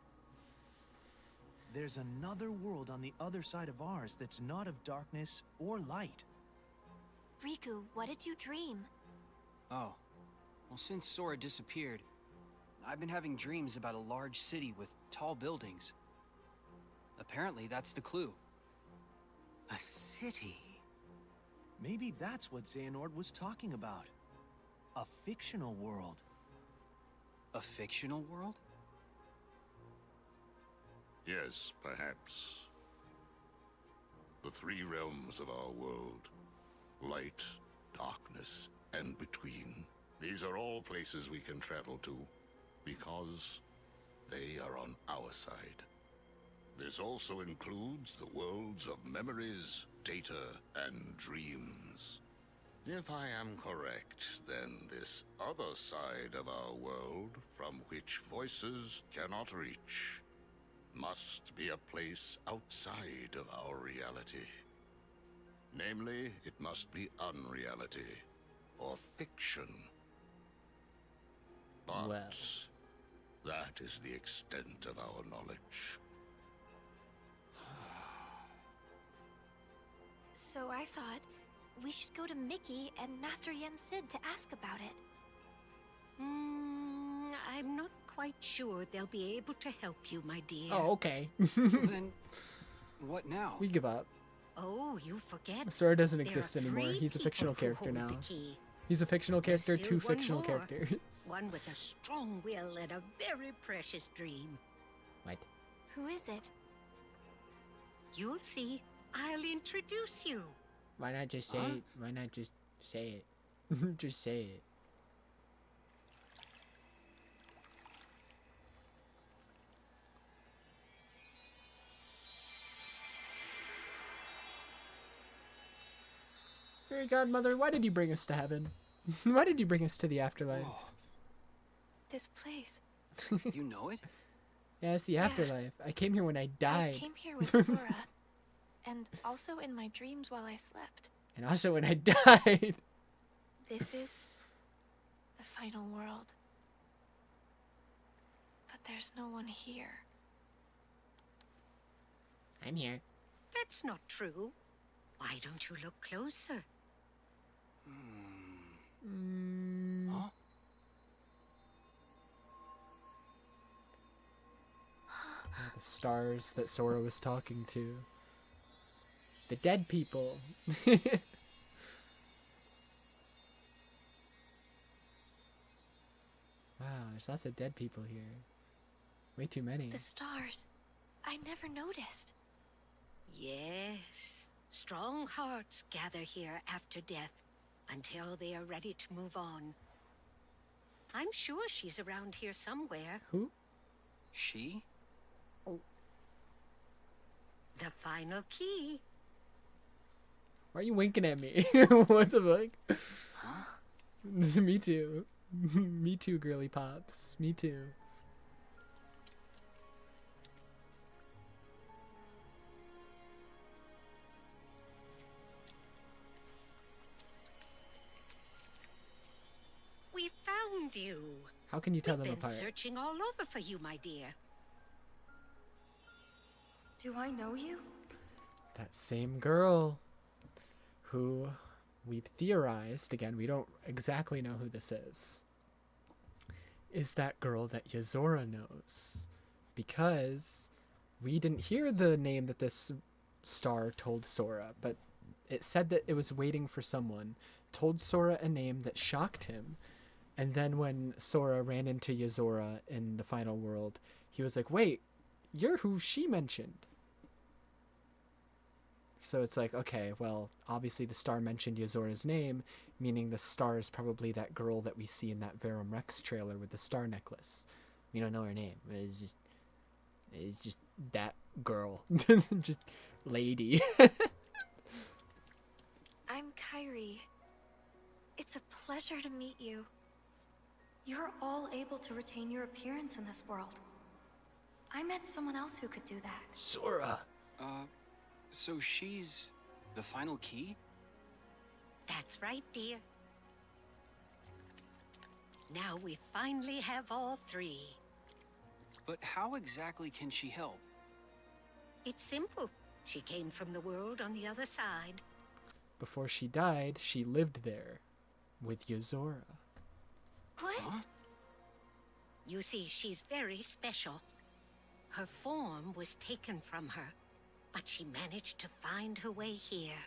there's another world on the other side of ours that's not of darkness or light. Riku, what did you dream? Oh. Well, since Sora disappeared, I've been having dreams about a large city with tall buildings. Apparently, that's the clue. A city? Maybe that's what Xehanort was talking about. A fictional world. A fictional world? Yes, perhaps. The 3 realms of our world. Light, darkness, and between. These are all places we can travel to, because they are on our side. This also includes the worlds of memories, data, and dreams. If I am correct, then this other side of our world, from which voices cannot reach, must be a place outside of our reality. Namely, it must be unreality, or fiction. But Well. that is the extent of our knowledge. So I thought we should go to Mickey and Master Yen Sid to ask about it. I'm not quite sure they'll be able to help you, my dear. Oh, okay. Then, what now? We give up. Oh, you forget. Sora doesn't There exist are anymore. 3 He's a people fictional who character hold now. the key. He's a fictional There's character, still 2 one fictional more. characters. One with a strong will and a very precious dream. What? Who is it? You'll see. I'll introduce you. Why not just say Huh? it? Why not just say it? Just say it. Fairy godmother, why did you bring us to heaven? Why did you bring us to the afterlife? This place. You know it? Yeah, it's the afterlife. I came here when I died. I came here with Sora. And also in my dreams while I slept. And also when I died. This is the final world. But there's no one here. I'm here. That's not true. Why don't you look closer? Huh? The stars that Sora was talking to. The dead people. Wow, there's lots of dead people here. Way too many. The stars. I never noticed. Yes. Strong hearts gather here after death until they are ready to move on. I'm sure she's around here somewhere. Who? She? The final key. Why are you winking at me? What the fuck? Me too. Me too, girly pops. Me too. We found you. How can you tell We've them been apart? searching all over for you, my dear. Do I know you? That same girl who we've theorized, again, we don't exactly know who this is that girl that Yozora knows. Because we didn't hear the name that this star told Sora, but it said that it was waiting for someone, told Sora a name that shocked him, and then when Sora ran into Yozora in the final world, he was like, wait, you're who she mentioned. So it's like, okay, well, obviously the star mentioned Yozora's name, meaning the star is probably that girl that we see in that Verum Rex trailer with the star necklace. We don't know her name. It's just that girl. Just lady. I'm Kairi. It's a pleasure to meet you. You're all able to retain your appearance in this world. I met someone else who could do that. Sora! So she's the final key? That's right, dear. Now we finally have all three. But how exactly can she help? It's simple. She came from the world on the other side. Before she died, she lived there with Yozora. What? Huh? You see, she's very special. Her form was taken from her, but she managed to find her way here.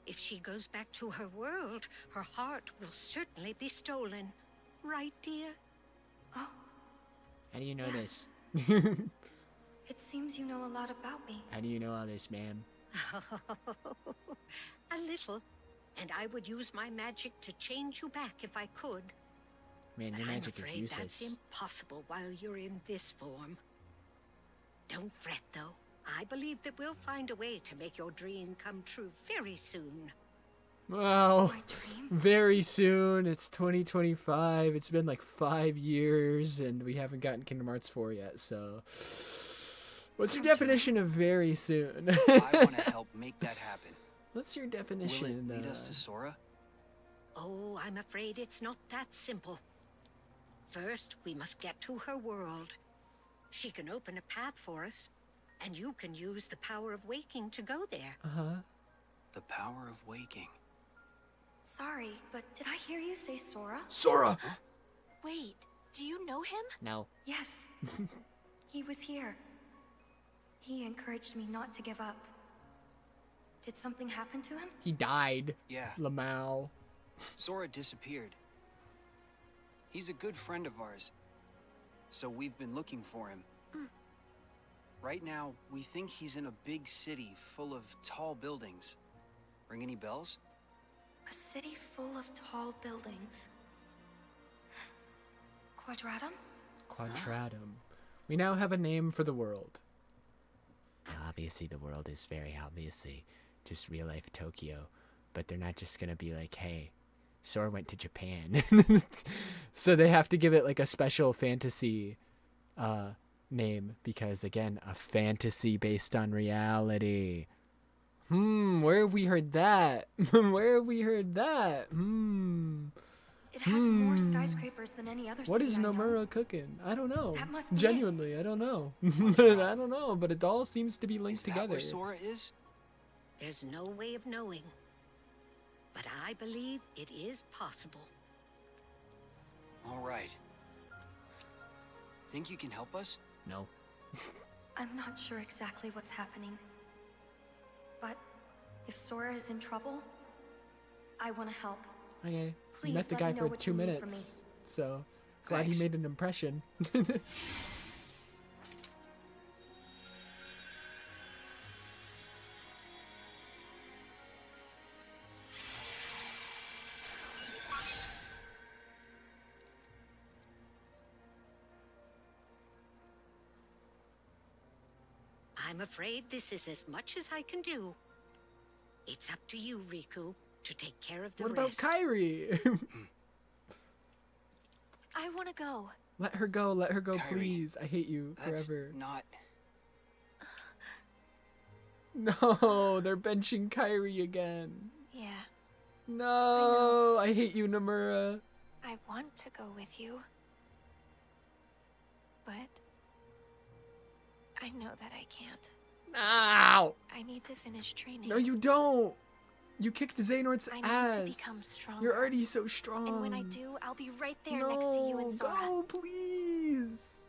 If she goes back to her world, her heart will certainly be stolen. Right, dear? Oh, How do you know Yes. this? it seems you know a lot about me. How do you know all this, ma'am? A little. And I would use my magic to change you back if I could. Man, But your I'm magic is afraid useless. that's impossible while you're in this form. Don't fret, though. I believe that we'll find a way to make your dream come true very soon. Well, My dream? very soon. It's 2025. It's been like 5 years, and we haven't gotten Kingdom Hearts 4 yet, so... What's your definition of very soon? I want to help make that happen. What's your Will definition? it lead us to Sora? Oh, I'm afraid it's not that simple. First, we must get to her world. She can open a path for us, and you can use the power of waking to go there. Uh-huh. The power of waking. Sorry, but did I hear you say Sora? Sora! Wait, do you know him? No. Yes. He was here. He encouraged me not to give up. Did something happen to him? He died. Yeah, Lamau. Sora disappeared. He's a good friend of ours, so we've been looking for him. Right now, we think he's in a big city full of tall buildings. Ring any bells? A city full of tall buildings. Quadratum? Quadratum. We now have a name for the world. Now, obviously, the world is very obviously just real-life Tokyo. but they're not just gonna be like, hey, Sora went to Japan. So they have to give it like a special fantasy name, because again, a fantasy based on reality. Where have we heard that? Where have we heard that? It has more skyscrapers than any other What city is I know. Nomura cooking? I don't know. That must be Genuinely, I don't know. I don't know, but it all seems to be linked Is that together. where Sora is? There's no way of knowing. But I believe it is possible. All right. Think you can help us? No. I'm not sure exactly what's happening. But if Sora is in trouble, I want to help. Okay. You Please met the let guy me know for what 2 you need from minutes, so glad Thanks. he made an impression. I'm afraid this is as much as I can do. It's up to you, Riku, to take care of the What about rest. Kairi? I want to go. Let her go, Kairi, please. I hate you That's forever. not. No, they're benching Kairi again. Yeah, No, I hate you, Nomura. I want to go with you. But I know that I can't. Ow! I need to finish training. No, you don't. You kicked Xehanort's I need ass. to become stronger. You're already so strong. And when I do, I'll be right there no, next to you and Sora. go, please.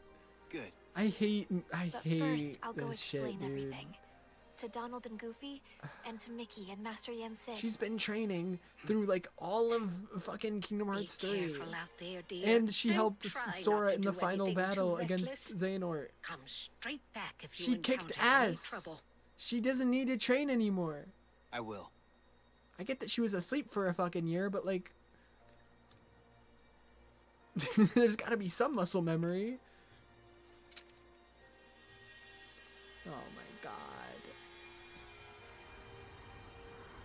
Good. I hate But this first, I'll go shit, explain dude. everything. To Donald and Goofy, and to Mickey and Master Yen Sid. She's been training through like all of fucking Kingdom Hearts 3. Careful out there, dear. And she helped try not Sora to in the do final anything too battle reckless. against Xehanort. Come straight back if you She kicked encounter any ass. trouble. She doesn't need to train anymore. I will. I get that she was asleep for a fucking year, but like, there's gotta be some muscle memory. Oh my god.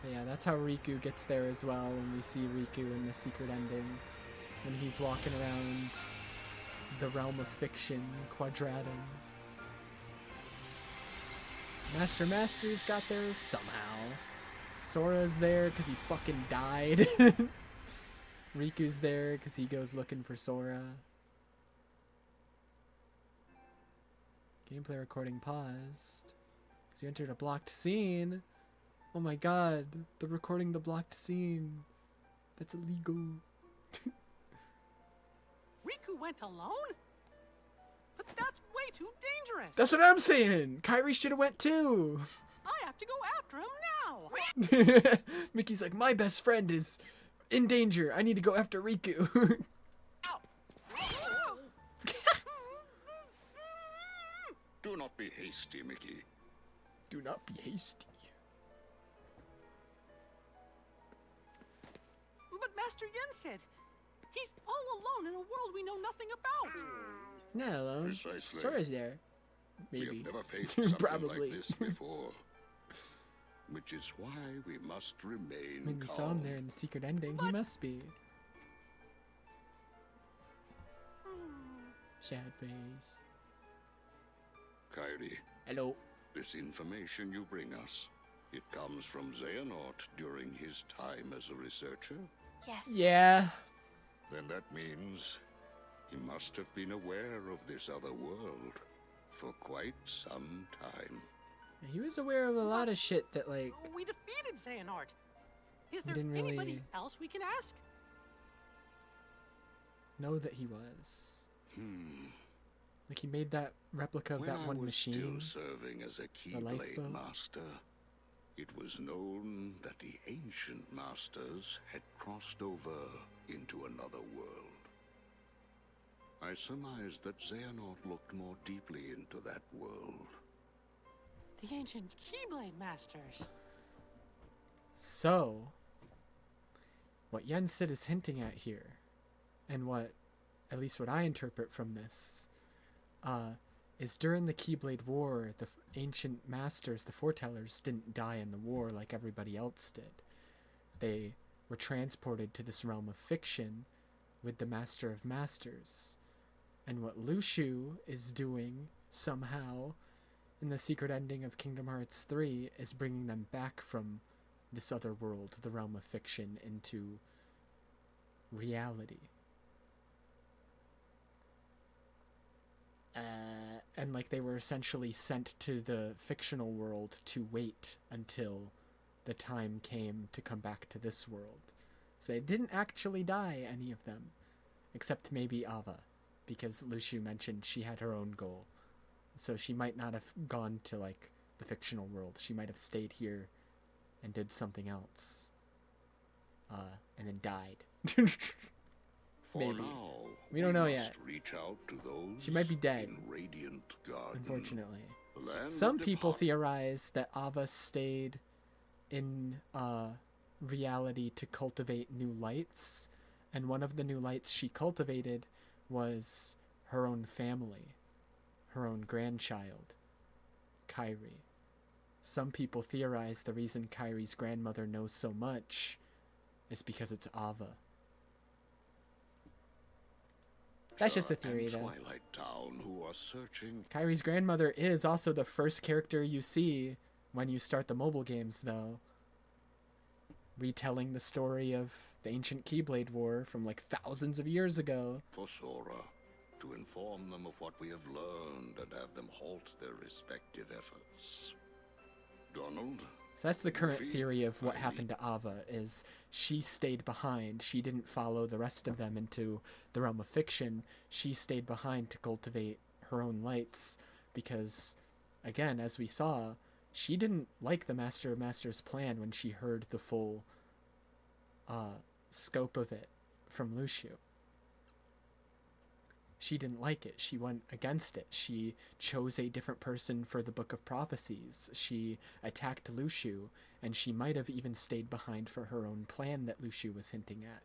But yeah, that's how Riku gets there as well, when we see Riku in the secret ending. When he's walking around the realm of fiction, Quadratum. Master's got there somehow. Sora's there because he fucking died. Riku's there because he goes looking for Sora. Gameplay recording paused. Because you entered a blocked scene. Oh my god, they're recording the blocked scene. That's illegal. Riku went alone? But that's way too dangerous. That's what I'm saying! Kairi should have went too! I have to go after him now. Mickey's like, my best friend is in danger. I need to go after Riku. Do not be hasty, Mickey. Do not be hasty. But Master Yen said he's all alone in a world we know nothing about. Not alone. Precisely. Sora's there. We Maybe. have never faced something Probably. like this before. Which is why we must remain When we calm. saw him there in the secret ending, he must be. Sad face. Kairi, Hello. this information you bring us, it comes from Xehanort during his time as a researcher? Yes. Yeah. Then that means he must have been aware of this other world for quite some time. He was aware of a lot of shit that, like, We defeated Xehanort. Is He there didn't really- anybody else we can ask? know that he was. Like, he made that replica of When that I one was machine. still serving as a Lifeboat. Keyblade Master, it was known that the ancient masters had crossed over into another world. I surmised that Xehanort looked more deeply into that world. The ancient Keyblade Masters. So, what Yen Sid is hinting at here, and what, at least what I interpret from this, is during the Keyblade War, the ancient masters, the foretellers, didn't die in the war like everybody else did. they were transported to this realm of fiction with the Master of Masters. And what Luxu is doing somehow in the secret ending of Kingdom Hearts 3 is bringing them back from this other world, the realm of fiction, into reality. And like they were essentially sent to the fictional world to wait until the time came to come back to this world. So they didn't actually die, any of them, except maybe Ava, because Luxu mentioned she had her own goal. So she might not have gone to like the fictional world. She might have stayed here and did something else. And then died. Maybe. For now, we don't know must yet. Reach out to those She might be dead. in Radiant Garden, Unfortunately. the land Some of people Depart- theorize that Ava stayed in reality to cultivate new lights, and one of the new lights she cultivated was her own family, her own grandchild, Kairi. Some people theorize the reason Kairi's grandmother knows so much is because it's Ava. That's just a theory, and though. Twilight Town who are searching. Kairi's grandmother is also the first character you see when you start the mobile games, though. Retelling the story of the ancient Keyblade War from like thousands of years ago. For Sora, to inform them of what we have learned and have them halt their respective efforts. Donald? So that's the current Luffy, theory of what Kairi. happened to Ava, is she stayed behind. She didn't follow the rest of them into the realm of fiction. She stayed behind to cultivate her own lights because, again, as we saw, she didn't like the Master of Masters' plan when she heard the full scope of it from Luxu. She didn't like it. She went against it. She chose a different person for the Book of Prophecies. She attacked Luxu, and she might have even stayed behind for her own plan that Luxu was hinting at.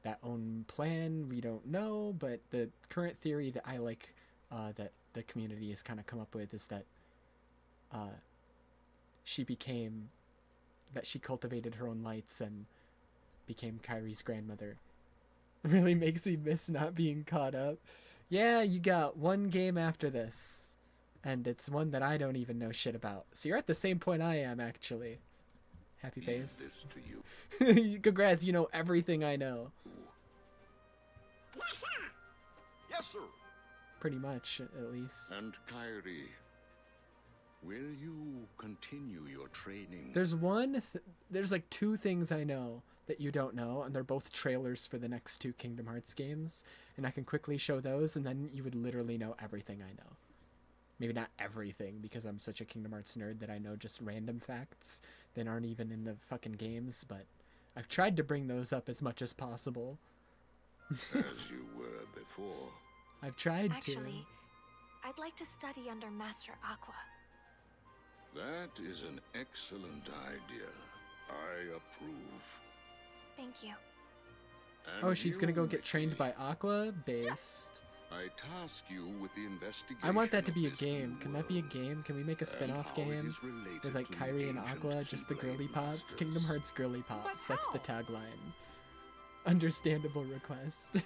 That own plan, we don't know, but the current theory that I like, that the community has kind of come up with, is that she cultivated her own lights and became Kairi's grandmother. Really makes me miss not being caught up. Yeah, you got one game after this, and it's one that I don't even know shit about. So you're at the same point I am, actually. Happy face. This to you. Congrats, you know everything I know. Yes, sir. Yes, sir. Pretty much, at least. And Kairi, will you continue your training? There's there's like two things I know that you don't know, and they're both trailers for the next two Kingdom Hearts games, and I can quickly show those, and then you would literally know everything I know. Maybe not everything, because I'm such a Kingdom Hearts nerd that I know just random facts that aren't even in the fucking games, but I've tried to bring those up as much as possible. As you were before. I've tried Actually, I'd like to study under Master Aqua. That is an excellent idea. I approve. Thank you. And Oh, she's gonna you, go get trained Mickey, by Aqua? Based. I task you with the investigation. I want that to be a of this game. new Can that be a world game? Can we make a and spin-off how it game is related with like to the Kairi and ancient Aqua, just the Keyblade girly pops? masters? Kingdom Hearts girly pops. That's the tagline. Understandable request.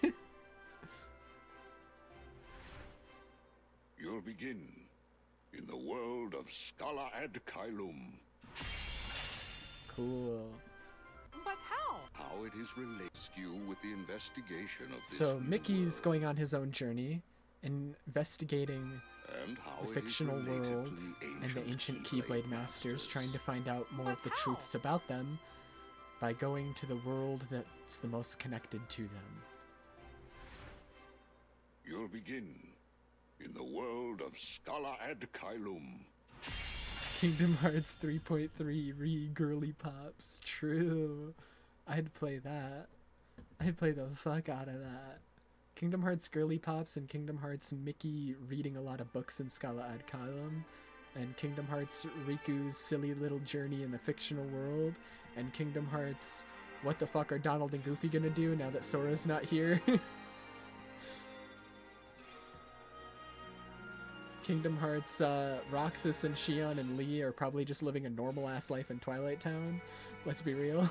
You'll begin in the world of Scala ad Kailum. Cool. But how? How it is related you with the investigation of this So new Mickey's world, going on his own journey, investigating and how the it is tictional related world to the and the ancient Keyblade Keyblade Masters, Masters. trying to find out more of the truths about them by going to the world that's the most connected to them. You'll begin in the world of Scala ad Kailum. Kingdom Hearts 3.3 re-girly pops. True. I'd play that. I'd play the fuck out of that. Kingdom Hearts girly pops and Kingdom Hearts Mickey reading a lot of books in Scala ad Kailum, and Kingdom Hearts Riku's silly little journey in the fictional world, and Kingdom Hearts what the fuck are Donald and Goofy gonna do now that Sora's not here? Kingdom Hearts, Roxas and Xion and Lee are probably just living a normal ass life in Twilight Town. Let's be real.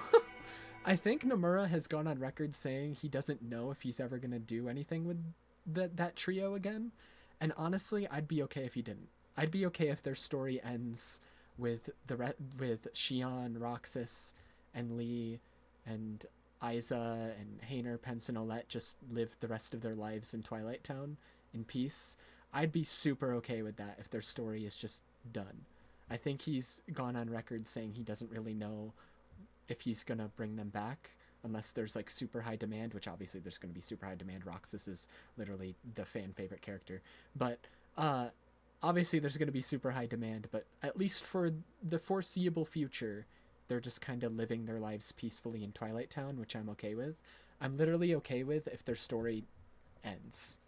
I think Nomura has gone on record saying he doesn't know if he's ever gonna do anything with that trio again. And honestly, I'd be okay if he didn't. I'd be okay if their story ends with with Shion, Roxas, and Lee, and Aiza, and Hayner, Pence, and Olette just live the rest of their lives in Twilight Town in peace. I'd be super okay with that if their story is just done. I think he's gone on record saying he doesn't really know if he's gonna bring them back unless there's like super high demand, which obviously there's gonna be super high demand. Roxas is literally the fan favorite character, but obviously there's gonna be super high demand, but at least for the foreseeable future, they're just kind of living their lives peacefully in Twilight Town, which I'm okay with. I'm literally okay with if their story ends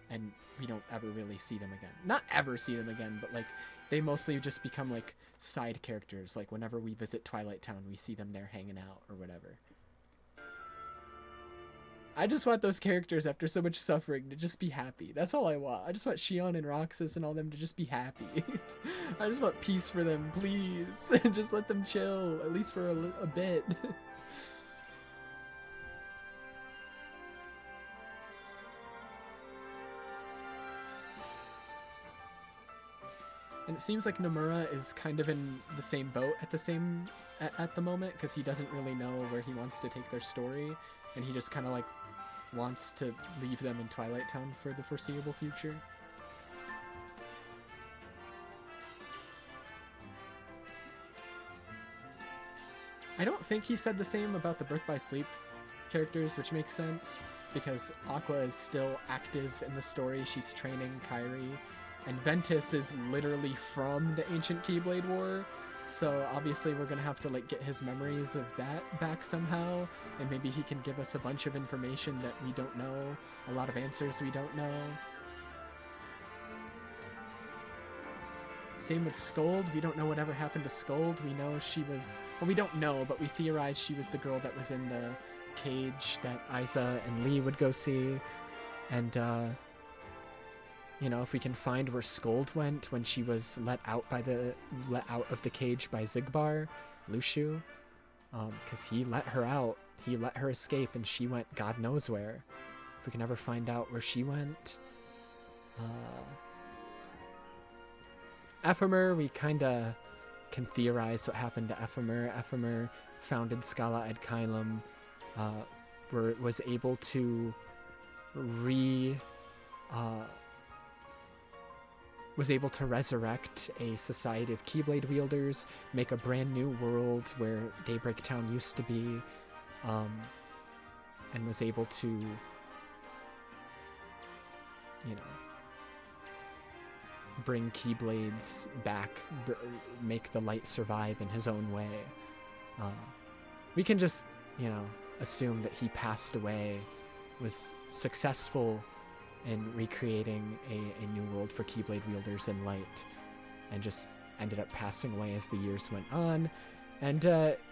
and we don't ever really see them again. Not ever see them again, but like they mostly just become like side characters. Like whenever we visit Twilight Town, we see them there hanging out or whatever. I just want those characters after so much suffering to just be happy. That's all I want. I just want Shion and Roxas and all them to just be happy. I just want peace for them, please. Just let them chill, at least for a bit. And it seems like Nomura is kind of in the same boat at the moment, because he doesn't really know where he wants to take their story, and he just kind of like wants to leave them in Twilight Town for the foreseeable future. I don't think he said the same about the Birth by Sleep characters, which makes sense, because Aqua is still active in the story. She's training Kairi, and Ventus is literally from the ancient Keyblade War, so obviously we're gonna have to like get his memories of that back somehow, and maybe he can give us a bunch of information that we don't know, a lot of answers we don't know. Same with Scold. We don't know whatever happened to Scold. We know she was, well, we don't know, but we theorize she was the girl that was in the cage that Aiza and Lee would go see, and you know, if we can find where Scold went when she was let out of the cage by Xigbar, Lushu, because he let her out, he let her escape, and she went God knows where. If we can ever find out where she went. Ephemer, we kind-a can theorize what happened to Ephemer. Ephemer founded Scala ad Caelum, was able to was able to resurrect a society of Keyblade wielders, make a brand new world where Daybreak Town used to be, and was able to, you know, bring Keyblades back, make the light survive in his own way. We can just, you know, assume that he passed away, was successful in recreating a new world for Keyblade wielders in light, and just ended up passing away as the years went on. And,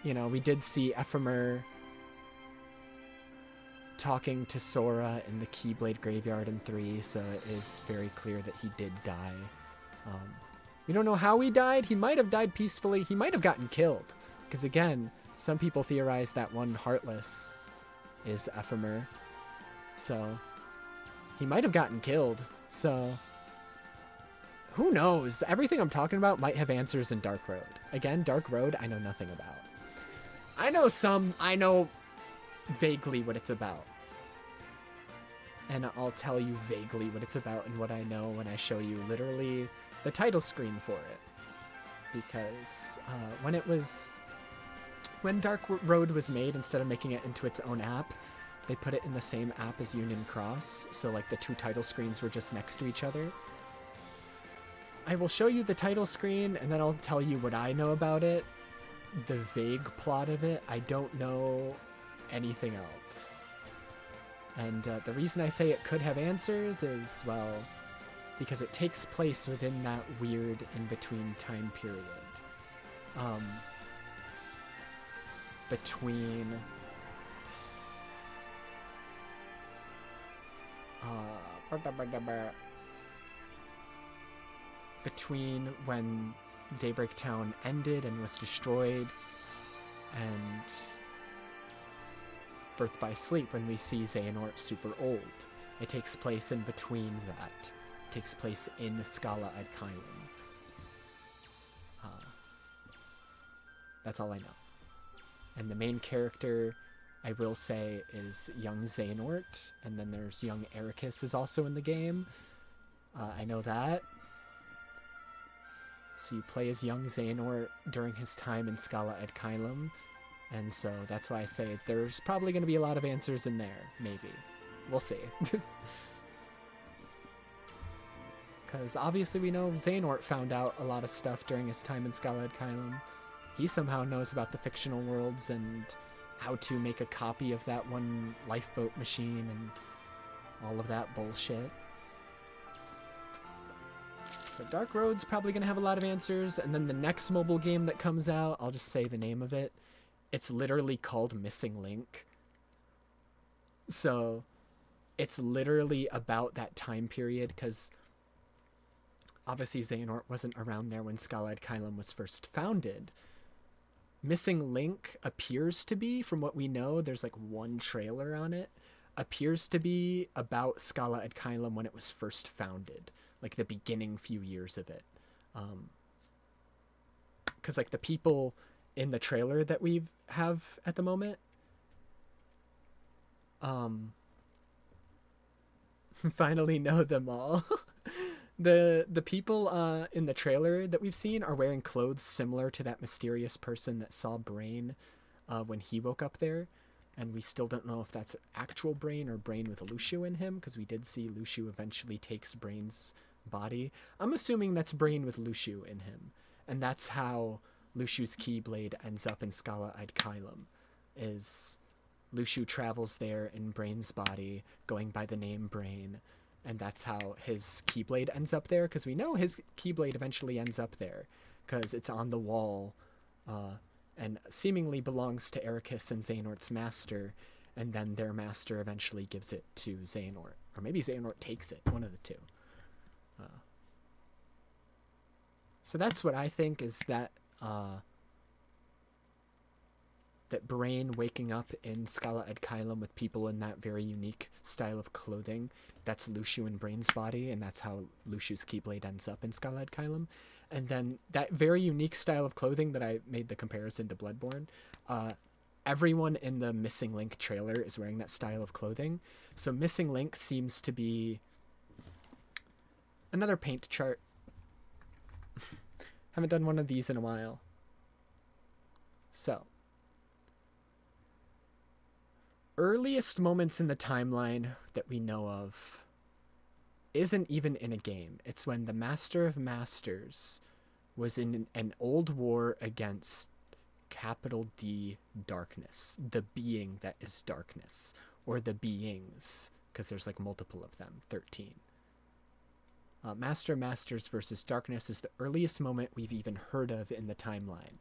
you know, we did see Ephemer talking to Sora in the Keyblade Graveyard in 3, so it is very clear that he did die. We don't know how he died. He might have died peacefully. He might have gotten killed, because again, some people theorize that one Heartless is Ephemer, so he might have gotten killed. So who knows? Everything I'm talking about might have answers in Dark Road. Again, Dark Road, I know nothing about. I know vaguely what it's about. And I'll tell you vaguely what it's about and what I know when I show you literally the title screen for it. Because when Dark Road was made, instead of making it into its own app, they put it in the same app as Union Cross, so like the two title screens were just next to each other. I will show you the title screen, and then I'll tell you what I know about it. The vague plot of it, I don't know anything else. And the reason I say it could have answers is, well, because it takes place within that weird in-between time period. Between when Daybreak Town ended and was destroyed, and Birth by Sleep when we see Xehanort super old. It takes place in between that. It takes place in Scala ad Caelum. That's all I know. And the main character, I will say, is young Xehanort, and then there's young Ericus is also in the game. I know that. So you play as young Xehanort during his time in Scala ad Caelum, and so that's why I say there's probably going to be a lot of answers in there, maybe. We'll see. Because obviously we know Xehanort found out a lot of stuff during his time in Scala ad Caelum. He somehow knows about the fictional worlds and how to make a copy of that one lifeboat machine and all of that bullshit. So Dark Road's probably going to have a lot of answers, and then the next mobile game that comes out, I'll just say the name of it. It's literally called Missing Link. So it's literally about that time period, because obviously Xehanort wasn't around there when Scala ad Caelum was first founded. Missing Link appears to be, from what we know, there's like one trailer on it, appears to be about Scala ad Caelum when it was first founded, like the beginning few years of it. Because like the people in the trailer that we have at the moment, finally know them all. The people in the trailer that we've seen are wearing clothes similar to that mysterious person that saw Brain when he woke up there, and we still don't know if that's actual Brain or Brain with Lucio in him, because we did see Lucio eventually takes Brain's body. I'm assuming that's Brain with Lucio in him, and that's how Lucio's Keyblade ends up in Scala ad Caelum, is Lucio travels there in Brain's body, going by the name Brain, and that's how his Keyblade ends up there, because we know his Keyblade eventually ends up there, because it's on the wall, and seemingly belongs to Ericus and Xehanort's master, and then their master eventually gives it to Xehanort. Or maybe Xehanort takes it, one of the two. So that's what I think, is that that Brain waking up in Scala ad Caelum with people in that very unique style of clothing, that's Lucio and Brain's body, and that's how Lucio's Keyblade ends up in Scala ad Caelum. And then that very unique style of clothing that I made the comparison to Bloodborne, everyone in the Missing Link trailer is wearing that style of clothing. So Missing Link seems to be another paint chart. Haven't done one of these in a while. So, earliest moments in the timeline that we know of isn't even in a game. It's when the Master of Masters was in an old war against capital D darkness, the being that is darkness, or the beings, because there's like multiple of them, 13. Master of Masters versus Darkness is the earliest moment we've even heard of in the timeline.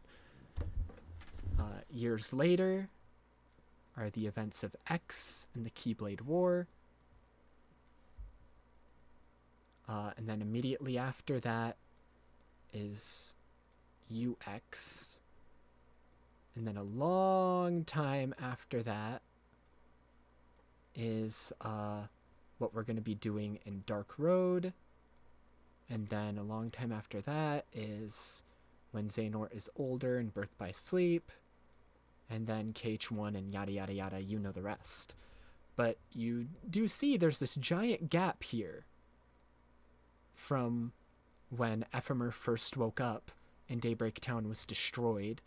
Years later are the events of X and the Keyblade War. And then immediately after that is UX. And then a long time after that is what we're going to be doing in Dark Road. And then a long time after that is when Xehanort is older and Birth by Sleep. And then KH1 and yada yada yada, you know the rest. But you do see there's this giant gap here from when Ephemer first woke up and Daybreak Town was destroyed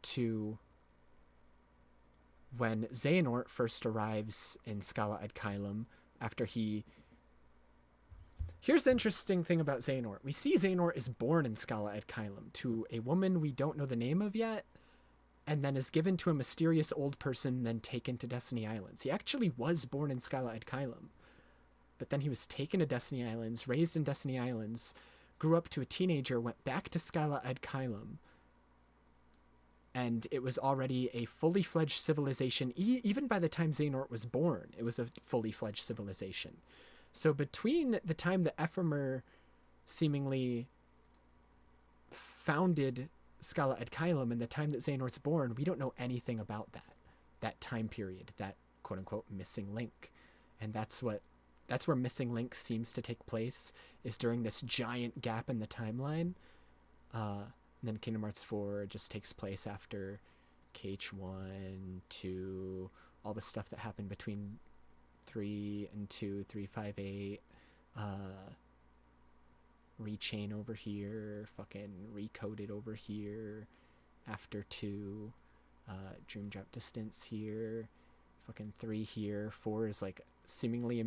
to when Xehanort first arrives in Scala ad Caelum after he... Here's the interesting thing about Xehanort. We see Xehanort is born in Scala ad Caelum to a woman we don't know the name of yet, and then is given to a mysterious old person, then taken to Destiny Islands. He actually was born in Scala ad Caelum, but then he was taken to Destiny Islands, raised in Destiny Islands, grew up to a teenager, went back to Scala ad Caelum, and it was already a fully fledged civilization. Even by the time Xehanort was born, it was a fully fledged civilization. So between the time that Ephemer seemingly founded Scala ad Caelum and the time that Xehanort's born, we don't know anything about that. that time period, that quote unquote missing link. And that's where Missing Link seems to take place, is during this giant gap in the timeline. And then Kingdom Hearts 4 just takes place after KH1, 2, all the stuff that happened between 3 and 2, 3, 5, 8, Rechain over here, fucking Recoded over here, after 2, Dream Drop Distance here, fucking 3 here, 4 is like seemingly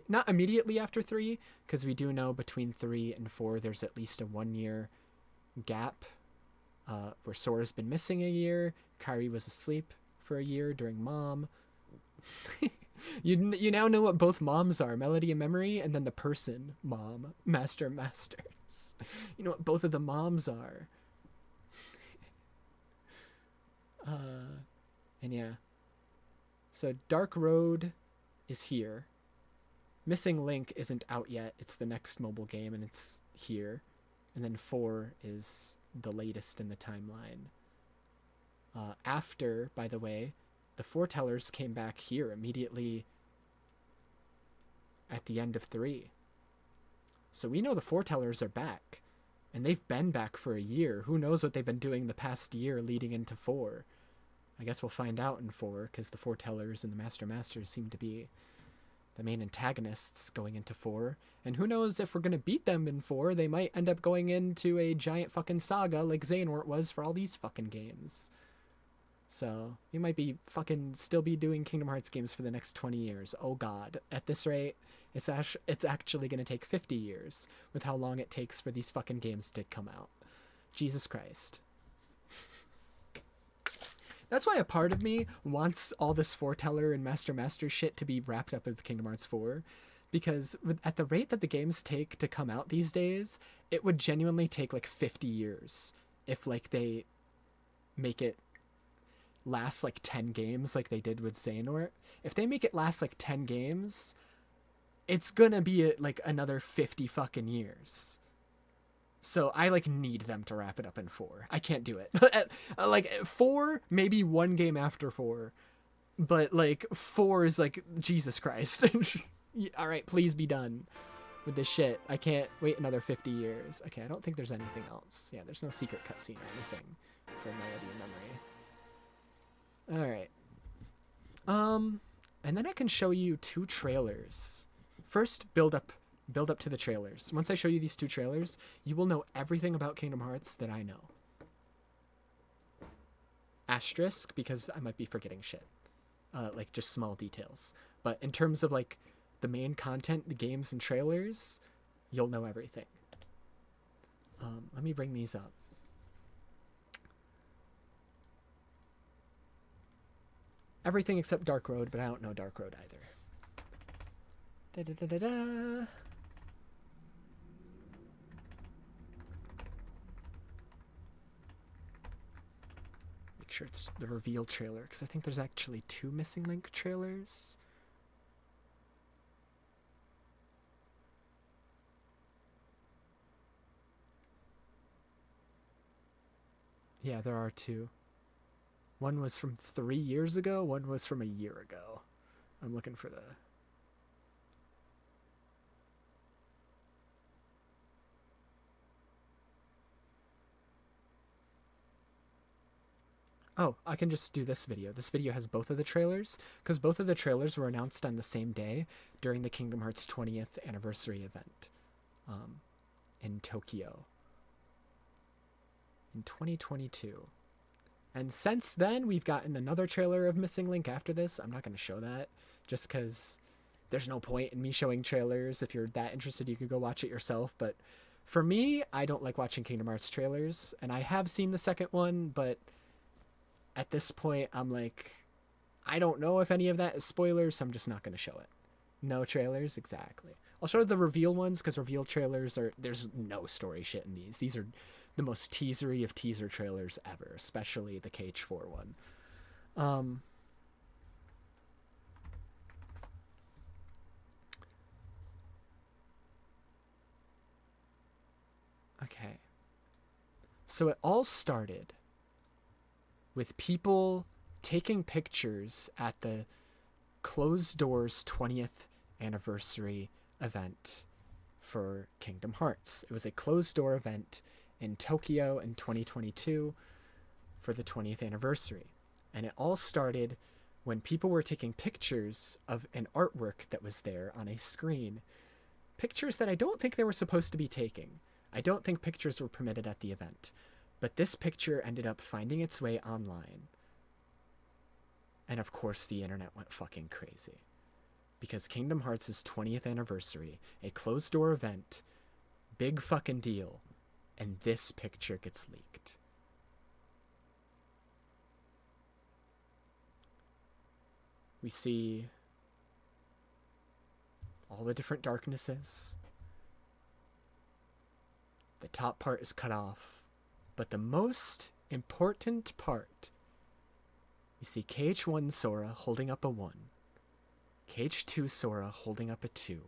not immediately after 3, because we do know between 3 and 4 there's at least a 1 year gap, where Sora's been missing a year, Kairi was asleep for a year during Mom. You now know what both moms are, Melody and Memory, and then the person Mom, Master and Masters. You know what both of the moms are. And yeah. So Dark Road is here. Missing Link isn't out yet. It's the next mobile game, and it's here. And then 4 is the latest in the timeline. After, by the way, the Foretellers came back here immediately at the end of 3. So we know the Foretellers are back. And they've been back for a year. Who knows what they've been doing the past year leading into 4. I guess we'll find out in 4, because the Foretellers and the Master Masters seem to be the main antagonists going into 4. And who knows if we're going to beat them in 4, they might end up going into a giant fucking saga like Xehanort was for all these fucking games. So, we might be fucking still be doing Kingdom Hearts games for the next 20 years. Oh god. At this rate, it's actually going to take 50 years with how long it takes for these fucking games to come out. Jesus Christ. That's why a part of me wants all this Foreteller and Master Master shit to be wrapped up with Kingdom Hearts 4. Because at the rate that the games take to come out these days, it would genuinely take like 50 years if like they make it last like 10 games like they did with Xehanort. If they make it last like 10 games, it's gonna be like another 50 fucking years. So I like need them to wrap it up in 4. I can't do it. Like 4, maybe one game after 4, but like 4 is like Jesus Christ. All right, please be done with this shit. I can't wait another 50 years. Okay, I don't think there's anything else. Yeah, there's no secret cutscene or anything for Melody and Memory. All right. And then I can show you 2 trailers. First, build up to the trailers. Once I show you these 2 trailers, you will know everything about Kingdom Hearts that I know. Asterisk, because I might be forgetting shit. Like just small details. But in terms of like the main content, the games and trailers, you'll know everything. Let me bring these up. Everything except Dark Road, but I don't know Dark Road either. Da-da-da-da-da. Make sure it's the reveal trailer, because I think there's actually 2 Missing Link trailers. Yeah, there are 2. One was from 3 years ago, one was from a year ago. I'm looking for the... Oh, I can just do this video. This video has both of the trailers, because both of the trailers were announced on the same day during the Kingdom Hearts 20th anniversary event in Tokyo in 2022. And since then, we've gotten another trailer of Missing Link after this. I'm not going to show that, just because there's no point in me showing trailers. If you're that interested, you could go watch it yourself. But for me, I don't like watching Kingdom Hearts trailers. And I have seen the second one, but at this point, I'm like, I don't know if any of that is spoilers, so I'm just not going to show it. No trailers? Exactly. I'll show the reveal ones, because reveal trailers there's no story shit in these. These are the most teasery of teaser trailers ever, especially the KH4 one. Okay. So it all started with people taking pictures at the closed doors 20th anniversary event for Kingdom Hearts. It was a closed door event in Tokyo in 2022 for the 20th anniversary. And it all started when people were taking pictures of an artwork that was there on a screen. Pictures that I don't think they were supposed to be taking. I don't think pictures were permitted at the event. But this picture ended up finding its way online. And of course the internet went fucking crazy. Because Kingdom Hearts' 20th anniversary, a closed door event, big fucking deal, and this picture gets leaked. We see all the different darknesses. The top part is cut off, but the most important part, we see KH1 Sora holding up a 1, KH2 Sora holding up a 2,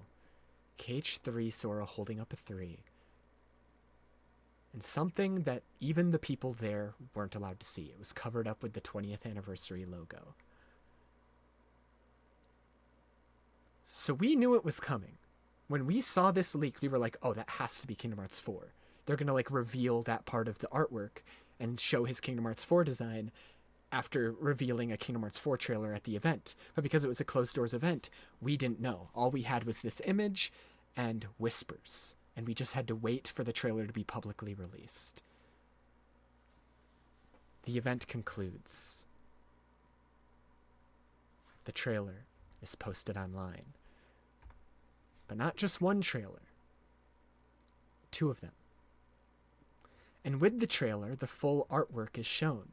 KH3 Sora holding up a 3, and something that even the people there weren't allowed to see. It was covered up with the 20th anniversary logo. So we knew it was coming. When we saw this leak, we were like, oh, that has to be Kingdom Hearts 4. They're going to like reveal that part of the artwork and show his Kingdom Hearts 4 design after revealing a Kingdom Hearts 4 trailer at the event. But because it was a closed doors event, we didn't know. All we had was this image and whispers. And we just had to wait for the trailer to be publicly released. The event concludes. The trailer is posted online. But not just one trailer. 2 of them. And with the trailer, the full artwork is shown.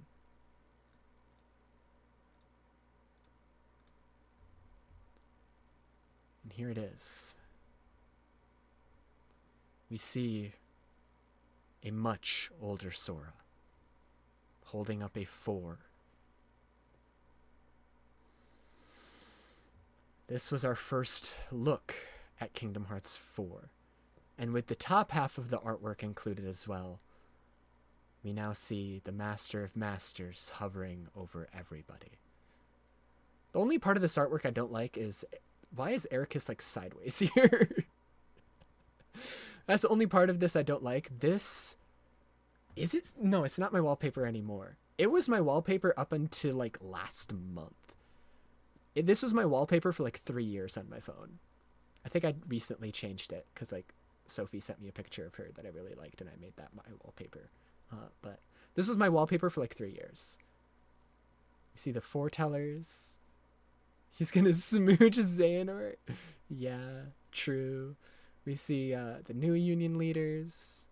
And here it is. We see a much older Sora holding up a 4. This was our first look at Kingdom Hearts 4. And with the top half of the artwork included as well, we now see the Master of Masters hovering over everybody. The only part of this artwork I don't like is, why is Ericus like sideways here? That's the only part of this I don't like. This, is it? No, it's not my wallpaper anymore. It was my wallpaper up until like last month. This was my wallpaper for like 3 years on my phone. I think I recently changed it because like Sophie sent me a picture of her that I really liked and I made that my wallpaper. But this was my wallpaper for like 3 years. You see the foretellers. He's gonna smooch Xehanort. Yeah, true. We see the new Union leaders.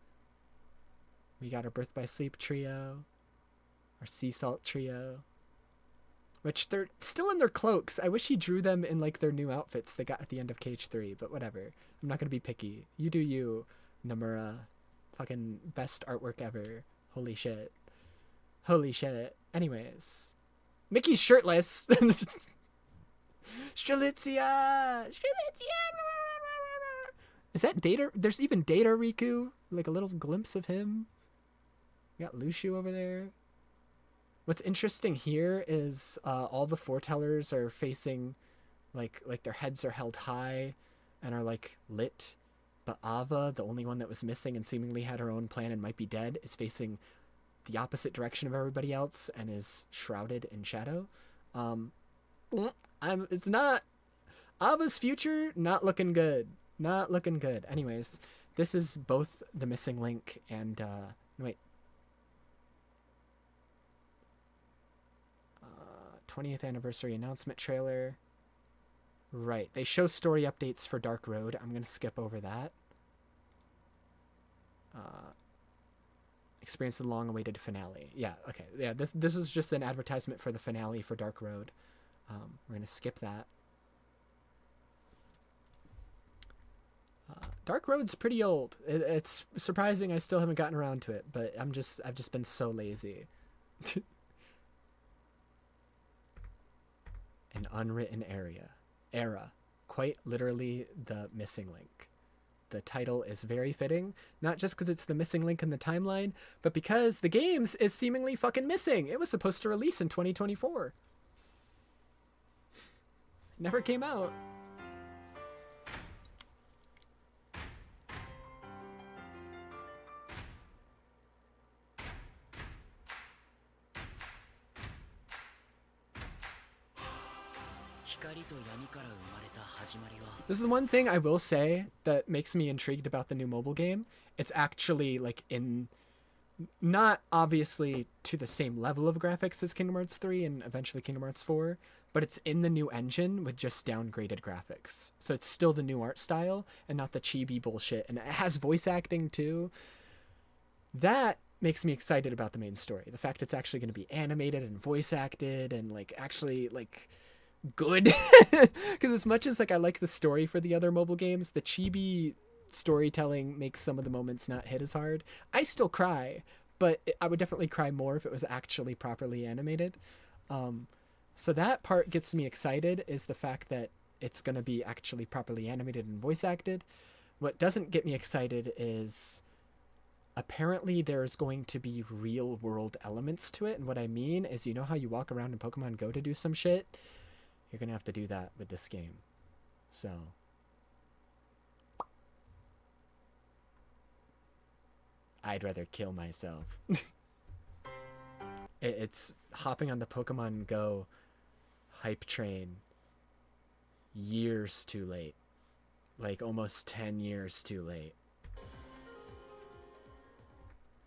We got our Birth by Sleep trio. Our Sea Salt trio. Which they're still in their cloaks. I wish he drew them in like their new outfits they got at the end of KH3, but whatever. I'm not gonna be picky. You do you, Nomura. Fucking best artwork ever. Holy shit. Holy shit. Anyways. Mickey's shirtless. Strelitzia! Strelitzia! Is that Data? There's even Data Riku. Like a little glimpse of him. We got Lushu over there. What's interesting here is all the foretellers are facing, like their heads are held high and are like lit. But Ava, the only one that was missing and seemingly had her own plan and might be dead, is facing the opposite direction of everybody else and is shrouded in shadow. It's not... Ava's future, not looking good. Not looking good. Anyways, this is both the missing link and... wait. 20th anniversary announcement trailer. Right. They show story updates for Dark Road. I'm going to skip over that. Experience the long-awaited finale. Yeah, okay. Yeah, this was just an advertisement for the finale for Dark Road. We're going to skip that. Dark Road's pretty old. It's surprising I still haven't gotten around to it, but I've just been so lazy. An unwritten era. Quite literally the missing link. the title is very fitting, not just because it's the missing link in the timeline, but because the games is seemingly fucking missing. It was supposed to release in 2024. Never came out. This is the one thing I will say that makes me intrigued about the new mobile game. It's actually like in, not obviously to the same level of graphics as Kingdom Hearts 3 and eventually Kingdom Hearts 4, but it's in the new engine with just downgraded graphics. So it's still the new art style and not the chibi bullshit. And it has voice acting too. That makes me excited about the main story. The fact it's actually going to be animated and voice acted and like actually like good. Because as much as like I like the story for the other mobile games, the chibi storytelling makes some of the moments not hit as hard. I still cry, but I would definitely cry more if it was actually properly animated. So that part gets me excited, is the fact that it's going to be actually properly animated and voice acted. What doesn't get me excited is apparently there's going to be real world elements to it. And what I mean is, you know how you walk around in Pokemon Go to do some shit? You're going to have to do that with this game. So I'd rather kill myself. It's hopping on the Pokemon Go hype train years too late. Like almost 10 years too late.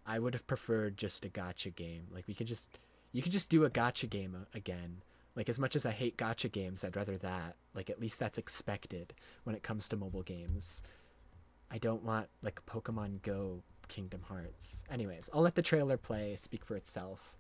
I would have preferred just a gacha game. Like you could just do a gacha game again. Like as much as I hate gacha games, I'd rather that. Like at least that's expected when it comes to mobile games. I don't want like Pokemon Go Kingdom Hearts. Anyways, I'll let the trailer play, speak for itself.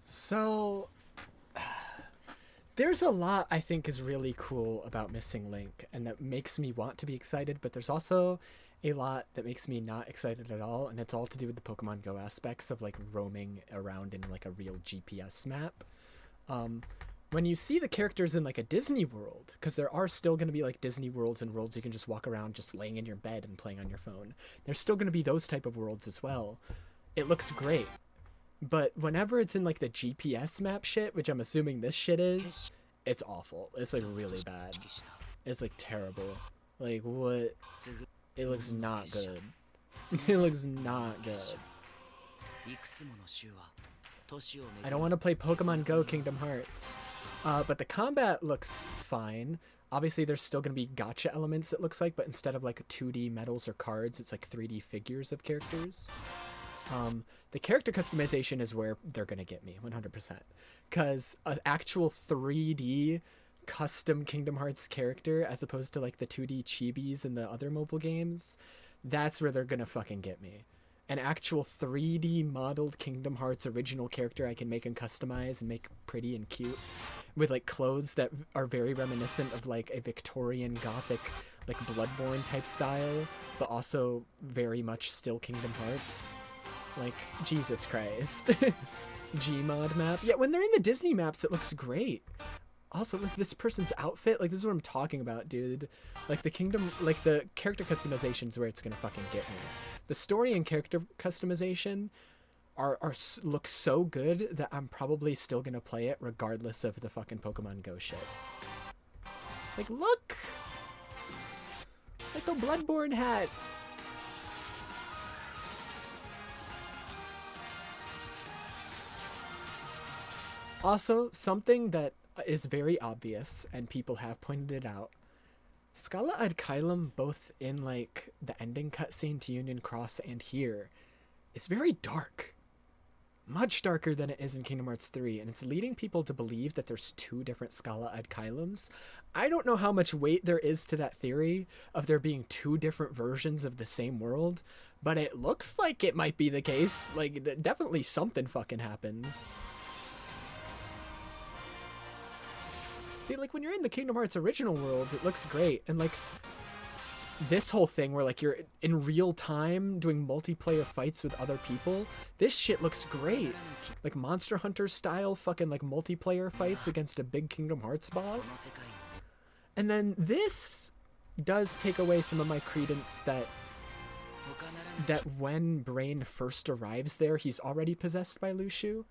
So there's a lot I think is really cool about Missing Link and that makes me want to be excited, but there's also a lot that makes me not excited at all, and it's all to do with the Pokemon Go aspects of like roaming around in like a real GPS map. When you see the characters in like a Disney World, because there are still going to be like Disney worlds and worlds you can just walk around just laying in your bed and playing on your phone. There's still going to be those type of worlds as well. It looks great. But whenever it's in like the GPS map shit, which I'm assuming this shit is, it's awful. It's like really bad. It's like terrible. Like what? It looks not good. It looks not good. I don't want to play Pokemon Go Kingdom Hearts. But the combat looks fine. Obviously, there's still going to be gacha elements, it looks like, but instead of like 2D medals or cards, it's like 3D figures of characters. The character customization is where they're going to get me, 100%. Because an actual 3D custom Kingdom Hearts character, as opposed to like the 2D chibis in the other mobile games, that's where they're going to fucking get me. An actual 3D modeled Kingdom Hearts original character I can make and customize and make pretty and cute, with like clothes that are very reminiscent of like a Victorian Gothic, like Bloodborne type style, but also very much still Kingdom Hearts. Like, Jesus Christ. Gmod map. Yeah, when they're in the Disney maps, it looks great. Also, this person's outfit, like, this is what I'm talking about, dude. Like, the character customization is where it's gonna fucking get me. The story and character customization look so good that I'm probably still gonna play it regardless of the fucking Pokemon Go shit. Like, look! Like the Bloodborne hat! Also, something that is very obvious, and people have pointed it out, Scala ad Caelum, both in like the ending cutscene to Union Cross and here, is very dark. Much darker than it is in Kingdom Hearts 3, and it's leading people to believe that there's two different Scala ad Caelums. I don't know how much weight there is to that theory of there being two different versions of the same world, but it looks like it might be the case. Like, definitely something fucking happens. See, like, when you're in the Kingdom Hearts original worlds, it looks great. And, like, this whole thing where, like, you're in real time doing multiplayer fights with other people, this shit looks great. Like, Monster Hunter style fucking, like, multiplayer fights against a big Kingdom Hearts boss. And then this does take away some of my credence that when Brain first arrives there, he's already possessed by Lushu.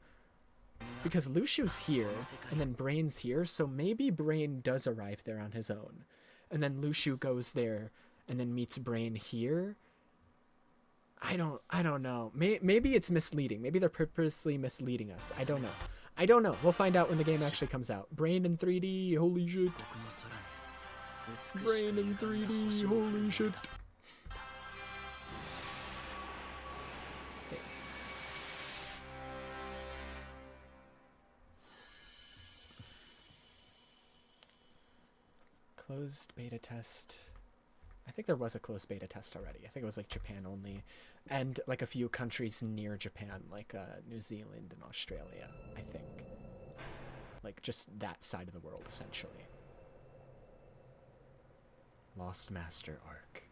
Because Lushu's here, and then Brain's here, so maybe Brain does arrive there on his own. And then Lushu goes there, and then meets Brain here. I don't know. Maybe it's misleading. Maybe they're purposely misleading us. I don't know. We'll find out when the game actually comes out. Brain in 3D, holy shit. Brain in 3D, holy shit. Closed beta test. I think there was a closed beta test already. I think it was like Japan only, and like a few countries near Japan, like New Zealand and Australia, I think. Like just that side of the world, essentially. Lost Master Arc.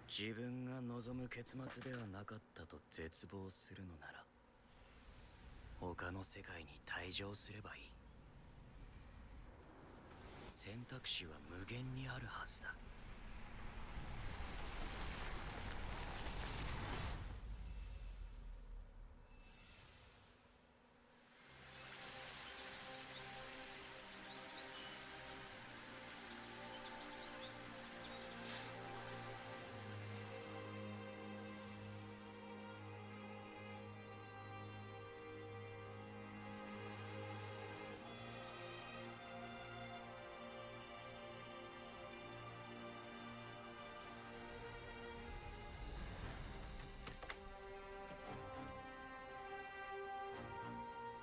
自分が望む結末ではなかったと絶望するのなら、他の世界に退場すればいい。選択肢は無限にあるはずだ。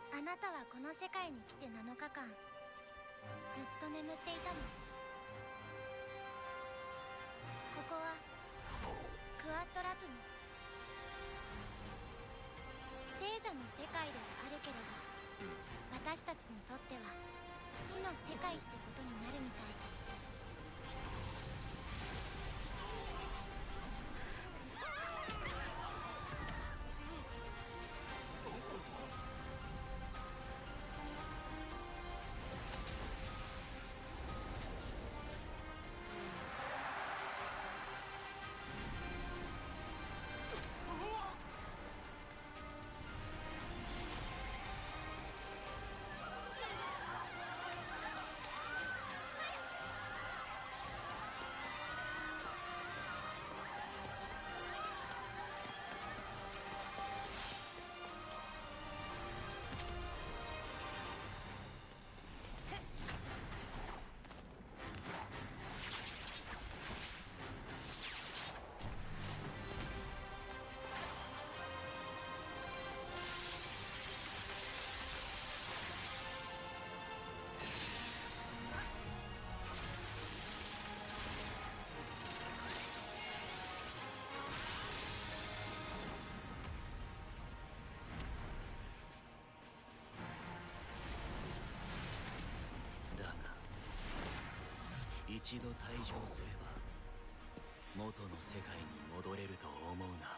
あなたはこの世界に来て7日間ずっと眠っていたの。ここはクワッドラトム、聖者の世界ではあるけれど、私たちにとっては死の世界ってことになるみたい。一度退場すれば元の世界に戻れると思うな。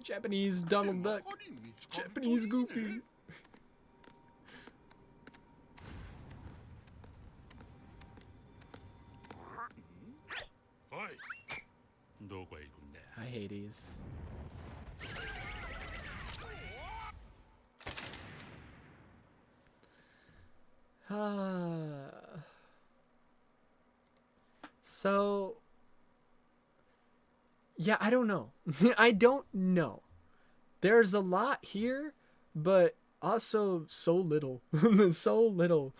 Japanese Donald Duck. Japanese Goofy. Hi, Hades. So, yeah, I don't know. I don't know. There's a lot here, but also so little. So little.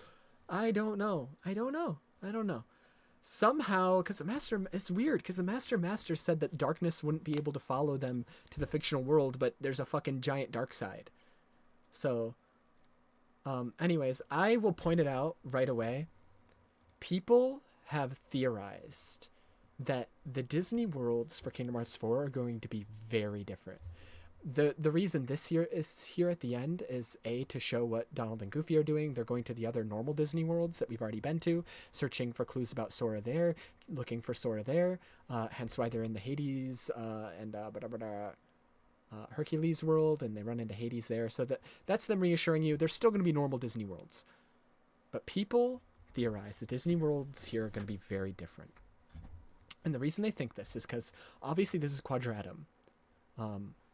I don't know. Somehow, because the Master, it's weird, because the Master said that darkness wouldn't be able to follow them to the fictional world, but there's a fucking giant dark side. So, anyways, I will point it out right away. People have theorized that the Disney worlds for Kingdom Hearts 4 are going to be very different. The reason this here is here at the end is A, to show what Donald and Goofy are doing. They're going to the other normal Disney worlds that we've already been to, searching for clues about Sora there, looking for Sora there, hence why they're in the Hades and Hercules world, and they run into Hades there. So that's them reassuring you there's still going to be normal Disney worlds. But people theorize the Disney worlds here are going to be very different. And the reason they think this is because obviously this is Quadratum.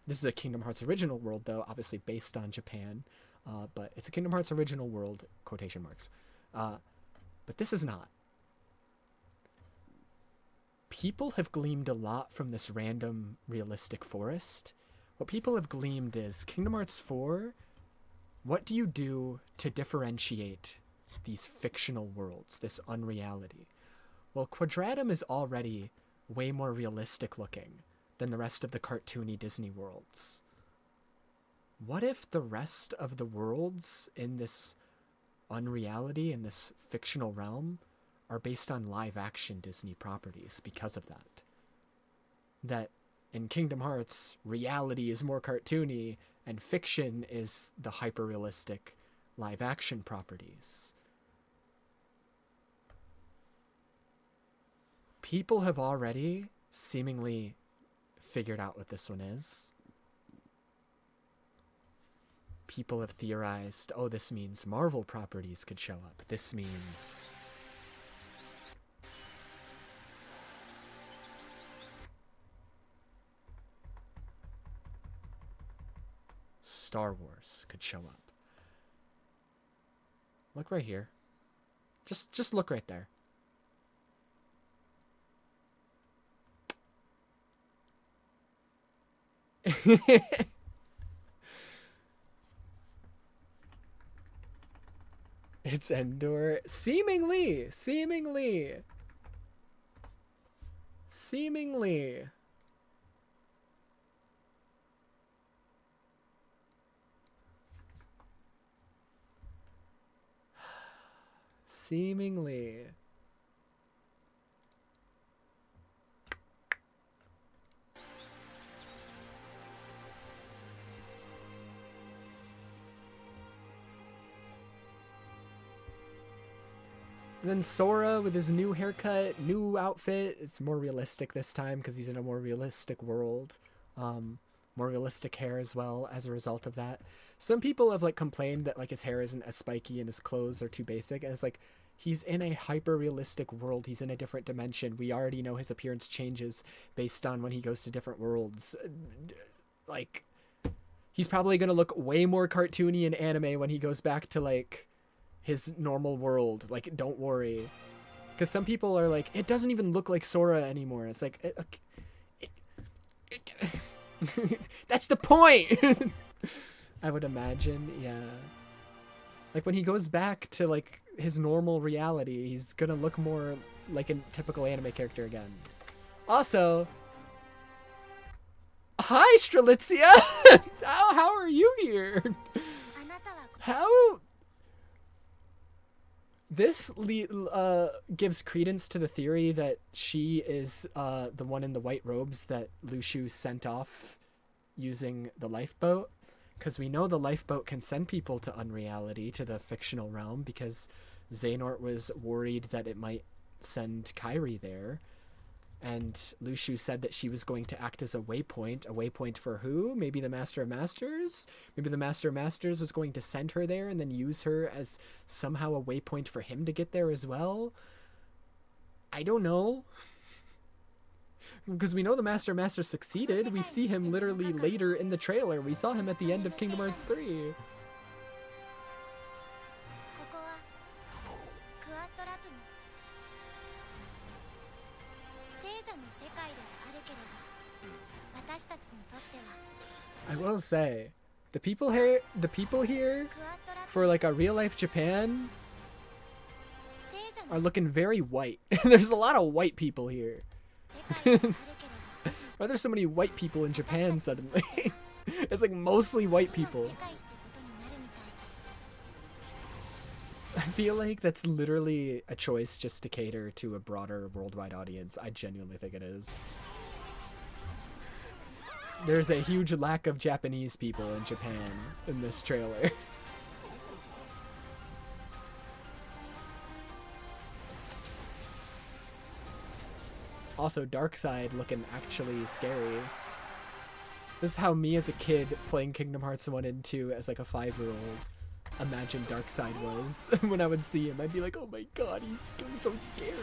This is a Kingdom Hearts original world, though, obviously based on Japan. But it's a Kingdom Hearts original world, quotation marks. But this is not. People have gleaned a lot from this random realistic forest. What people have gleaned is Kingdom Hearts 4, what do you do to differentiate these fictional worlds, this unreality? Well, Quadratum is already way more realistic looking than the rest of the cartoony Disney worlds. What if the rest of the worlds in this unreality, in this fictional realm, are based on live-action Disney properties because of that? That in Kingdom Hearts, reality is more cartoony, and fiction is the hyper-realistic live-action properties. People have already seemingly figured out what this one is. People have theorized, oh, this means Marvel properties could show up. This means Star Wars could show up. Look right here. Just look right there. It's Endor. Seemingly. And then Sora with his new haircut, new outfit. It's more realistic this time because he's in a more realistic world. More realistic hair as well as a result of that. Some people have complained that his hair isn't as spiky and his clothes are too basic. And it's he's in a hyper realistic world. He's in a different dimension. We already know his appearance changes based on when he goes to different worlds. He's probably going to look way more cartoony in anime when he goes back to his normal world. Don't worry. Because some people are it doesn't even look like Sora anymore. It's that's the point. I would imagine, yeah. When he goes back to his normal reality, he's gonna look more like a typical anime character again. Also, Hi, Strelitzia! how are you here? How? This gives credence to the theory that she is the one in the white robes that Lushu sent off using the lifeboat. Because we know the lifeboat can send people to unreality, to the fictional realm, because Xehanort was worried that it might send Kairi there. And Lushu said that she was going to act as a waypoint for who? Maybe the Master of Masters? Maybe the Master of Masters was going to send her there and then use her as somehow a waypoint for him to get there as well? I don't know. Because we know the Master of Masters succeeded. We see him literally later in the trailer. We saw him at the end of Kingdom Hearts 3. I will say, the people here, for like a real life Japan, are looking very white. There's a lot of white people here. Why are there so many white people in Japan suddenly? It's like mostly white people. I feel like that's literally a choice just to cater to a broader worldwide audience. I genuinely think it is. There's a huge lack of Japanese people in Japan in this trailer. Also, Darkseid looking actually scary. This is how me as a kid playing Kingdom Hearts 1 and 2 as like a 5-year-old imagined Darkseid was. When I would see him, I'd be like, oh my god, he's so scary.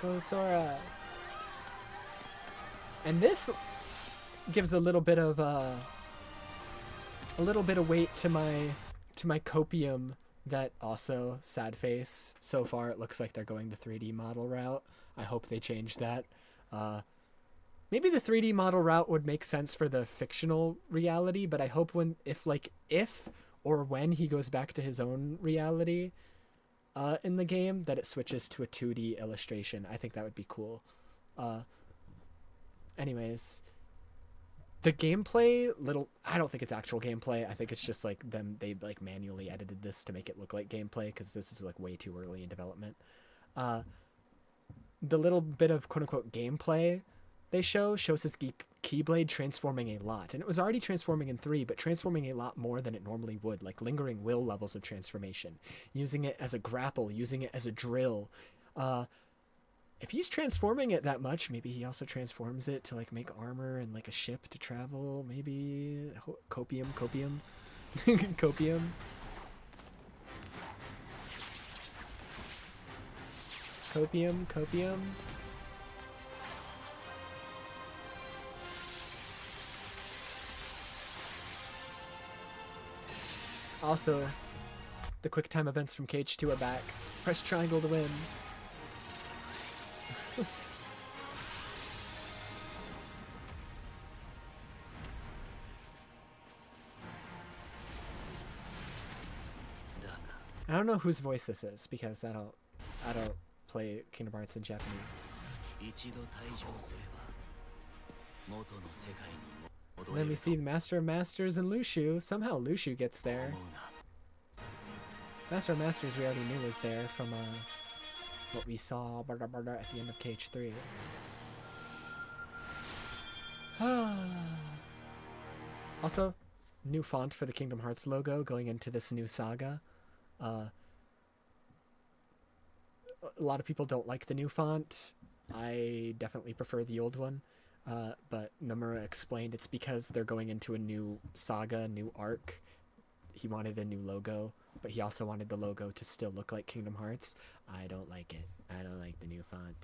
Go Sora. And this gives a little bit of weight to my copium that also sad face. So far it looks like they're going the 3D model route. I hope they change that. Maybe the 3D model route would make sense for the fictional reality, but I hope if or when he goes back to his own reality in the game, that it switches to a 2D illustration. I think that would be cool. Anyways, the gameplay, I don't think it's actual gameplay. I think it's just like they like manually edited this to make it look like gameplay, because this is like way too early in development. The little bit of quote-unquote gameplay they shows his Keyblade transforming a lot. And it was already transforming in 3, but transforming a lot more than it normally would, like lingering will levels of transformation. Using it as a grapple, using it as a drill. If he's transforming it that much, maybe he also transforms it to like make armor and like a ship to travel. Maybe copium. Copium. Copium. Also, the quick time events from KH2 are back. Press triangle to win. I don't know whose voice this is, because I don't play Kingdom Hearts in Japanese. And then we see Master of Masters and Lushu. Somehow Lushu gets there. Master of Masters we already knew was there from what we saw at the end of KH3. Also, new font for the Kingdom Hearts logo going into this new saga. A lot of people don't like the new font. I definitely prefer the old one. But Nomura explained it's because they're going into a new saga, new arc. He wanted a new logo, but he also wanted the logo to still look like Kingdom Hearts. I don't like it. I don't like the new font.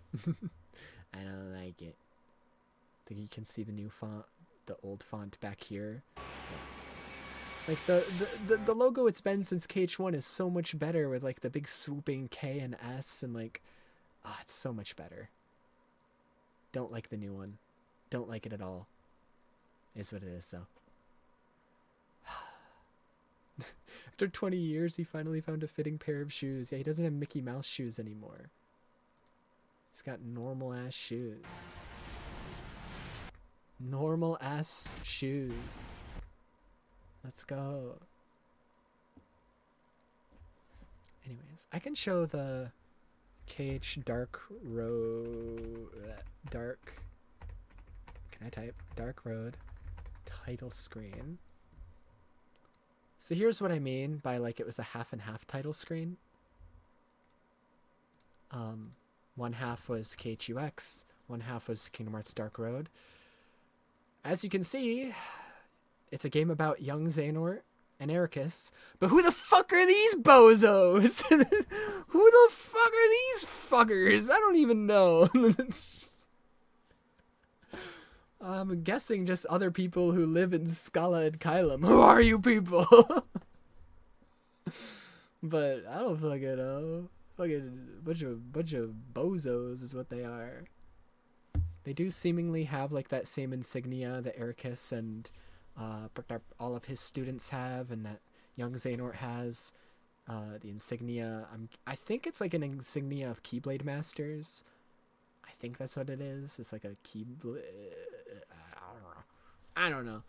I don't like it. I think you can see the new font, the old font back here. Like the logo it's been since KH1 is so much better, with like the big swooping K and S, and like, it's so much better. Don't like the new one. Don't like it at all. Is what it is, though. After 20 years, he finally found a fitting pair of shoes. Yeah, he doesn't have Mickey Mouse shoes anymore. He's got normal ass shoes. Normal ass shoes. Let's go. Anyways, I can show the KH Dark Road. Dark. Can I type? Dark Road title screen. So here's what I mean by like it was a half and half title screen. One half was KHUX, one half was Kingdom Hearts Dark Road. As you can see, it's a game about young Xehanort and Ericus. But who the fuck are these bozos? Who the fuck are these fuckers? I don't even know. I'm guessing just other people who live in Scala and Kylum. Who are you people? But I don't fucking know. Fucking bunch of bozos is what they are. They do seemingly have like that same insignia that Ericus and all of his students have, and that young Xehanort has. The insignia. I think it's like an insignia of Keyblade Masters. I think that's what it is. It's like a Keyblade. I don't know.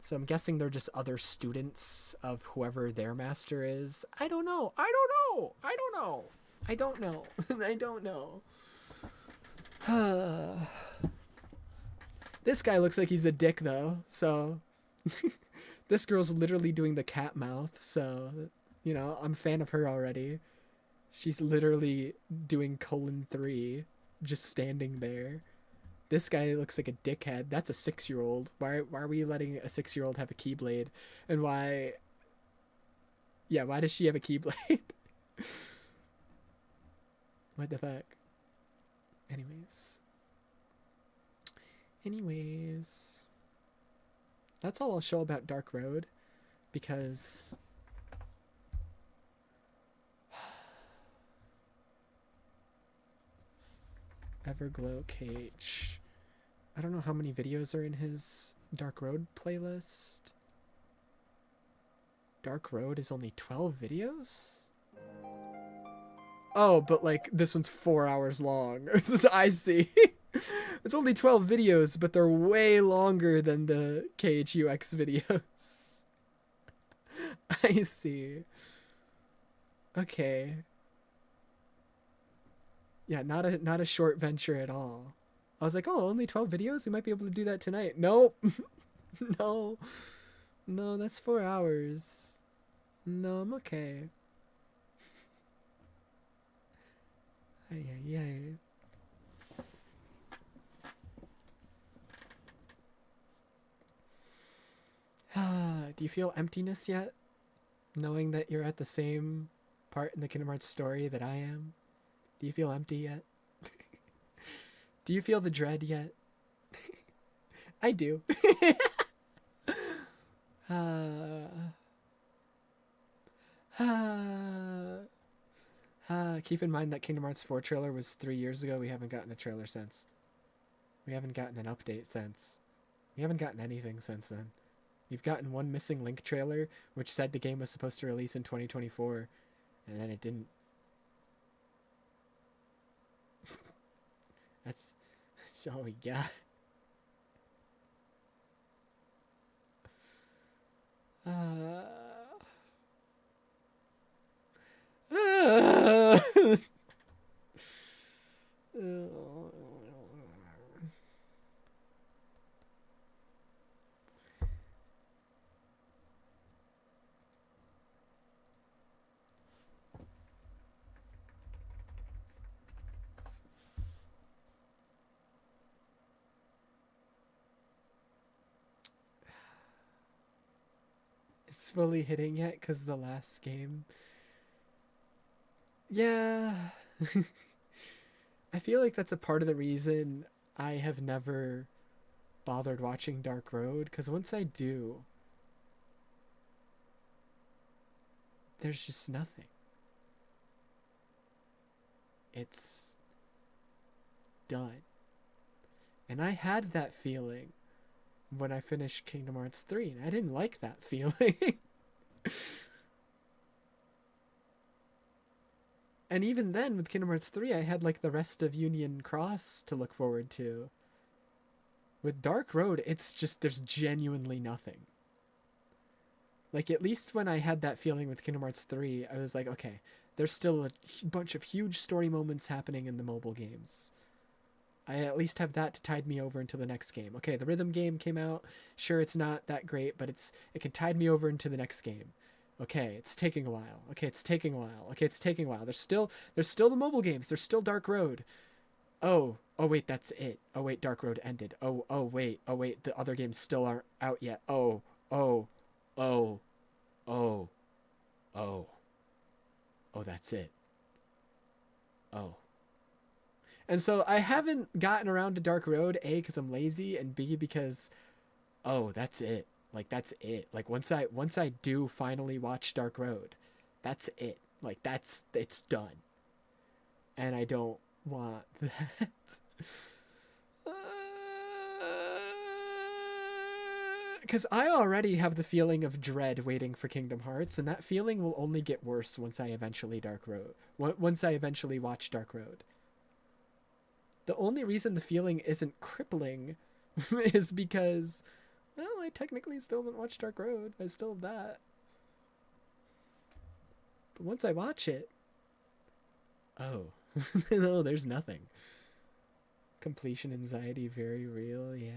So I'm guessing they're just other students of whoever their master is. I don't know. I don't know. This guy looks like he's a dick though. So this girl's literally doing the cat mouth. So, you know, I'm a fan of her already. She's literally doing :3, just standing there. This guy looks like a dickhead. That's a 6-year-old. Why are we letting a 6-year-old have a Keyblade? And why does she have a Keyblade? What the fuck? Anyways. That's all I'll show about Dark Road. Because Everglow KH. I don't know how many videos are in his Dark Road playlist. Dark Road is only 12 videos? Oh, but like this one's 4 hours long. I see. It's only 12 videos, but they're way longer than the KHUX videos. I see. Okay. Yeah, not a short venture at all. I was like, oh, only 12 videos? We might be able to do that tonight. Nope. No, that's 4 hours. No, I'm okay. Ay. Do you feel emptiness yet? Knowing that you're at the same part in the Kingdom Hearts story that I am? Do you feel empty yet? Do you feel the dread yet? I do. Keep in mind that Kingdom Hearts 4 trailer was 3 years ago. We haven't gotten a trailer since. We haven't gotten an update since. We haven't gotten anything since then. We've gotten one Missing Link trailer, which said the game was supposed to release in 2024, and then it didn't. That's all we got. It's fully hitting yet because the last game. Yeah. I feel like that's a part of the reason I have never bothered watching Dark Road, because once I do, there's just nothing. It's done. And I had that feeling when I finished Kingdom Hearts 3, and I didn't like that feeling. And even then, with Kingdom Hearts 3, I had like the rest of Union Cross to look forward to. With Dark Road, it's just, there's genuinely nothing. Like, at least when I had that feeling with Kingdom Hearts 3, I was like, okay, there's still a bunch of huge story moments happening in the mobile games. I at least have that to tide me over into the next game. Okay, the rhythm game came out. Sure, it's not that great, but it can tide me over into the next game. Okay, it's taking a while. Okay, it's taking a while. Okay, it's taking a while. There's still the mobile games. There's still Dark Road. Oh wait, that's it. Oh wait, Dark Road ended. Oh wait, the other games still aren't out yet. Oh, that's it. Oh. And so I haven't gotten around to Dark Road, A, because I'm lazy, and B, because, that's it. Like, that's it. Like, once I do finally watch Dark Road, that's it. Like, it's done. And I don't want that. Because I already have the feeling of dread waiting for Kingdom Hearts, and that feeling will only get worse once I eventually watch Dark Road. The only reason the feeling isn't crippling is because, well, I technically still haven't watched Dark Road. I still have that. But once I watch it, no, there's nothing. Completion anxiety, very real, yeah.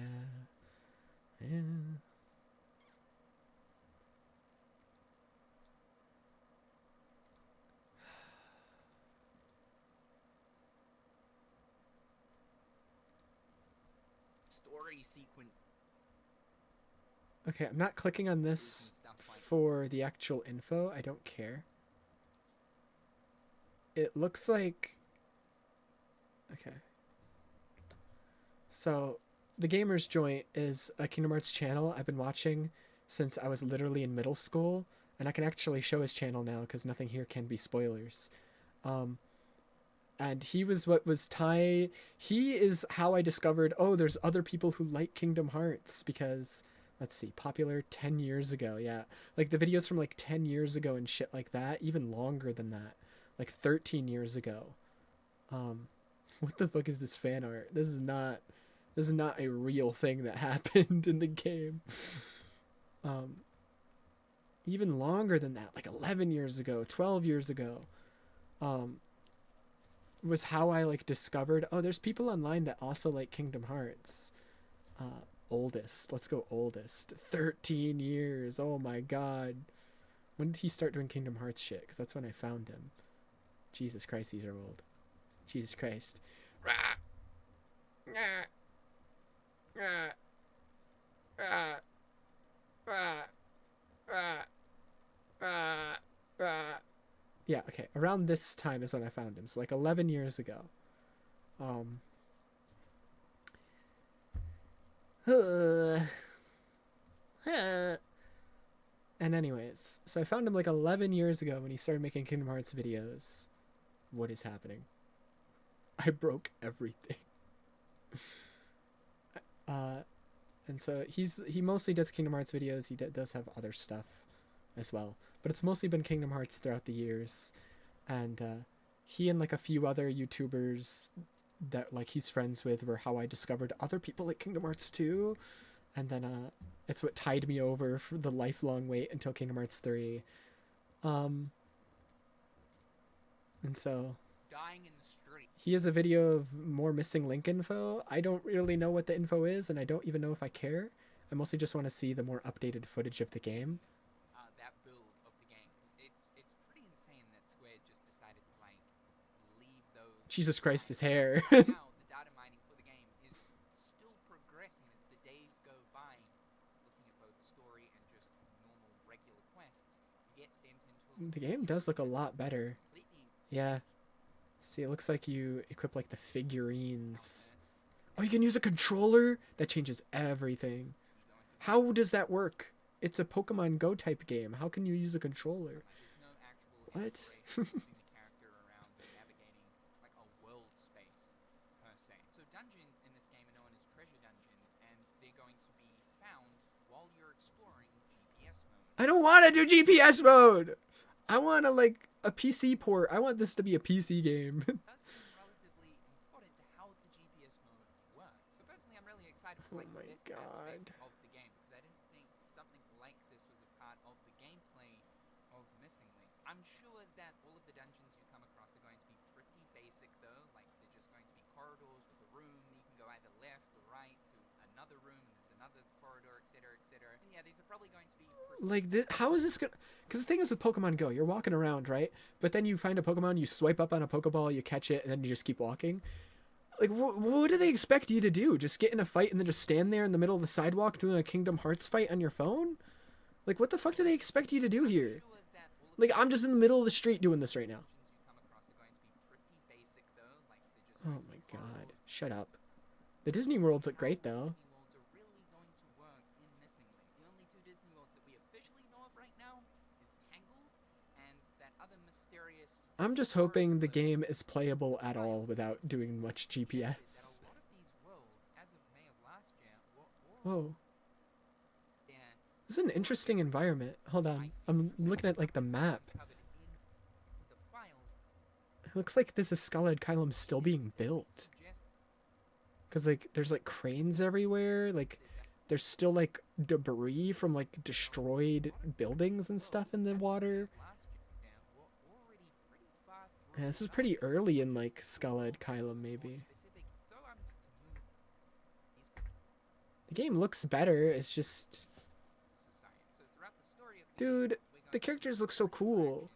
Story sequence. Okay, I'm not clicking on this for the actual info. I don't care. It looks like... Okay. So, The Gamer's Joint is a Kingdom Hearts channel I've been watching since I was literally in middle school. And I can actually show his channel now because nothing here can be spoilers. And he was he is how I discovered, there's other people who like Kingdom Hearts because, let's see, popular 10 years ago, yeah. Like the videos from like 10 years ago and shit like that, even longer than that, like 13 years ago. What the fuck is this fan art? This is not a real thing that happened in the game. Even longer than that, like 11 years ago, 12 years ago. Was how I like discovered, there's people online that also like Kingdom Hearts. Oldest, let's go oldest. 13 years, oh my god. When did he start doing Kingdom Hearts shit? Because that's when I found him. Jesus Christ, these are old. Jesus Christ. Yeah, okay. Around this time is when I found him. So like 11 years ago. And anyways, so I found him like 11 years ago when he started making Kingdom Hearts videos. What is happening? I broke everything. And so he mostly does Kingdom Hearts videos. He does have other stuff as well, but it's mostly been Kingdom Hearts throughout the years. And he and like a few other YouTubers that like he's friends with were how I discovered other people like Kingdom Hearts 2. And then it's what tied me over for the lifelong wait until Kingdom Hearts 3. And so Dying in the street. He has a video of more missing link info. I don't really know what the info is, and I don't even know if I care. I mostly just want to see the more updated footage of the game. That build of the game. It's pretty insane that Square just decided to like leave those. Jesus Christ, his hair. Now the data mining for the game is still progressing as the days go by. Looking at both story and just normal regular quests, you get sent into. The game does look a lot better. Yeah. See, it looks like you equip like the figurines. Oh, you can use a controller? That changes everything. How does that work? It's a Pokemon Go type game. How can you use a controller? What? So dungeons in this game are known as treasure dungeons, and they're going to be found while you're exploring GPS mode. I don't want to do GPS mode. I want to like a PC port. I want this to be a PC game. relatively important to how the GPS mode works. So personally, I'm really excited for like this aspect of the game because I didn't think something like this was a part of the gameplay of Missing Link. I'm sure that all of the dungeons you come across are going to be pretty basic though, like they're just going to be corridors with a room. You can go either left or right to another room, and there's another corridor, etc., etc. And yeah, these are probably going to be Like this, how is this gonna? Because the thing is with Pokemon Go, you're walking around, right? But then you find a Pokemon, you swipe up on a Pokeball, you catch it, and then you just keep walking. Like, what do they expect you to do? Just get in a fight and then just stand there in the middle of the sidewalk doing a Kingdom Hearts fight on your phone? Like, what the fuck do they expect you to do here? Like, I'm just in the middle of the street doing this right now. Oh my god. Shut up. The Disney Worlds look great, though. I'm just hoping the game is playable at all without doing much GPS. Whoa. This is an interesting environment. Hold on. I'm looking at, like, the map. It looks like this is Skullhead Kylum still being built. Because, like, there's, like, cranes everywhere. Like, there's still, like, debris from, like, destroyed buildings and stuff in the water. Yeah, this is pretty early in, like, Skullhead Kylum, maybe. The game looks better, it's just... Dude, the characters look so cool.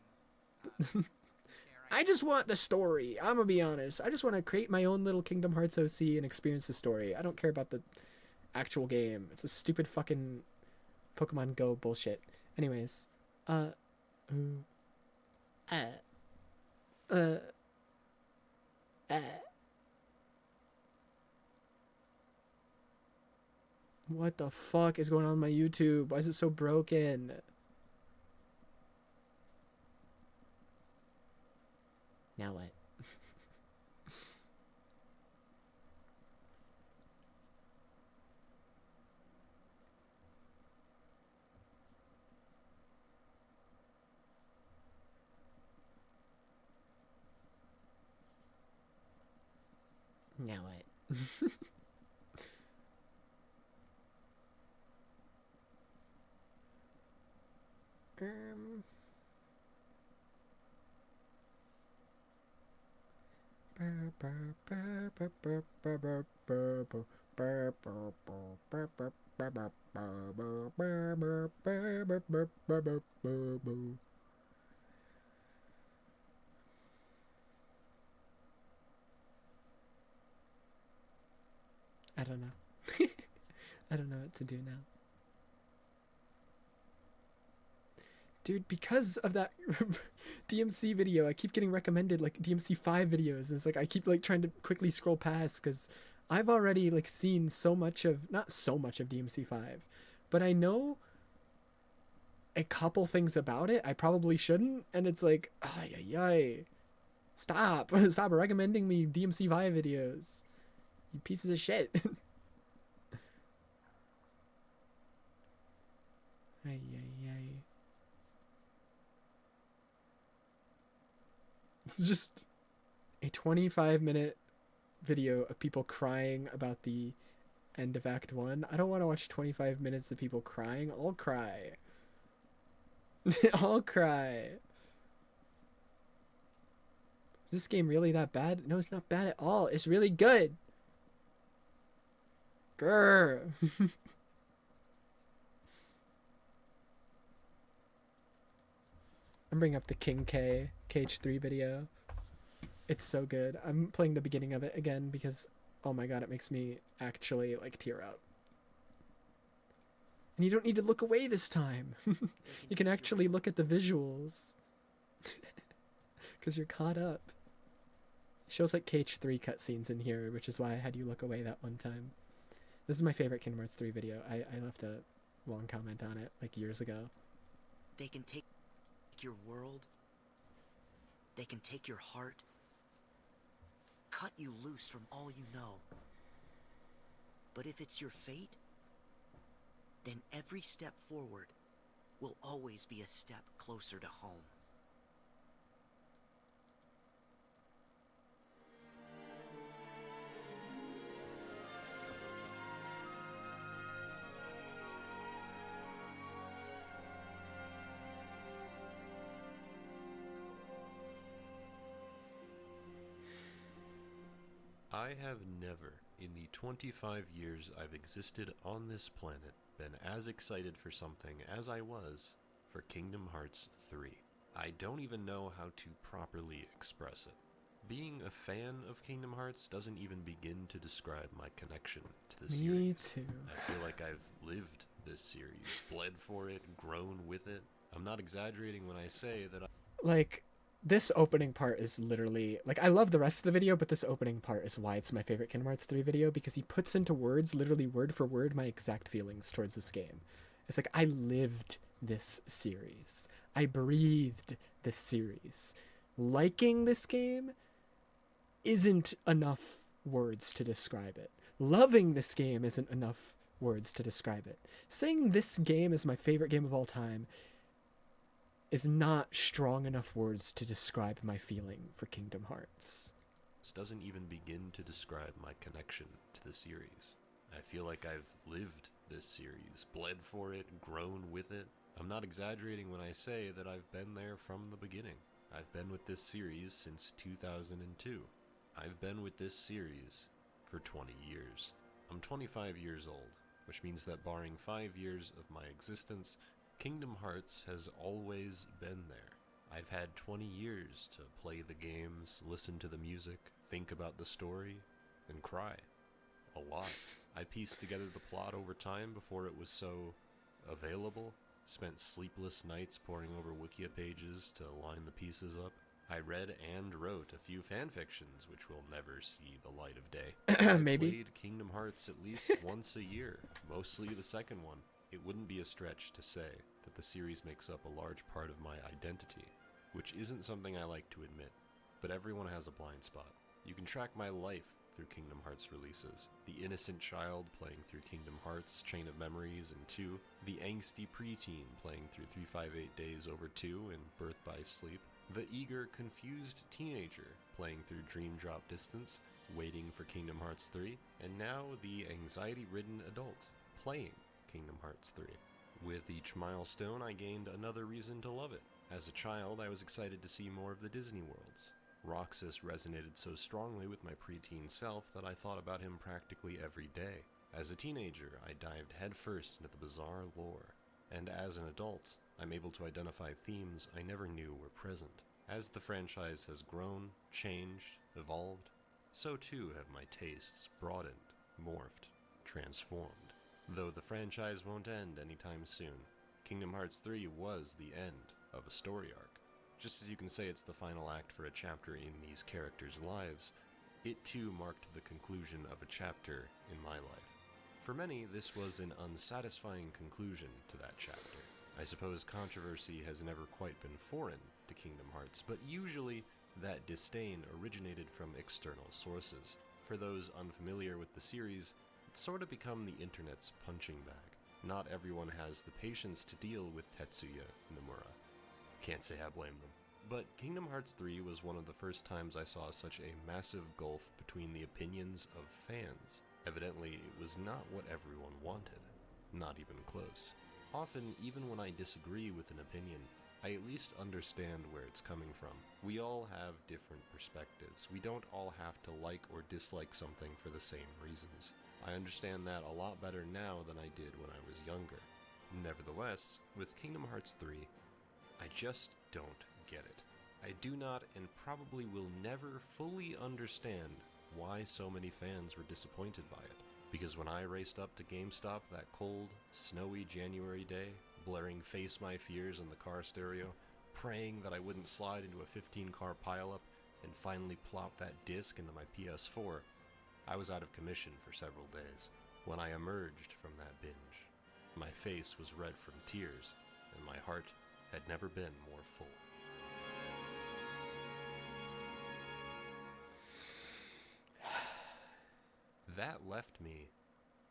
I just want the story, I'm gonna be honest. I just want to create my own little Kingdom Hearts OC and experience the story. I don't care about the actual game. It's a stupid fucking Pokemon Go bullshit. Anyways, what the fuck is going on with my YouTube? Why is it so broken? Now what? Now what? I don't know. I don't know what to do now. Dude, because of that DMC video, I keep getting recommended like DMC 5 videos. And it's like I keep like trying to quickly scroll past because I've already like seen so much of, not so much of DMC 5, but I know a couple things about it. I probably shouldn't. And it's like, ay, ay, ay. Stop. Stop recommending me DMC 5 videos. You pieces of shit. Ay, ay, ay. It's just a 25-minute video of people crying about the end of Act 1. I don't want to watch 25 minutes of people crying. I'll cry. I'll cry. Is this game really that bad? No, it's not bad at all. It's really good. Grr. I'm bringing up the King K KH3 video. It's so good. I'm playing the beginning of it again because, oh my god, it makes me actually like tear up. And you don't need to look away this time. You can actually look at the visuals. Because you're caught up. It shows like KH3 cutscenes in here, which is why I had you look away that one time. This is my favorite Kingdom Hearts 3 video. I left a long comment on it like years ago. They can take your world. They can take your heart. Cut you loose from all you know. But if it's your fate, then every step forward will always be a step closer to home. I have never, in the 25 years I've existed on this planet, been as excited for something as I was for Kingdom Hearts 3. I don't even know how to properly express it. Being a fan of Kingdom Hearts doesn't even begin to describe my connection to the series. Me too. I feel like I've lived this series, bled for it, grown with it. I'm not exaggerating when I say that Like, this opening part is literally, like, I love the rest of the video, but this opening part is why it's my favorite Kingdom Hearts 3 video, because he puts into words, literally word for word, my exact feelings towards this game. It's like, I lived this series. I breathed this series. Liking this game isn't enough words to describe it. Loving this game isn't enough words to describe it. Saying this game is my favorite game of all time is not strong enough words to describe my feeling for Kingdom Hearts. This doesn't even begin to describe my connection to the series. I feel like I've lived this series, bled for it, grown with it. I'm not exaggerating when I say that I've been there from the beginning. I've been with this series since 2002. I've been with this series for 20 years. I'm 25 years old, which means that barring 5 years of my existence, Kingdom Hearts has always been there. I've had 20 years to play the games, listen to the music, think about the story, and cry. A lot. I pieced together the plot over time before it was so available, spent sleepless nights poring over Wikia pages to line the pieces up. I read and wrote a few fanfictions which will never see the light of day. Maybe. I played Kingdom Hearts at least once a year, mostly the second one. It wouldn't be a stretch to say that the series makes up a large part of my identity, which isn't something I like to admit, but everyone has a blind spot. You can track my life through Kingdom Hearts releases. The innocent child playing through Kingdom Hearts Chain of Memories and 2, the angsty preteen playing through 358 Days Over 2 and Birth by Sleep, the eager, confused teenager playing through Dream Drop Distance, waiting for Kingdom Hearts 3, and now the anxiety-ridden adult playing Kingdom Hearts 3. With each milestone, I gained another reason to love it. As a child, I was excited to see more of the Disney worlds. Roxas resonated so strongly with my preteen self that I thought about him practically every day. As a teenager, I dived headfirst into the bizarre lore. And as an adult, I'm able to identify themes I never knew were present. As the franchise has grown, changed, evolved, so too have my tastes broadened, morphed, transformed. Though the franchise won't end anytime soon, Kingdom Hearts 3 was the end of a story arc. Just as you can say it's the final act for a chapter in these characters' lives, it too marked the conclusion of a chapter in my life. For many, this was an unsatisfying conclusion to that chapter. I suppose controversy has never quite been foreign to Kingdom Hearts, but usually that disdain originated from external sources. For those unfamiliar with the series, it's sort of become the internet's punching bag. Not everyone has the patience to deal with Tetsuya Nomura. Can't say I blame them. But Kingdom Hearts 3 was one of the first times I saw such a massive gulf between the opinions of fans. Evidently, it was not what everyone wanted. Not even close. Often, even when I disagree with an opinion, I at least understand where it's coming from. We all have different perspectives. We don't all have to like or dislike something for the same reasons. I understand that a lot better now than I did when I was younger. Nevertheless, with Kingdom Hearts 3, I just don't get it. I do not and probably will never fully understand why so many fans were disappointed by it. Because when I raced up to GameStop that cold, snowy January day, blaring Face My Fears in the car stereo, praying that I wouldn't slide into a 15-car pileup, and finally plop that disc into my PS4, I was out of commission for several days. When I emerged from that binge, my face was red from tears, and my heart had never been more full. That left me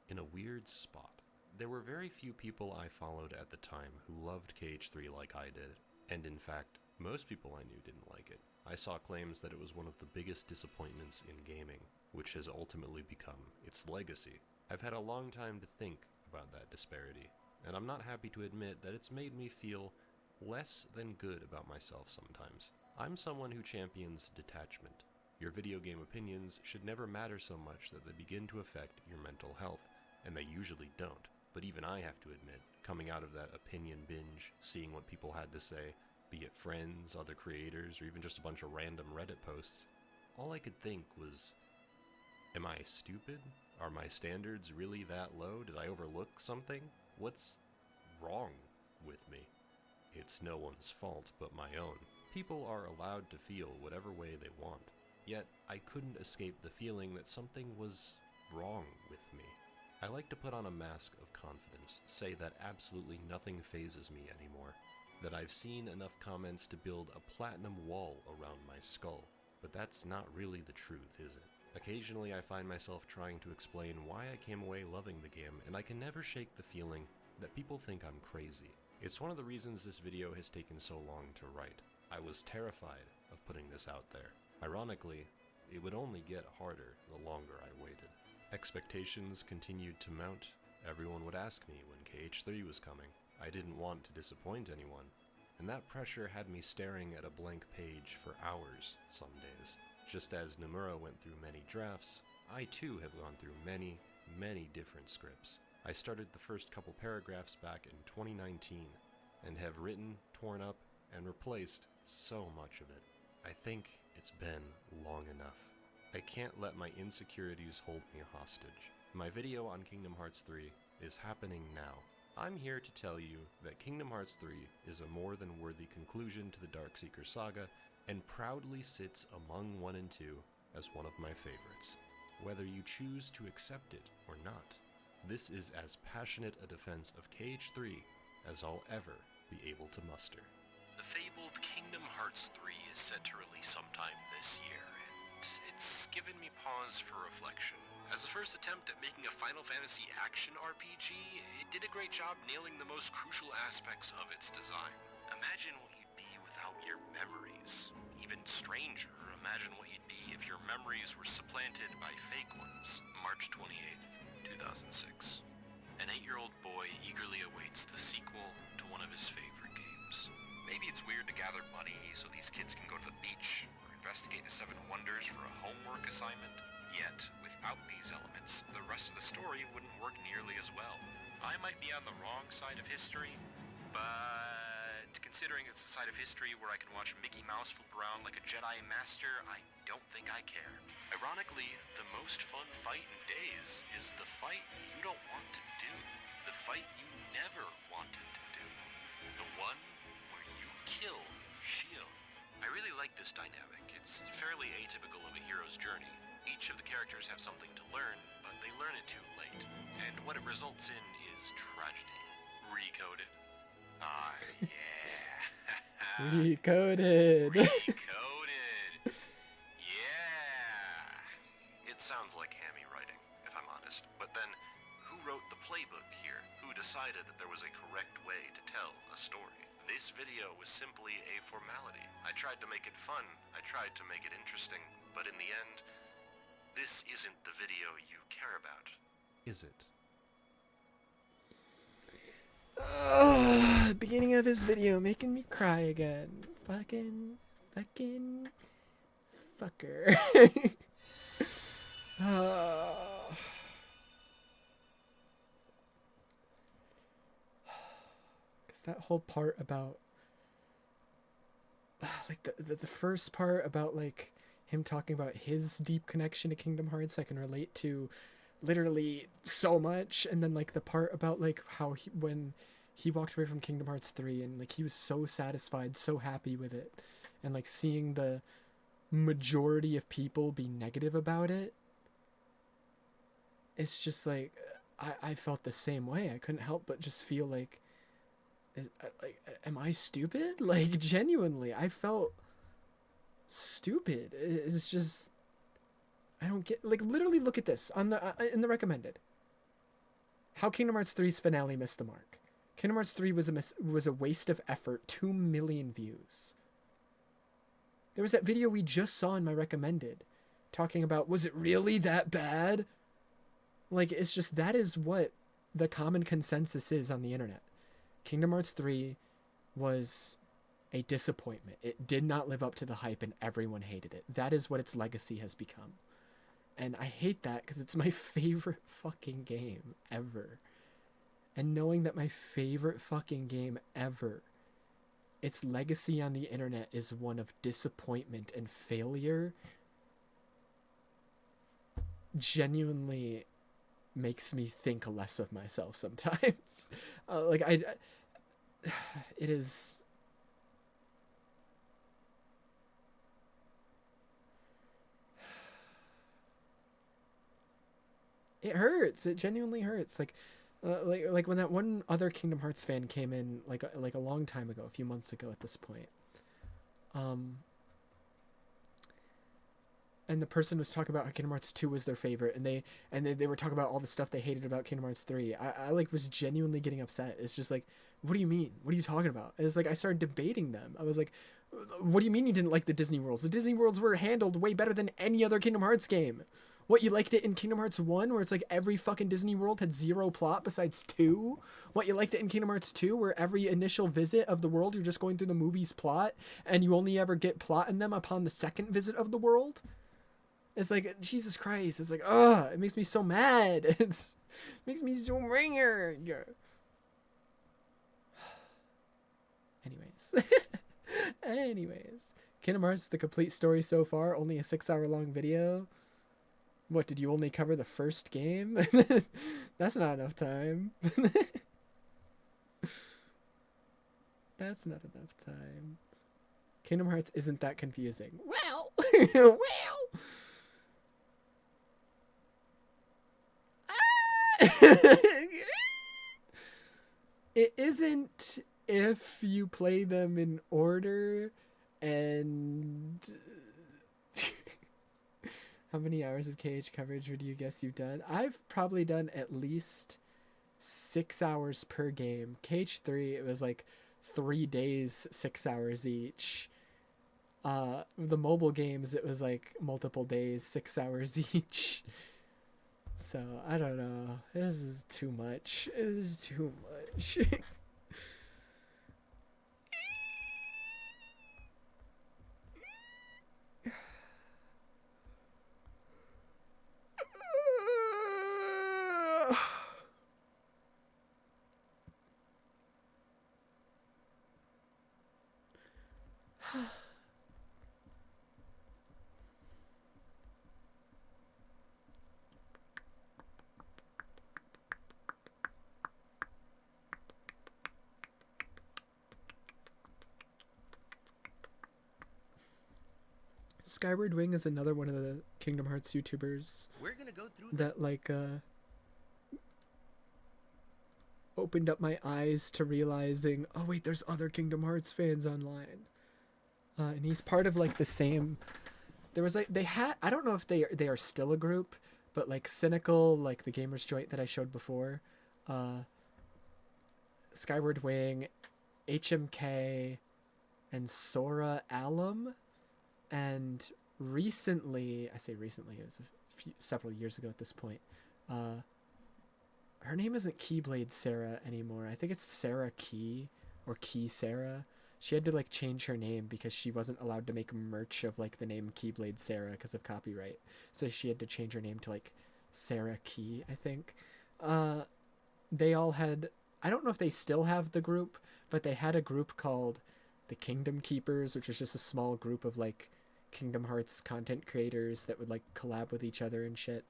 in a weird spot. There were very few people I followed at the time who loved KH3 like I did, and in fact, most people I knew didn't like it. I saw claims that it was one of the biggest disappointments in gaming, which has ultimately become its legacy. I've had a long time to think about that disparity, and I'm not happy to admit that it's made me feel less than good about myself sometimes. I'm someone who champions detachment. Your video game opinions should never matter so much that they begin to affect your mental health, and they usually don't. But even I have to admit, coming out of that opinion binge, seeing what people had to say, be it friends, other creators, or even just a bunch of random Reddit posts, all I could think was, am I stupid? Are my standards really that low? Did I overlook something? What's wrong with me? It's no one's fault but my own. People are allowed to feel whatever way they want. Yet, I couldn't escape the feeling that something was wrong with me. I like to put on a mask of confidence, say that absolutely nothing phases me anymore, that I've seen enough comments to build a platinum wall around my skull. But that's not really the truth, is it? Occasionally I find myself trying to explain why I came away loving the game, and I can never shake the feeling that people think I'm crazy. It's one of the reasons this video has taken so long to write. I was terrified of putting this out there. Ironically, it would only get harder the longer I waited. Expectations continued to mount. Everyone would ask me when KH3 was coming. I didn't want to disappoint anyone, and that pressure had me staring at a blank page for hours some days. Just as Nomura went through many drafts, I too have gone through many, many different scripts. I started the first couple paragraphs back in 2019, and have written, torn up, and replaced so much of it. I think it's been long enough. I can't let my insecurities hold me hostage. My video on Kingdom Hearts 3 is happening now. I'm here to tell you that Kingdom Hearts 3 is a more than worthy conclusion to the Darkseeker saga, and proudly sits among 1 and 2 as one of my favorites, whether you choose to accept it or not. This is as passionate a defense of KH3 as I'll ever be able to muster. The fabled Kingdom Hearts 3 is set to release sometime this year, and it's given me pause for reflection. As the first attempt at making a Final Fantasy action RPG, it did a great job nailing the most crucial aspects of its design. Imagine what you'd be without your memories. Even stranger, imagine what you'd be if your memories were supplanted by fake ones. March 28th, 2006. An 8-year-old boy eagerly awaits the sequel to one of his favorite games. Maybe it's weird to gather money so these kids can go to the beach or investigate the 7 wonders for a homework assignment. Yet, without these elements, the rest of the story wouldn't work nearly as well. I might be on the wrong side of history, but considering it's the side of history where I can watch Mickey Mouse flip around like a Jedi Master, I don't think I care. Ironically, the most fun fight in Days is the fight you don't want to do. The fight you never wanted to do. The one where you kill Shion. I really like this dynamic. It's fairly atypical of a hero's journey. Each of the characters have something to learn, but they learn it too late. And what it results in is tragedy. Recoded. Ah, yeah. Recoded. Recoded. Yeah. It sounds like hammy writing, if I'm honest. But then, who wrote the playbook here? Who decided that there was a correct way to tell a story? This video was simply a formality. I tried to make it fun. I tried to make it interesting. But in the end, this isn't the video you care about. Is it? Beginning of his video making me cry again. Fucking fucker. Cause that whole part about like the first part about like him talking about his deep connection to Kingdom Hearts, I can relate to literally so much. And then like the part about like how when he walked away from Kingdom Hearts 3 and like he was so satisfied, so happy with it, and like seeing the majority of people be negative about it, it's just like I felt the same way. I couldn't help but just feel like am I stupid? Like genuinely I felt stupid. It's just I don't get, like, literally look at this on the in the recommended. how Kingdom Hearts 3's finale missed the mark. Kingdom Hearts 3 was a waste of effort. 2 million views. There was that video we just saw in my recommended, talking about, was it really that bad? Like, it's just, that is what the common consensus is on the internet. Kingdom Hearts 3 was a disappointment. It did not live up to the hype and everyone hated it. That is what its legacy has become. And I hate that because it's my favorite fucking game ever. And knowing that my favorite fucking game ever, its legacy on the internet is one of disappointment and failure, genuinely makes me think less of myself sometimes. It is... It hurts. It genuinely hurts. Like when that one other Kingdom Hearts fan came in, like a long time ago, a few months ago at this point, and the person was talking about how Kingdom Hearts 2 was their favorite, and they were talking about all the stuff they hated about Kingdom Hearts 3. I like was genuinely getting upset. It's just like, what do you mean? What are you talking about? And it's like I started debating them. I was like, what do you mean you didn't like the Disney Worlds? The Disney Worlds were handled way better than any other Kingdom Hearts game. What, you liked it in Kingdom Hearts 1, where it's like every fucking Disney World had 0 plot besides 2? What, you liked it in Kingdom Hearts 2, where every initial visit of the world, you're just going through the movie's plot, and you only ever get plot in them upon the second visit of the world? It's like, Jesus Christ, it's like, ugh, it makes me so mad. It makes me so ringer. Anyways. Kingdom Hearts, the complete story so far, only a 6-hour long video. What, did you only cover the first game? That's not enough time. That's not enough time. Kingdom Hearts isn't that confusing. Well, it isn't if you play them in order. And how many hours of KH coverage would you guess you've done? I've probably done at least 6 hours per game. KH3, it was like 3 days, 6 hours each. The mobile games, it was like multiple days, 6 hours each. So, I don't know. This is too much. This is too much. Skyward Wing is another one of the Kingdom Hearts YouTubers that like opened up my eyes to realizing, oh wait, there's other Kingdom Hearts fans online. And he's part of like the same, there was like, I don't know if they are still a group, but like Cynical, like the Gamers Joint that I showed before, Skyward Wing, HMK, and Sora Alum. And recently, I say recently, it was several years ago at this point, her name isn't Keyblade Sarah anymore. I think it's Sarah Key or Key Sarah. She had to like change her name because she wasn't allowed to make merch of like the name Keyblade Sarah because of copyright. So she had to change her name to like Sarah Key, I think. They all had, I don't know if they still have the group, but they had a group called the Kingdom Keepers, which was just a small group of like Kingdom Hearts content creators that would like collab with each other and shit.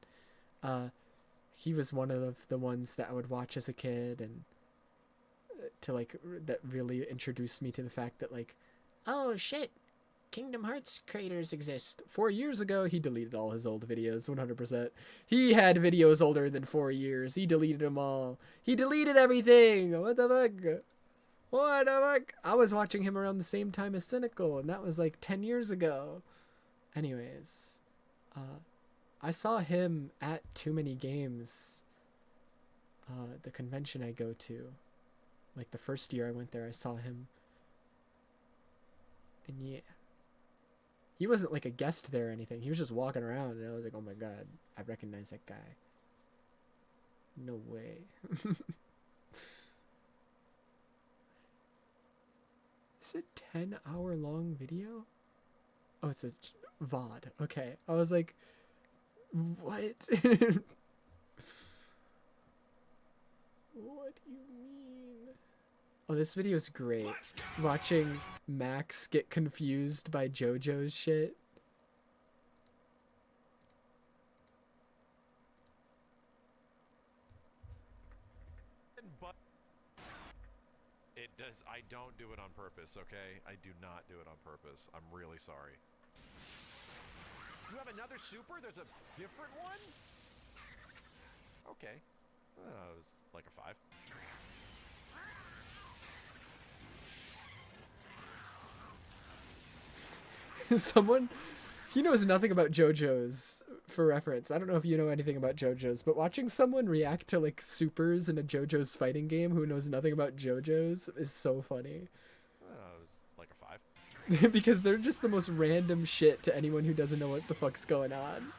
He was one of the ones that I would watch as a kid, and to like that really introduced me to the fact that like, oh shit, Kingdom Hearts creators exist. 4 years ago, he deleted all his old videos, 100%. He had videos older than 4 years. He deleted them all. He deleted everything. What the fuck? What the fuck? I was watching him around the same time as Cynical, and that was like 10 years ago. Anyways, I saw him at Too Many Games the convention I go to. Like the first year I went there, I saw him. And yeah. He wasn't like a guest there or anything. He was just walking around and I was like, oh my god, I recognize that guy. No way. Is it 10-hour long video? Oh, it's a VOD. Okay. I was like, what? What do you mean? Oh, this video is great. Watching Max get confused by JoJo's shit. It does. I don't do it on purpose, okay? I do not do it on purpose. I'm really sorry. You have another super? There's a different one? Okay. It was like a 5. Someone, he knows nothing about JoJo's, for reference. I don't know if you know anything about JoJo's, but watching someone react to like supers in a JoJo's fighting game who knows nothing about JoJo's is so funny. It was like a 5. Because they're just the most random shit to anyone who doesn't know what the fuck's going on.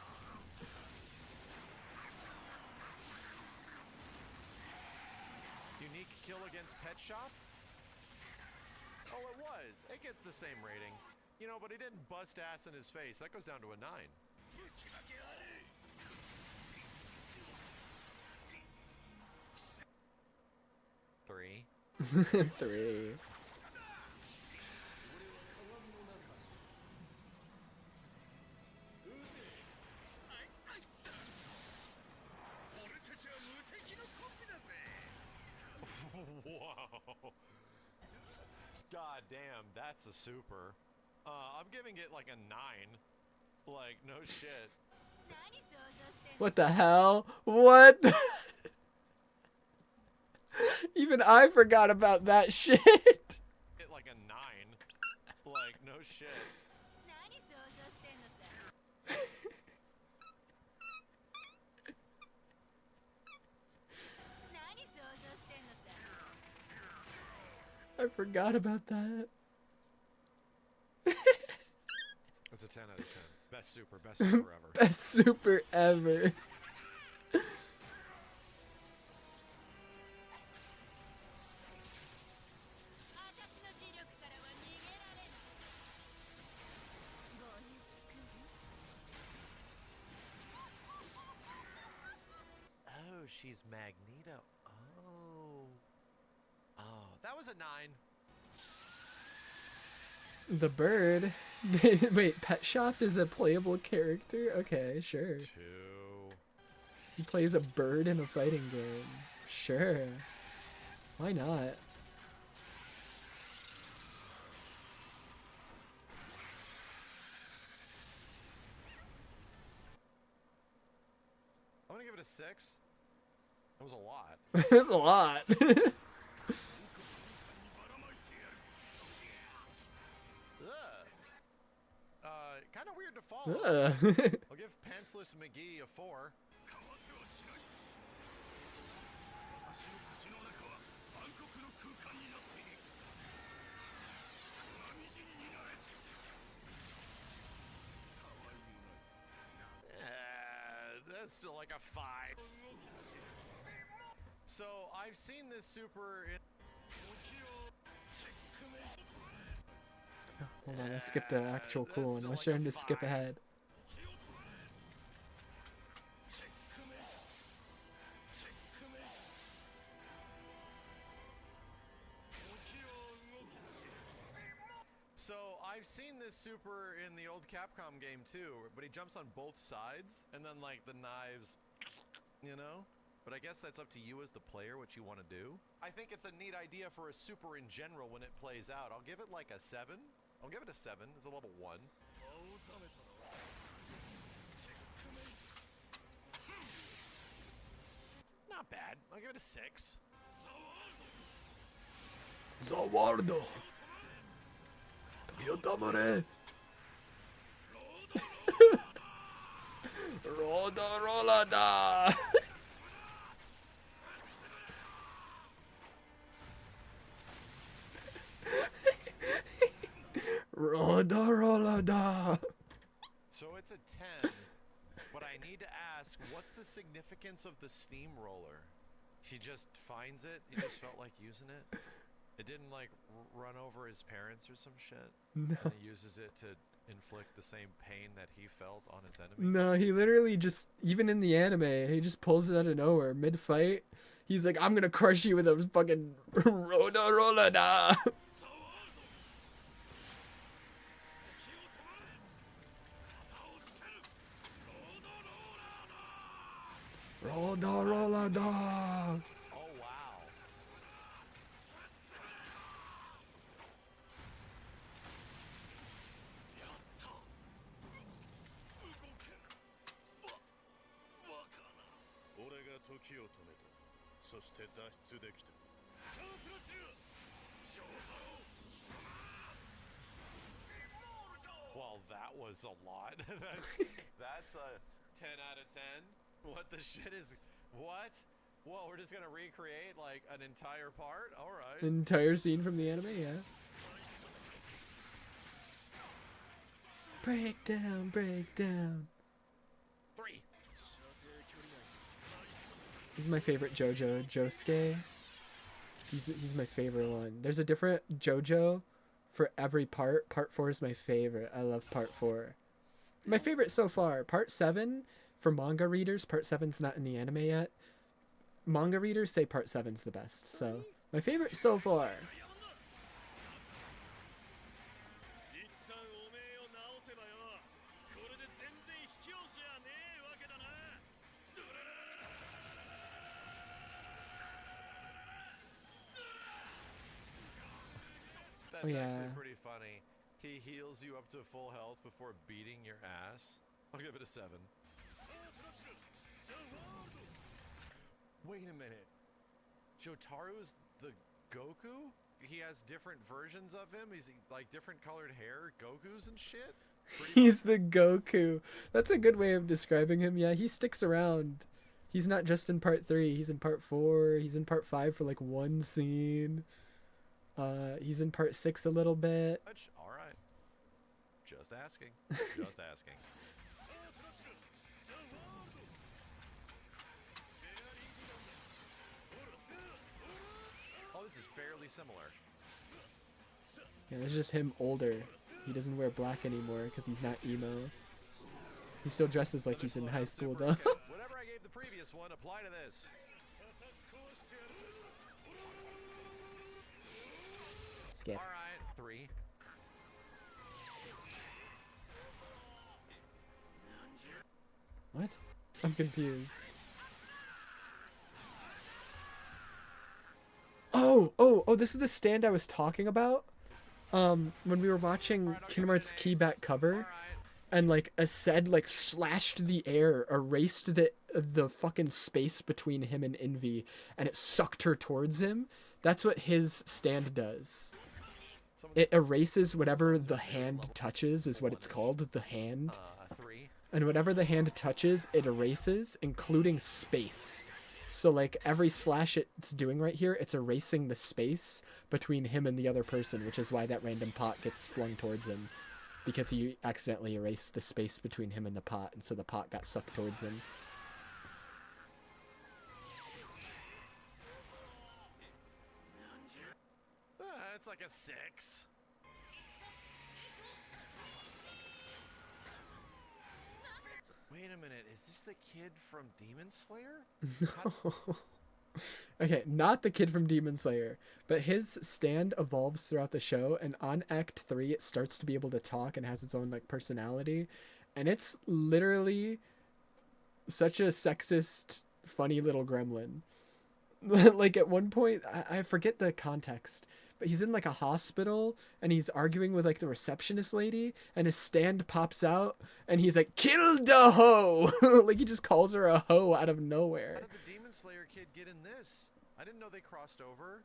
Unique kill against Pet Shop? Oh, it was. It gets the same rating. You know, but he didn't bust ass in his face. That goes down to a 9. 3. 3. Whoa. God damn, that's a super. I'm giving it like a 9. Like, no shit. What the hell? What? Even I forgot about that shit. It like a 9. Like, no shit. I forgot about that. It's a 10 out of 10. Best super ever. Best super ever. Oh, she's Magneto. Oh, that was a 9. The bird. Wait, Pet Shop is a playable character? Okay, sure. 2. He plays a bird in a fighting game. Sure. Why not? I'm gonna give it a 6. That was a lot. That's a lot. Kind of weird to follow. I'll give Pantsless McGee a 4. That's still like a 5. So I've seen this super in... Hold on, I skipped the actual cool one. I was trying to skip ahead. So I've seen this super in the old Capcom game too, but he jumps on both sides and then like the knives, you know? But I guess that's up to you as the player what you want to do. I think it's a neat idea for a super in general when it plays out. I'll give it like a 7. I'll give it a 7. It's a level 1. Not bad. I'll give it a 6. Zawardo. Yotamare. Roda Rolada. 10, but I need to ask, what's the significance of the steamroller? He just finds it? He just felt like using it? It didn't, like, run over his parents or some shit? No. And he uses it to inflict the same pain that he felt on his enemies? No, he literally just, even in the anime, he just pulls it out of nowhere. Mid-fight, he's like, I'm gonna crush you with a fucking Roda-Rola-Da! Roda-Rola-Da! Oh, wow. Well, that was a lot. That's a 10 out of 10. What the shit is... What? Whoa, we're just gonna recreate, like, an entire part? Alright. Entire scene from the anime, yeah. Breakdown, breakdown. 3. This is my favorite JoJo, Josuke. He's my favorite one. There's a different JoJo for every part. Part 4 is my favorite. I love part 4. My favorite so far. Part 7, for manga readers, part 7's not in the anime yet. Manga readers say part 7's the best. So, my favorite so far. That's actually pretty funny. He heals you up to full health before beating your ass. I'll give it a 7. Wait a minute. Jotaro's the Goku? He has different versions of him? He's like different colored hair, Gokus and shit? He's the Goku. That's a good way of describing him. Yeah, he sticks around. He's not just in part 3. He's in part 4. He's in part 5 for like one scene. He's in part 6 a little bit. Alright. Just asking. Just asking. Oh, this is fairly similar. Yeah, it's just him older. He doesn't wear black anymore because he's not emo. He still dresses like he's in high school though. Whatever I gave the previous one, apply to this. Skip. Alright, 3. What? I'm confused. Oh, this is the stand I was talking about. When we were watching Kingdom Hearts Key back cover, and like a said like slashed the air, erased the fucking space between him and Envy, and it sucked her towards him. That's what his stand does. It erases whatever the hand touches, is what it's called, the hand. 3. And whatever the hand touches, it erases, including space. So like every slash it's doing right here, it's erasing the space between him and the other person, which is why that random pot gets flung towards him. Because he accidentally erased the space between him and the pot, and so the pot got sucked towards him. It's like a 6. Wait a minute, is this the kid from Demon Slayer? Okay, not the kid from Demon Slayer, but his stand evolves throughout the show, and on Act 3 it starts to be able to talk and has its own like personality, and it's literally such a sexist, funny little gremlin. Like at one point, I forget the context, but he's in like a hospital and he's arguing with like the receptionist lady, and his stand pops out and he's like, "Kill the hoe!" Like he just calls her a hoe out of nowhere. How did the Demon Slayer kid get in this? I didn't know they crossed over.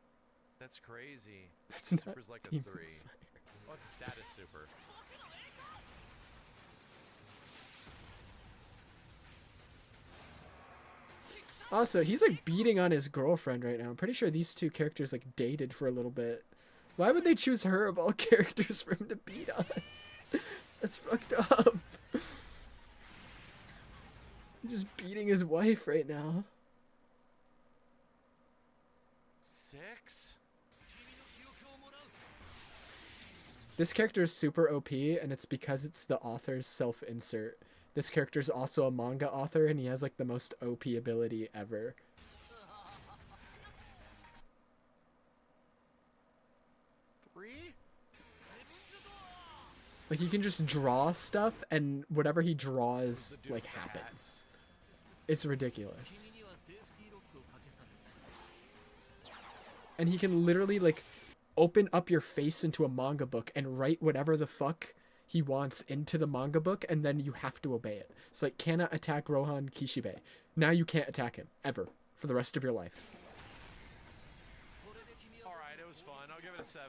That's crazy. That's not Super's like a Demon 3. Slayer. Oh, it's a status super. Also, he's like beating on his girlfriend right now. I'm pretty sure these two characters like dated for a little bit. Why would they choose her of all characters for him to beat on? That's fucked up. He's just beating his wife right now. 6? This character is super OP, and it's because it's the author's self-insert. This character is also a manga author, and he has like the most OP ability ever. Like, he can just draw stuff, and whatever he draws, like, happens. It's ridiculous. And he can literally, like, open up your face into a manga book and write whatever the fuck he wants into the manga book, and then you have to obey it. It's like, cannot attack Rohan Kishibe. Now you can't attack him, ever, for the rest of your life. Alright, it was fun. I'll give it a 7.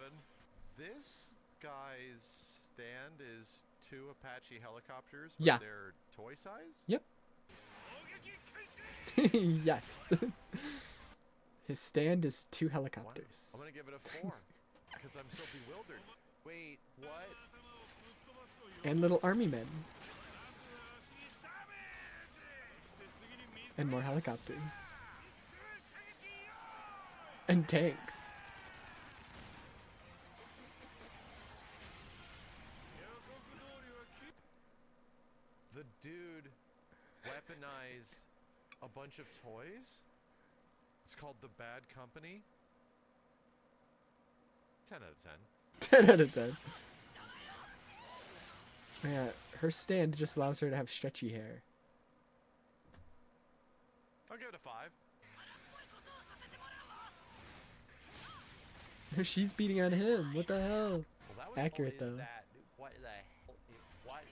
This guy's stand is 2 Apache helicopters, but Yeah. they're toy sized? Yep. Yes. His stand is 2 helicopters. I'm gonna give it a 4 because I'm so bewildered. Wait, what? And little army men. And more helicopters. And tanks. The dude weaponized a bunch of toys? It's called The Bad Company? 10 out of 10. 10 out of 10. Yeah, her stand just allows her to have stretchy hair. I'll give it a 5. No, she's beating on him. What the hell? Accurate though. What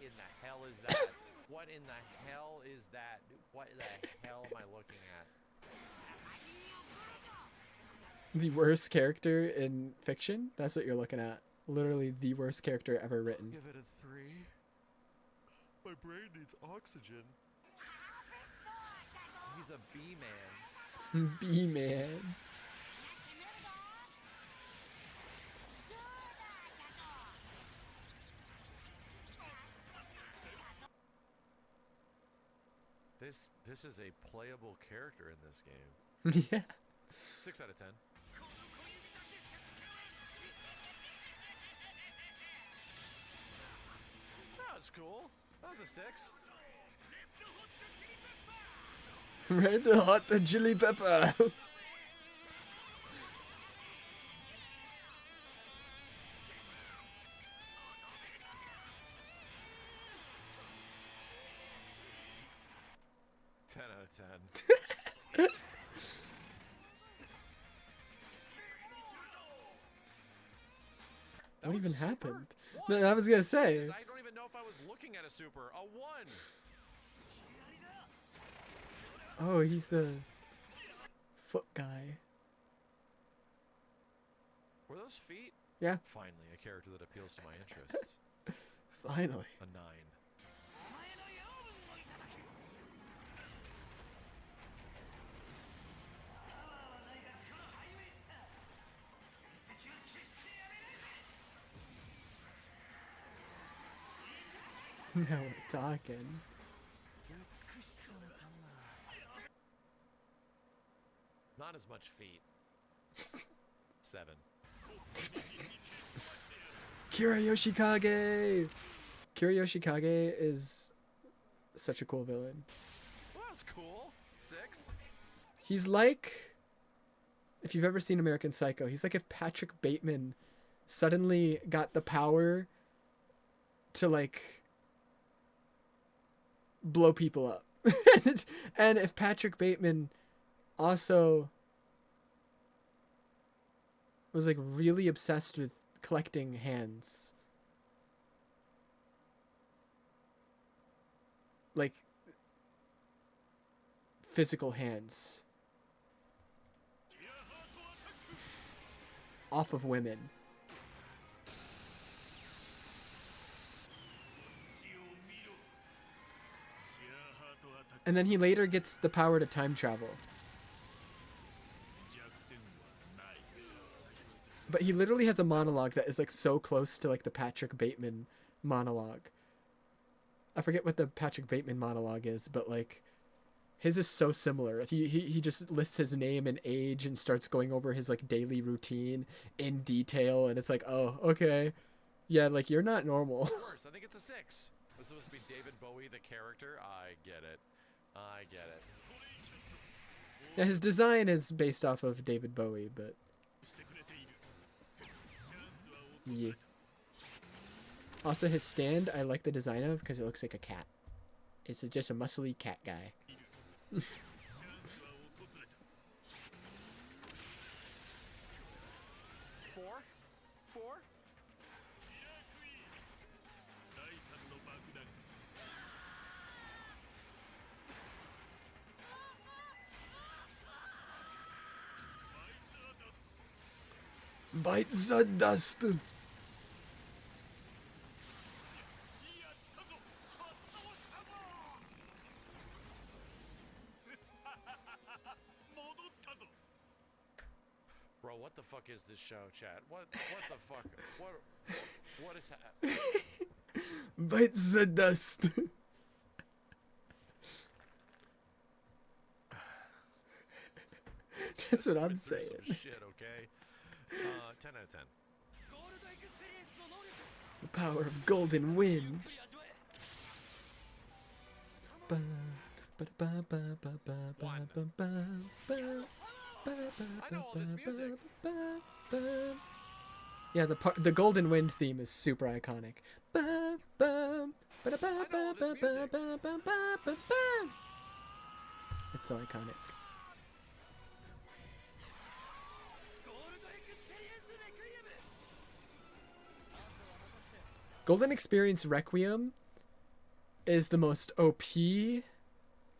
in the hell is that? What in the hell is that? What the hell am I looking at? The worst character in fiction? That's what you're looking at. Literally the worst character ever written. Give it a 3. My brain needs oxygen. He's a B-man. B-man. This is a playable character in this game. Yeah. 6 out of 10. That was cool. That was a 6. Red hot chili pepper. Out of 10. What even happened? No, I was gonna say. I don't even know if I was looking at a super. A 1. Oh, he's the foot guy. Were those feet? Yeah. Finally, a character that appeals to my interests. Finally. A 9. Now we're talking. Not as much feet. 7. Kira Yoshikage! Kira Yoshikage is such a cool villain. Well, that was cool. 6. He's like, if you've ever seen American Psycho, he's like if Patrick Bateman suddenly got the power to like blow people up. And if Patrick Bateman also was like really obsessed with collecting hands. Like physical hands. Off of women. And then he later gets the power to time travel. But he literally has a monologue that is like so close to like the Patrick Bateman monologue. I forget what the Patrick Bateman monologue is, but like His is so similar. He just lists his name and age and starts going over his like daily routine in detail, and it's like, oh, okay, yeah, like you're not normal. Worse, I think it's a 6. It's supposed to be David Bowie, the character. I get it. Yeah, his design is based off of David Bowie, but yeah. Also, his stand, I like the design of because it looks like a cat. It's just a muscly cat guy. 4? Bite the dust. Bro, what the fuck is this show, chat? What the fuck? What is happening? Bite the dust. That's what I'm saying. Some shit, okay? 10 out of 10. The power of golden wind. I know all this music. Yeah, the golden wind theme is super iconic. It's so iconic. Golden Experience Requiem is the most OP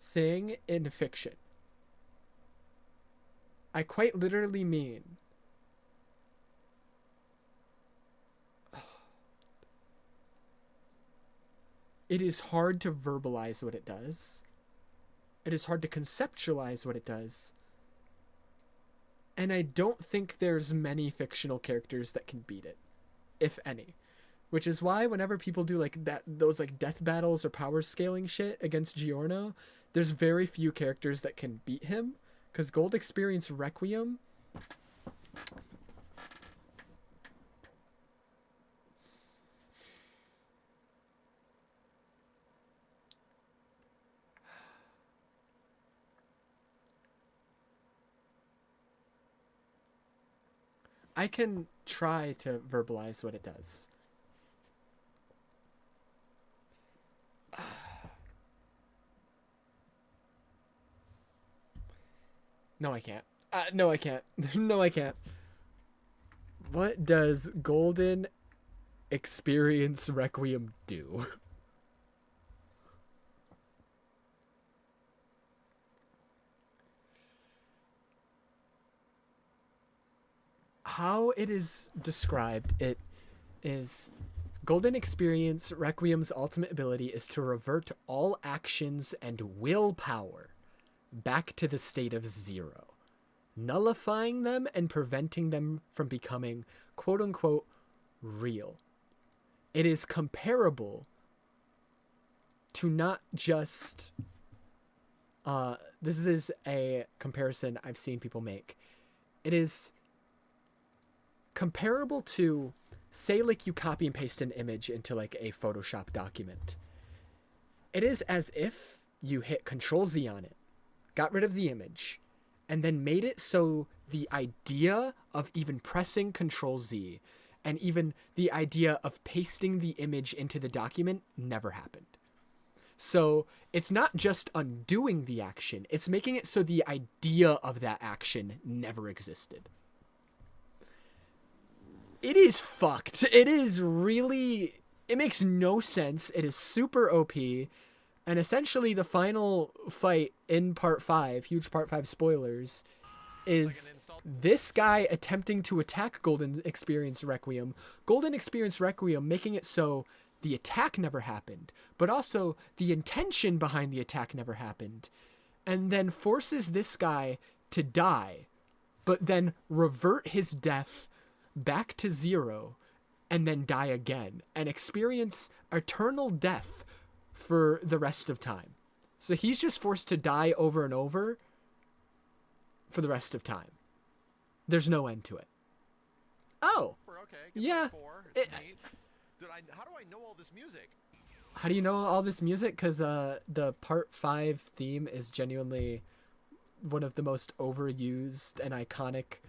thing in fiction. I quite literally mean it is hard to verbalize what it does. It is hard to conceptualize what it does. And I don't think there's many fictional characters that can beat it, if any. Which is why whenever people do like those like death battles or power scaling shit against Giorno, there's very few characters that can beat him. Because Gold Experience Requiem, I can try to verbalize what it does. No, I can't. No, I can't. No, I can't. What does Golden Experience Requiem do? How it is described, it is Golden Experience Requiem's ultimate ability is to revert all actions and willpower back to the state of 0, nullifying them and preventing them from becoming quote-unquote real. It is comparable to not just this is a comparison I've seen people make. It is comparable to, say, like you copy and paste an image into like a Photoshop document. It is as if you hit Control-Z on it, got rid of the image, and then made it so the idea of even pressing Control-Z and even the idea of pasting the image into the document never happened. So it's not just undoing the action, it's making it so the idea of that action never existed. It is fucked. It is really... It makes no sense. It is super OP. And essentially the final fight in Part 5, huge Part 5 spoilers, is this guy attempting to attack Golden Experience Requiem. Golden Experience Requiem making it so the attack never happened, but also the intention behind the attack never happened. And then forces this guy to die, but then revert his death back to 0 and then die again and experience eternal death for the rest of time. So he's just forced to die over and over for the rest of time. There's no end to it. Oh. Okay, yeah. Dude, how do I know all this music? How do you know all this music? Because the Part 5 theme is genuinely one of the most overused and iconic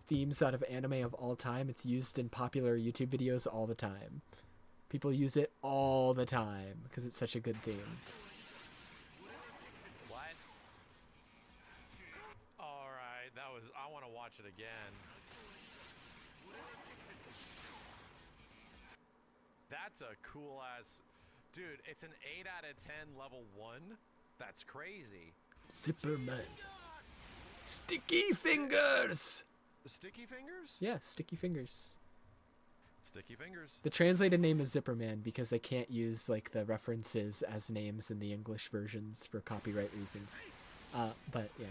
themes out of anime of all time. It's used in popular YouTube videos all the time. People use it all the time because it's such a good theme. What? Alright, I want to watch it again. That's a cool ass... Dude, it's an 8 out of 10 level 1? That's crazy. Zipperman. Sticky fingers! Sticky fingers? Yeah, sticky fingers. Sticky fingers. The translated name is Zipperman because they can't use like the references as names in the English versions for copyright reasons. But yeah.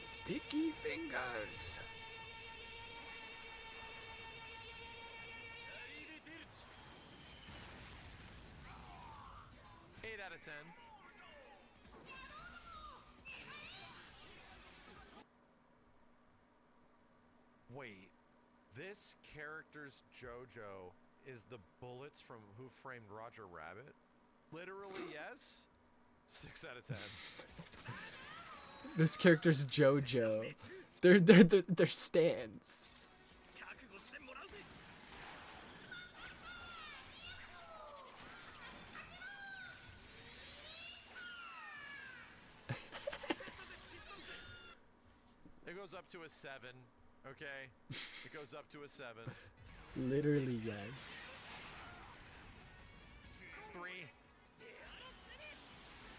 Sticky fingers. Out of 10. Wait, this character's JoJo is the bullets from Who Framed Roger Rabbit? Literally, yes? 6 out of 10. This character's JoJo. They're stands. It goes up to a 7, okay? It goes up to a 7. Literally, yes. 3.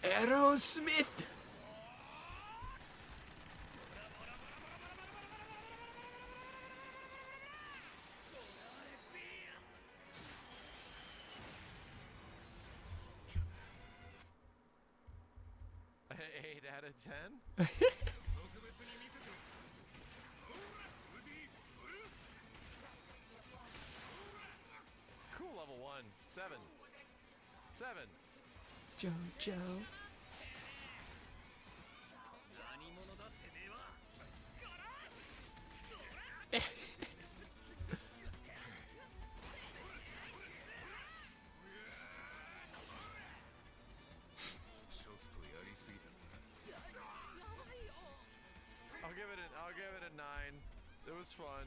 Aerosmith! Eight out of 10? Cool, level 1. 7. 7. JoJo. I'll give it a 9. It was fun.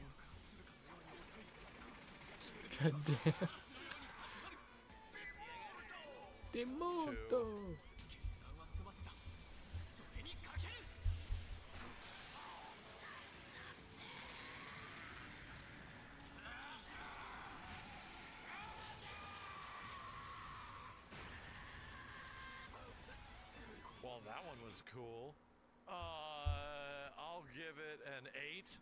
God damn. Demoto. Well, that one was cool. I'll give it an 8.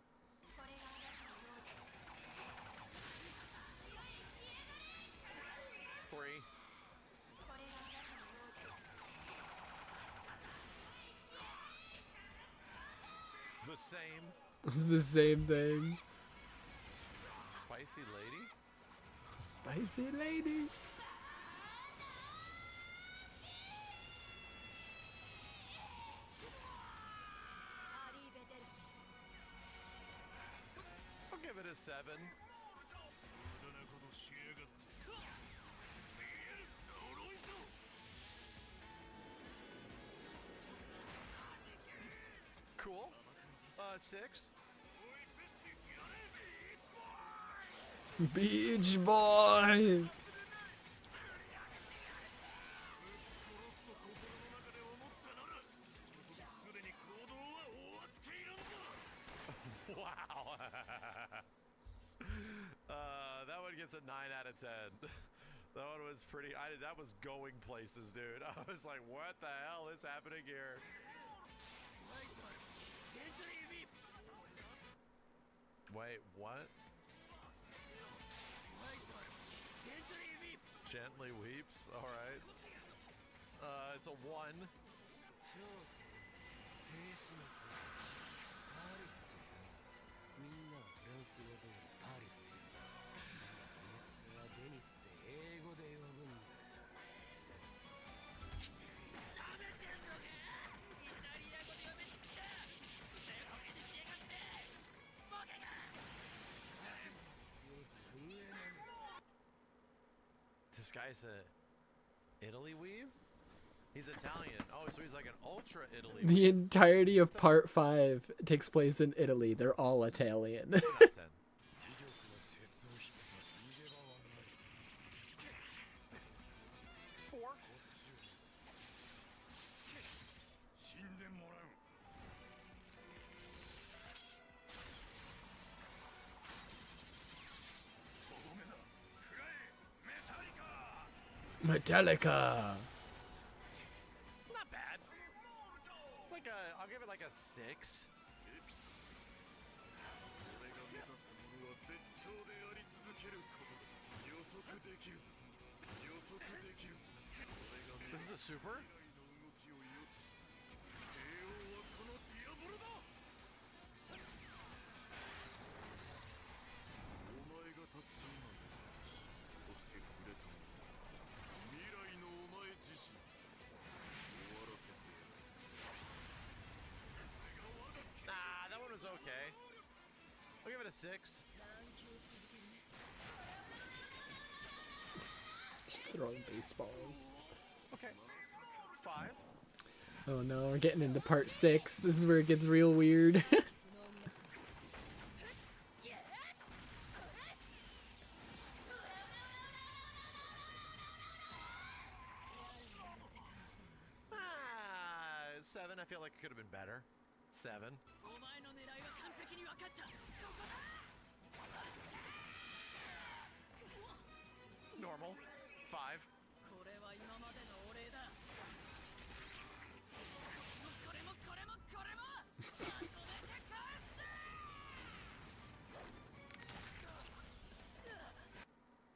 The same. It's the same thing. Spicy lady? Spicy lady. I'll give it a 7. Cool. 6. Beach Boy. Wow. That one gets a 9 out of 10. That one was pretty. That was going places, dude. I was like, what the hell is happening here? Wait, what? Gently weeps. All right. It's a 1. This guy's a Italy weave? He's Italian. Oh, so he's like an ultra Italy The weave. entirety of part 5 takes place in Italy. They're all Italian. Not 10. Four. Metallica. Not bad. It's like I'll give it like a 6. This is a super? Nah, that one was okay. I'll give it a 6. Just throwing baseballs. Okay. 5. Oh no, we're getting into part 6. This is where it gets real weird. Ah, 7. I feel like it could have been better. 7. Normal. 5.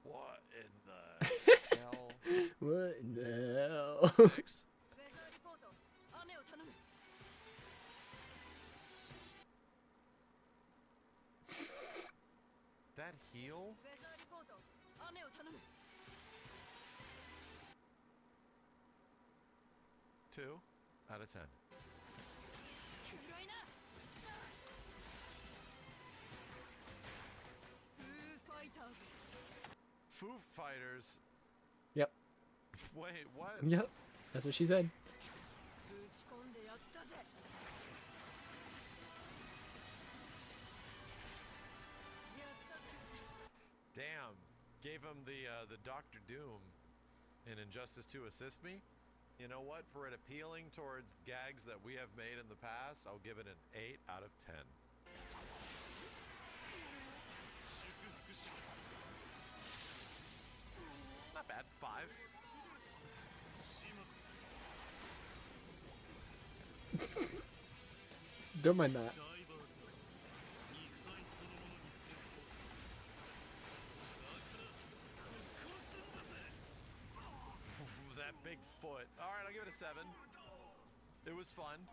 What in the hell? What in the hell? 6. That heal? 2 out of 10. Foo Fighters. Yep. Wait, what? Yep. That's what she said. Damn. Gave him the Doctor Doom in Injustice 2 assist me. You know what? For it appealing towards gags that we have made in the past, I'll give it an 8 out of 10. Not bad. 5. Don't mind that. That big foot. Alright, I'll give it a 7. It was fun.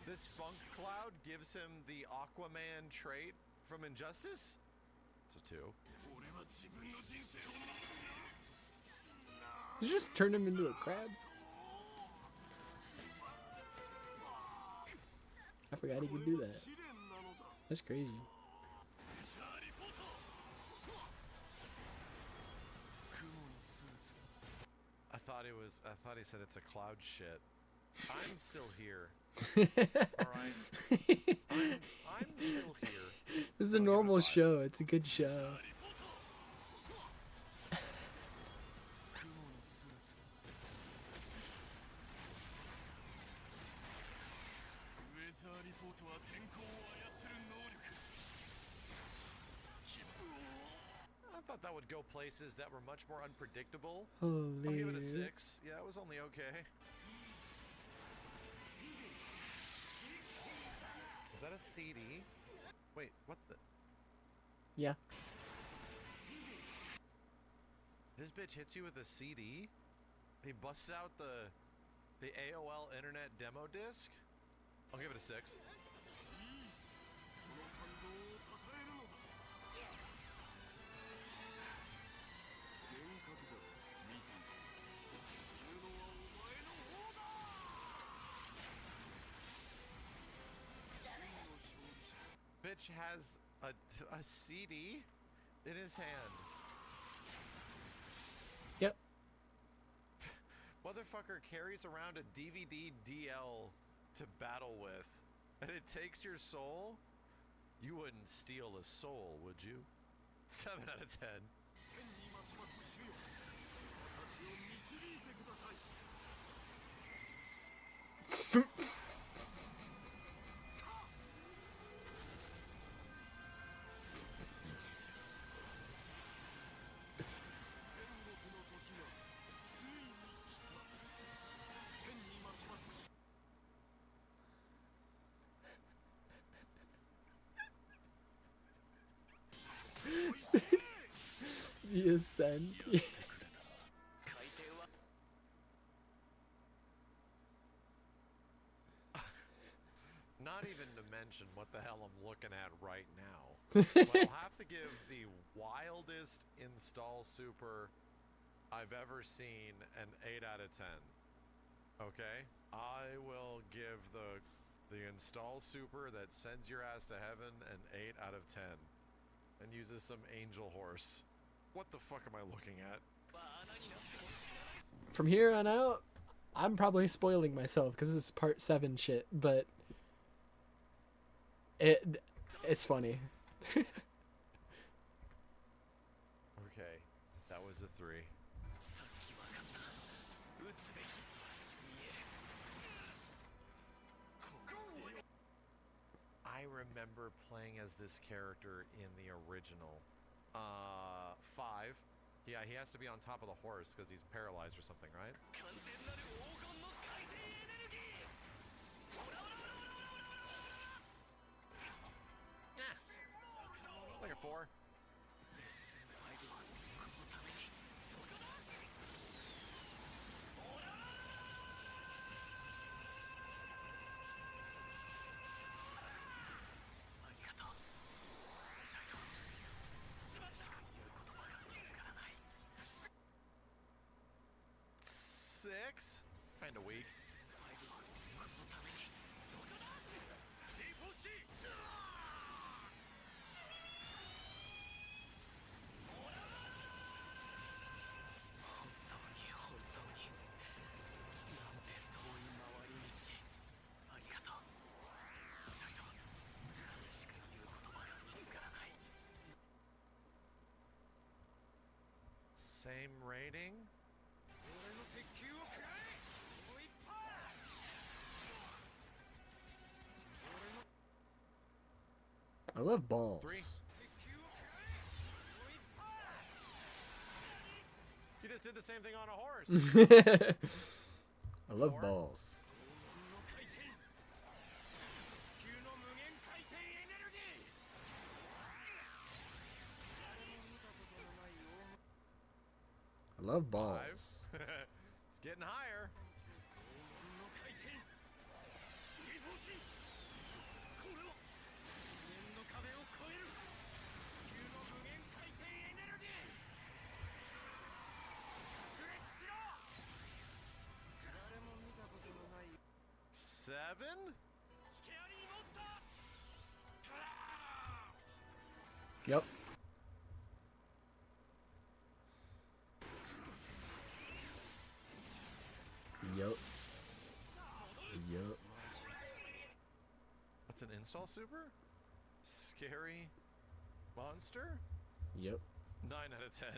This Funk Cloud gives him the Aquaman trait from Injustice? It's a 2. You just turned him into a crab? I forgot he could do that. That's crazy. I thought he said it's a cloud shit. I'm still here. Alright? I'm still here. This is a normal show. It's a good show. I thought that would go places that were much more unpredictable. Holy. I'll give it a 6. Yeah, it was only okay. Is that a CD? Wait, what the? Yeah. This bitch hits you with a CD? He busts out the AOL Internet demo disc? I'll give it a 6. bitch has a CD in his hand. Yep. Motherfucker carries around a DVD DL to battle with, and it takes your soul? You wouldn't steal a soul, would you? 7 out of 10. The Ascent. Not even to mention what the hell I'm looking at right now. But I'll have to give the wildest install super I've ever seen an 8 out of 10. Okay? I will give the install super that sends your ass to heaven an 8 out of 10. And uses some angel horse. What the fuck am I looking at? From here on out, I'm probably spoiling myself because this is part 7 shit, but it's funny. Okay, that was a 3. I remember playing as this character in the original. 5. Yeah, he has to be on top of the horse because he's paralyzed or something, right? Like a 4. Kinda weak. Same rating? I love balls. 3. You just did the same thing on a horse. I love 4. balls. I love balls. 5. It's getting higher. Seven? Yep. Yup. Yup. What's an install super? Scary monster? Yep. 9 out of 10.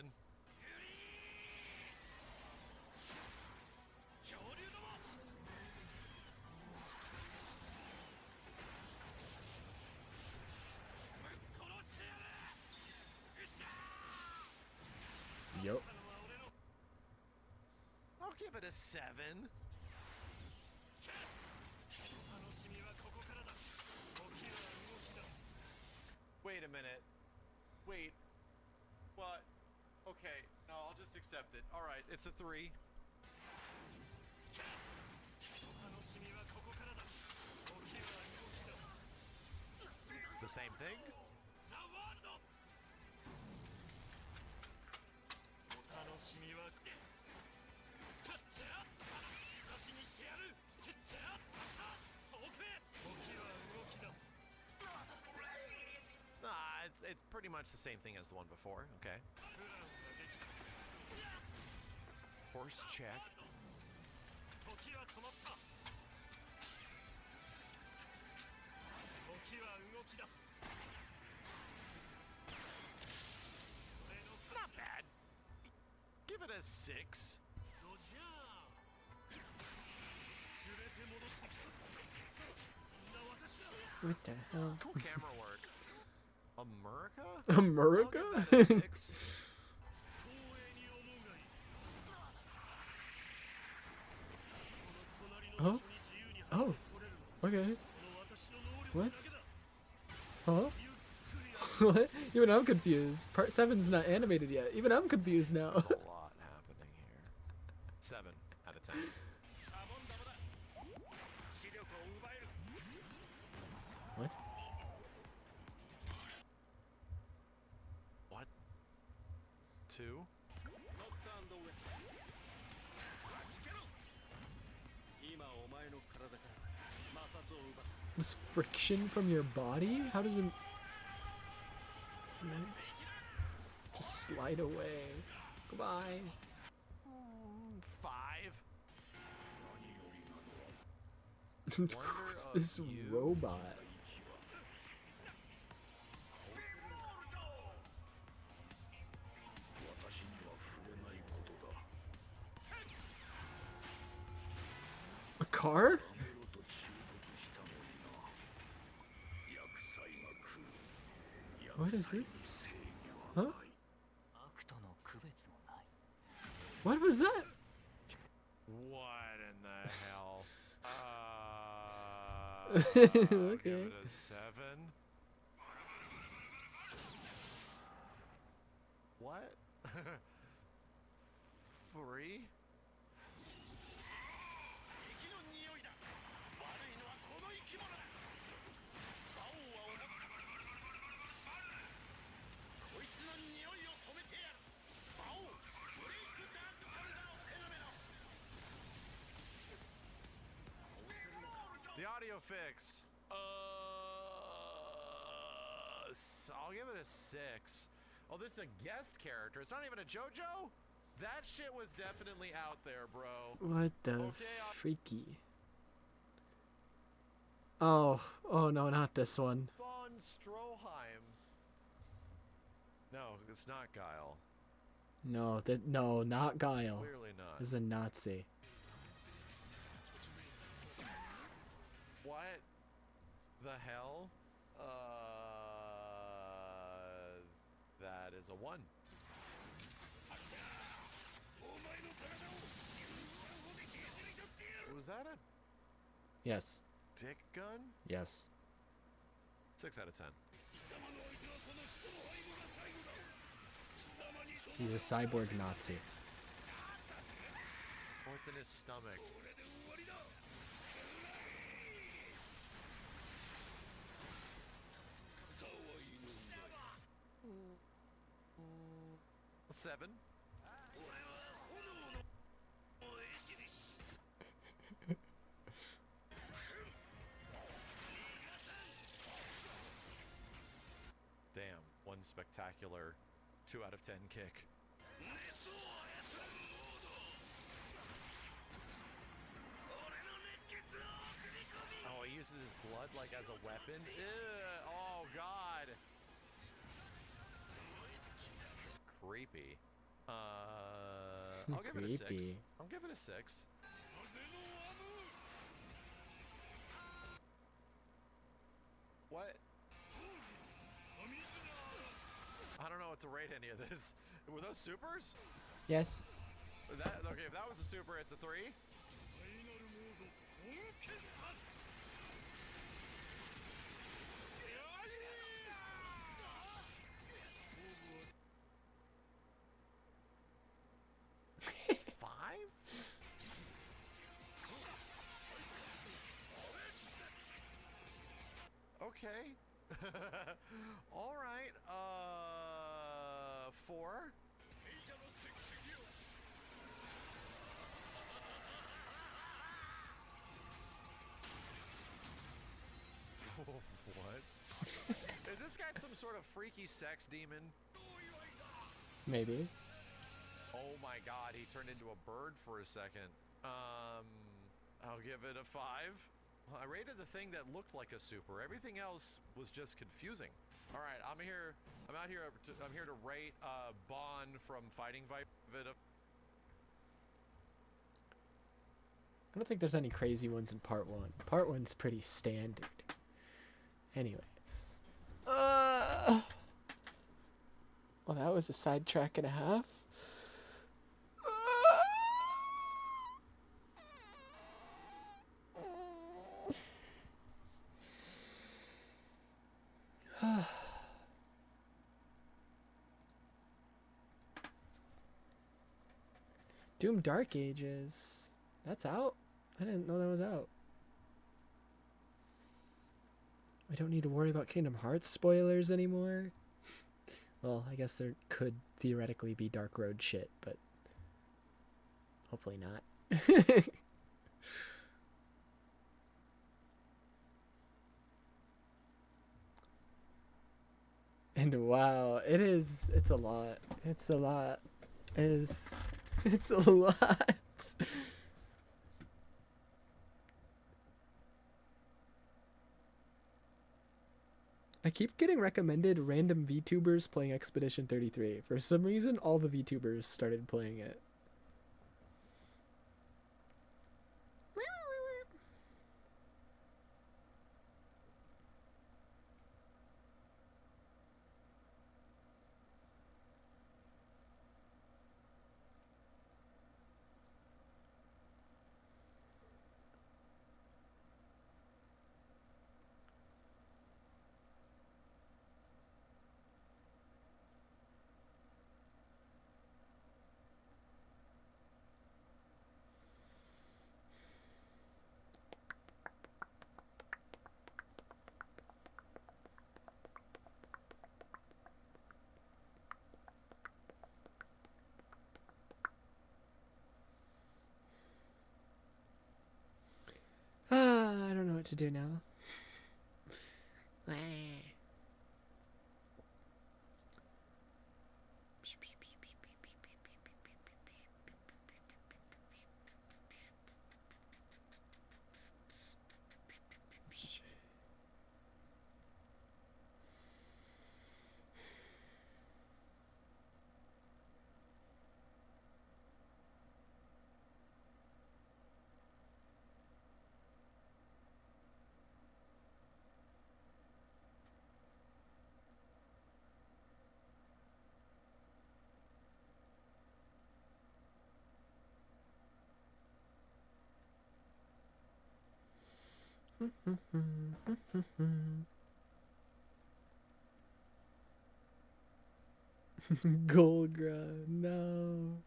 Yep. I'll give it a 7. Wait a minute. Wait. What? Okay. No, I'll just accept it. Alright, it's a 3. The same thing? it's pretty much the same thing as the one before. Okay. Horse check. Not bad. Give it a 6. What the hell? Cool camera work. America? America? I'll give that a 6. Oh? Oh. Okay. What? Huh? What? Even I'm confused. Part 7's not animated yet. Even I'm confused now. There's a lot happening here. 7 out of 10. What? What? 2? This friction from your body? How does it... What? Just slide away. Goodbye. 5. Who's this robot? A car? What is this? Huh? What was that? What in the hell? Okay. Give it a 7. What? 3? The audio fixed. I'll give it a 6. Oh, this is a guest character. It's not even a JoJo? That shit was definitely out there, bro. What the freaky? Oh no, not this one. Von Stroheim. No, it's not Guile. No, not Guile. Clearly not. This is a Nazi. What the hell? That is a 1. Was that a Yes. dick gun? Yes. 6 out of 10. He's a cyborg Nazi. What's in his stomach? A 7. Damn, one spectacular 2 out of 10 kick. Oh, he uses his blood like as a weapon? Ew, oh god. Creepy. I'll give it a 6. Creepy. I'll give it a 6. What? I don't know what to rate any of this. Were those supers? Yes. Okay, if that was a super, it's a 3. Okay. All right. 4. What? Is this guy some sort of freaky sex demon? Maybe. Oh my god, he turned into a bird for a second. I'll give it a 5. I rated the thing that looked like a super. Everything else was just confusing. All right, I'm here to rate Bond from Fighting Viper. I don't think there's any crazy ones in part 1. Part 1's pretty standard. Anyways. Well, that was a sidetrack and a half. Doom Dark Ages. That's out? I didn't know that was out. I don't need to worry about Kingdom Hearts spoilers anymore. Well, I guess there could theoretically be Dark Road shit, but hopefully not. And wow, it's a lot. It's a lot. It's a lot. I keep getting recommended random VTubers playing Expedition 33. For some reason, all the VTubers started playing it. I don't know what to do now. Golgra, no.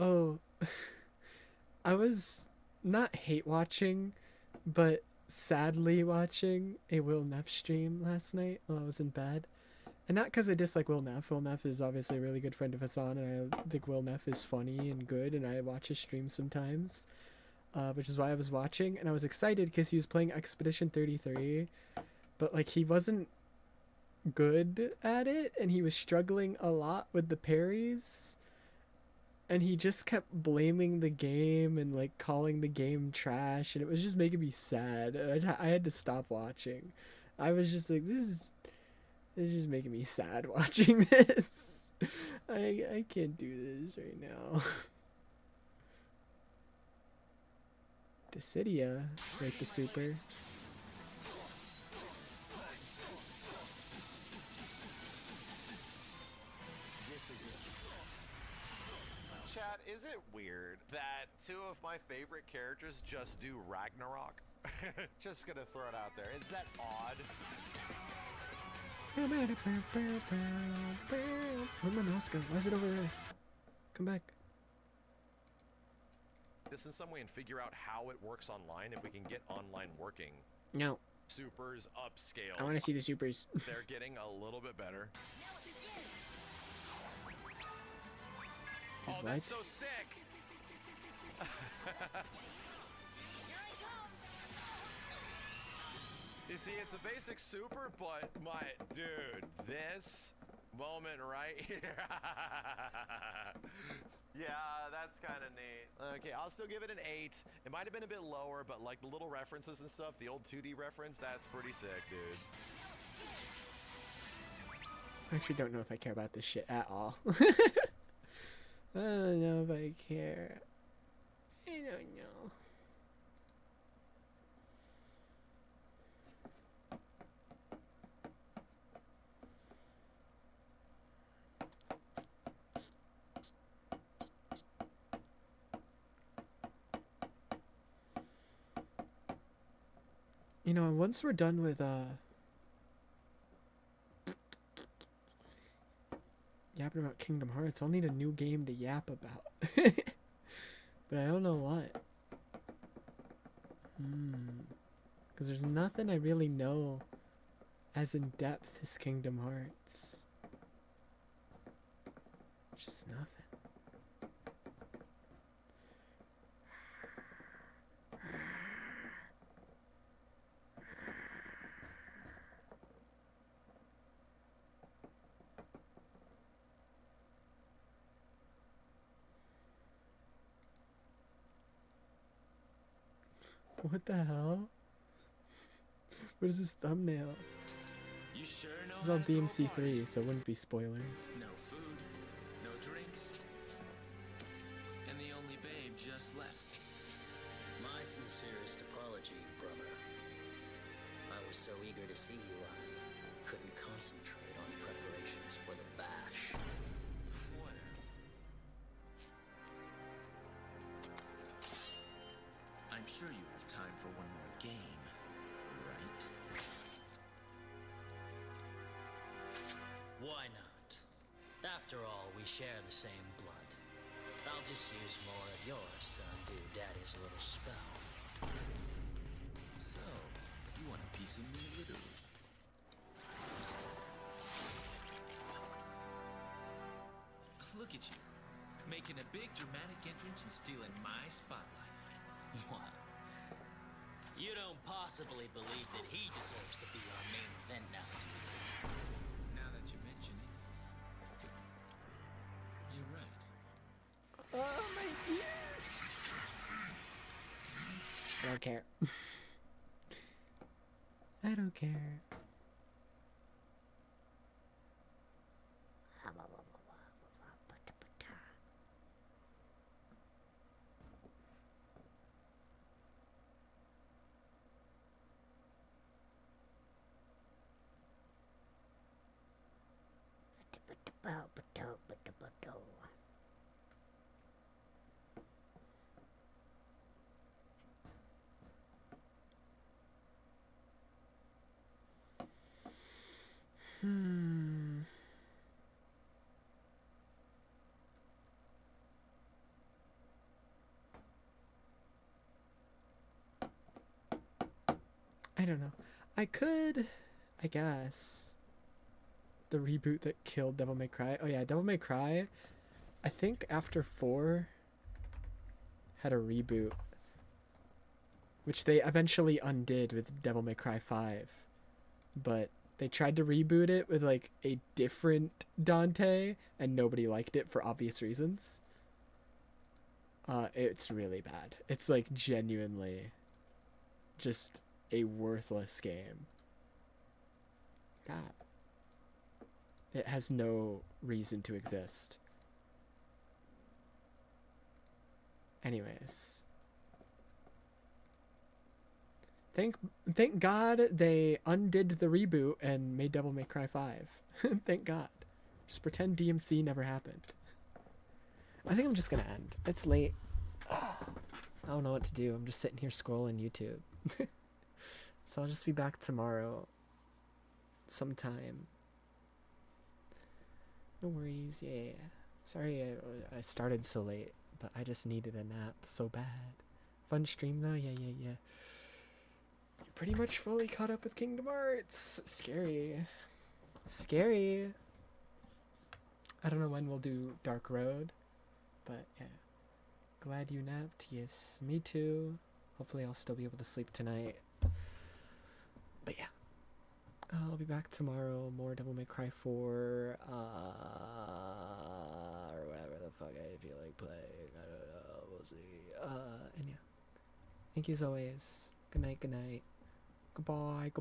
Oh, I was not hate watching, but sadly watching a Will Neff stream last night while I was in bed. And not because I dislike Will Neff. Will Neff is obviously a really good friend of Hassan, and I think Will Neff is funny and good, and I watch his streams sometimes, which is why I was watching. And I was excited because he was playing Expedition 33, but like he wasn't good at it, and he was struggling a lot with the parries. And he just kept blaming the game and like calling the game trash, and it was just making me sad. I had to stop watching. I was just like, this is just making me sad watching this. I can't do this right now. Dissidia, right? The super. Chat, is it weird that 2 of my favorite characters just do Ragnarok? Just gonna throw it out there. Is that odd? Where'd my mouse go? Why is it over there? Come back. this in some way and figure out how it works online, if we can get online working. No. Supers upscale. I want to see the supers. They're getting a little bit better. Oh, that's so sick! You see, it's a basic super, but dude, this moment right here. Yeah, that's kind of neat. Okay, I'll still give it an 8. It might have been a bit lower, but like the little references and stuff, the old 2D reference, that's pretty sick, dude. I actually don't know if I care about this shit at all. I don't know if I care. I don't know. You know, once we're done with yapping about Kingdom Hearts, I'll need a new game to yap about. But I don't know what. Because there's nothing I really know as in depth as Kingdom Hearts. Just nothing. What the hell? What is this thumbnail? You sure know It's on DMC3, so it wouldn't be spoilers. No food, no drinks, and the only babe just left. My sincerest apology, brother. I was so eager to see you, I couldn't concentrate on preparations for the bash. I'm sure you have time for one more game, right? Why not? After all, we share the same blood. I'll just use more of yours to undo Daddy's little spell. So, you want a piece of me, little? Look at you, making a big dramatic entrance and stealing my spotlight. What? You don't possibly believe that he deserves to be our main event now, do you? Now that you mention it, you're right. Oh my god. I don't care. I don't care. I don't know. I could, I guess, the reboot that killed Devil May Cry. Oh yeah, Devil May Cry, I think after 4 had a reboot, which they eventually undid with Devil May Cry 5. But they tried to reboot it with like a different Dante, and nobody liked it for obvious reasons. It's really bad. It's like genuinely just a worthless game. God. It has no reason to exist. Anyways. Thank God they undid the reboot and made Devil May Cry 5. Thank God. Just pretend DMC never happened. I think I'm just gonna end. It's late. I don't know what to do. I'm just sitting here scrolling YouTube. So I'll just be back tomorrow sometime. No worries. Yeah. Sorry I started so late, but I just needed a nap so bad. Fun stream though, yeah. Pretty much fully caught up with Kingdom Hearts. Scary. I don't know when we'll do Dark Road, but yeah. Glad you napped. Yes, me too. Hopefully I'll still be able to sleep tonight. But yeah. I'll be back tomorrow. More Devil May Cry 4. Or whatever the fuck I feel like playing. I don't know. We'll see. And yeah. Thank you as always. Good night. Goodbye.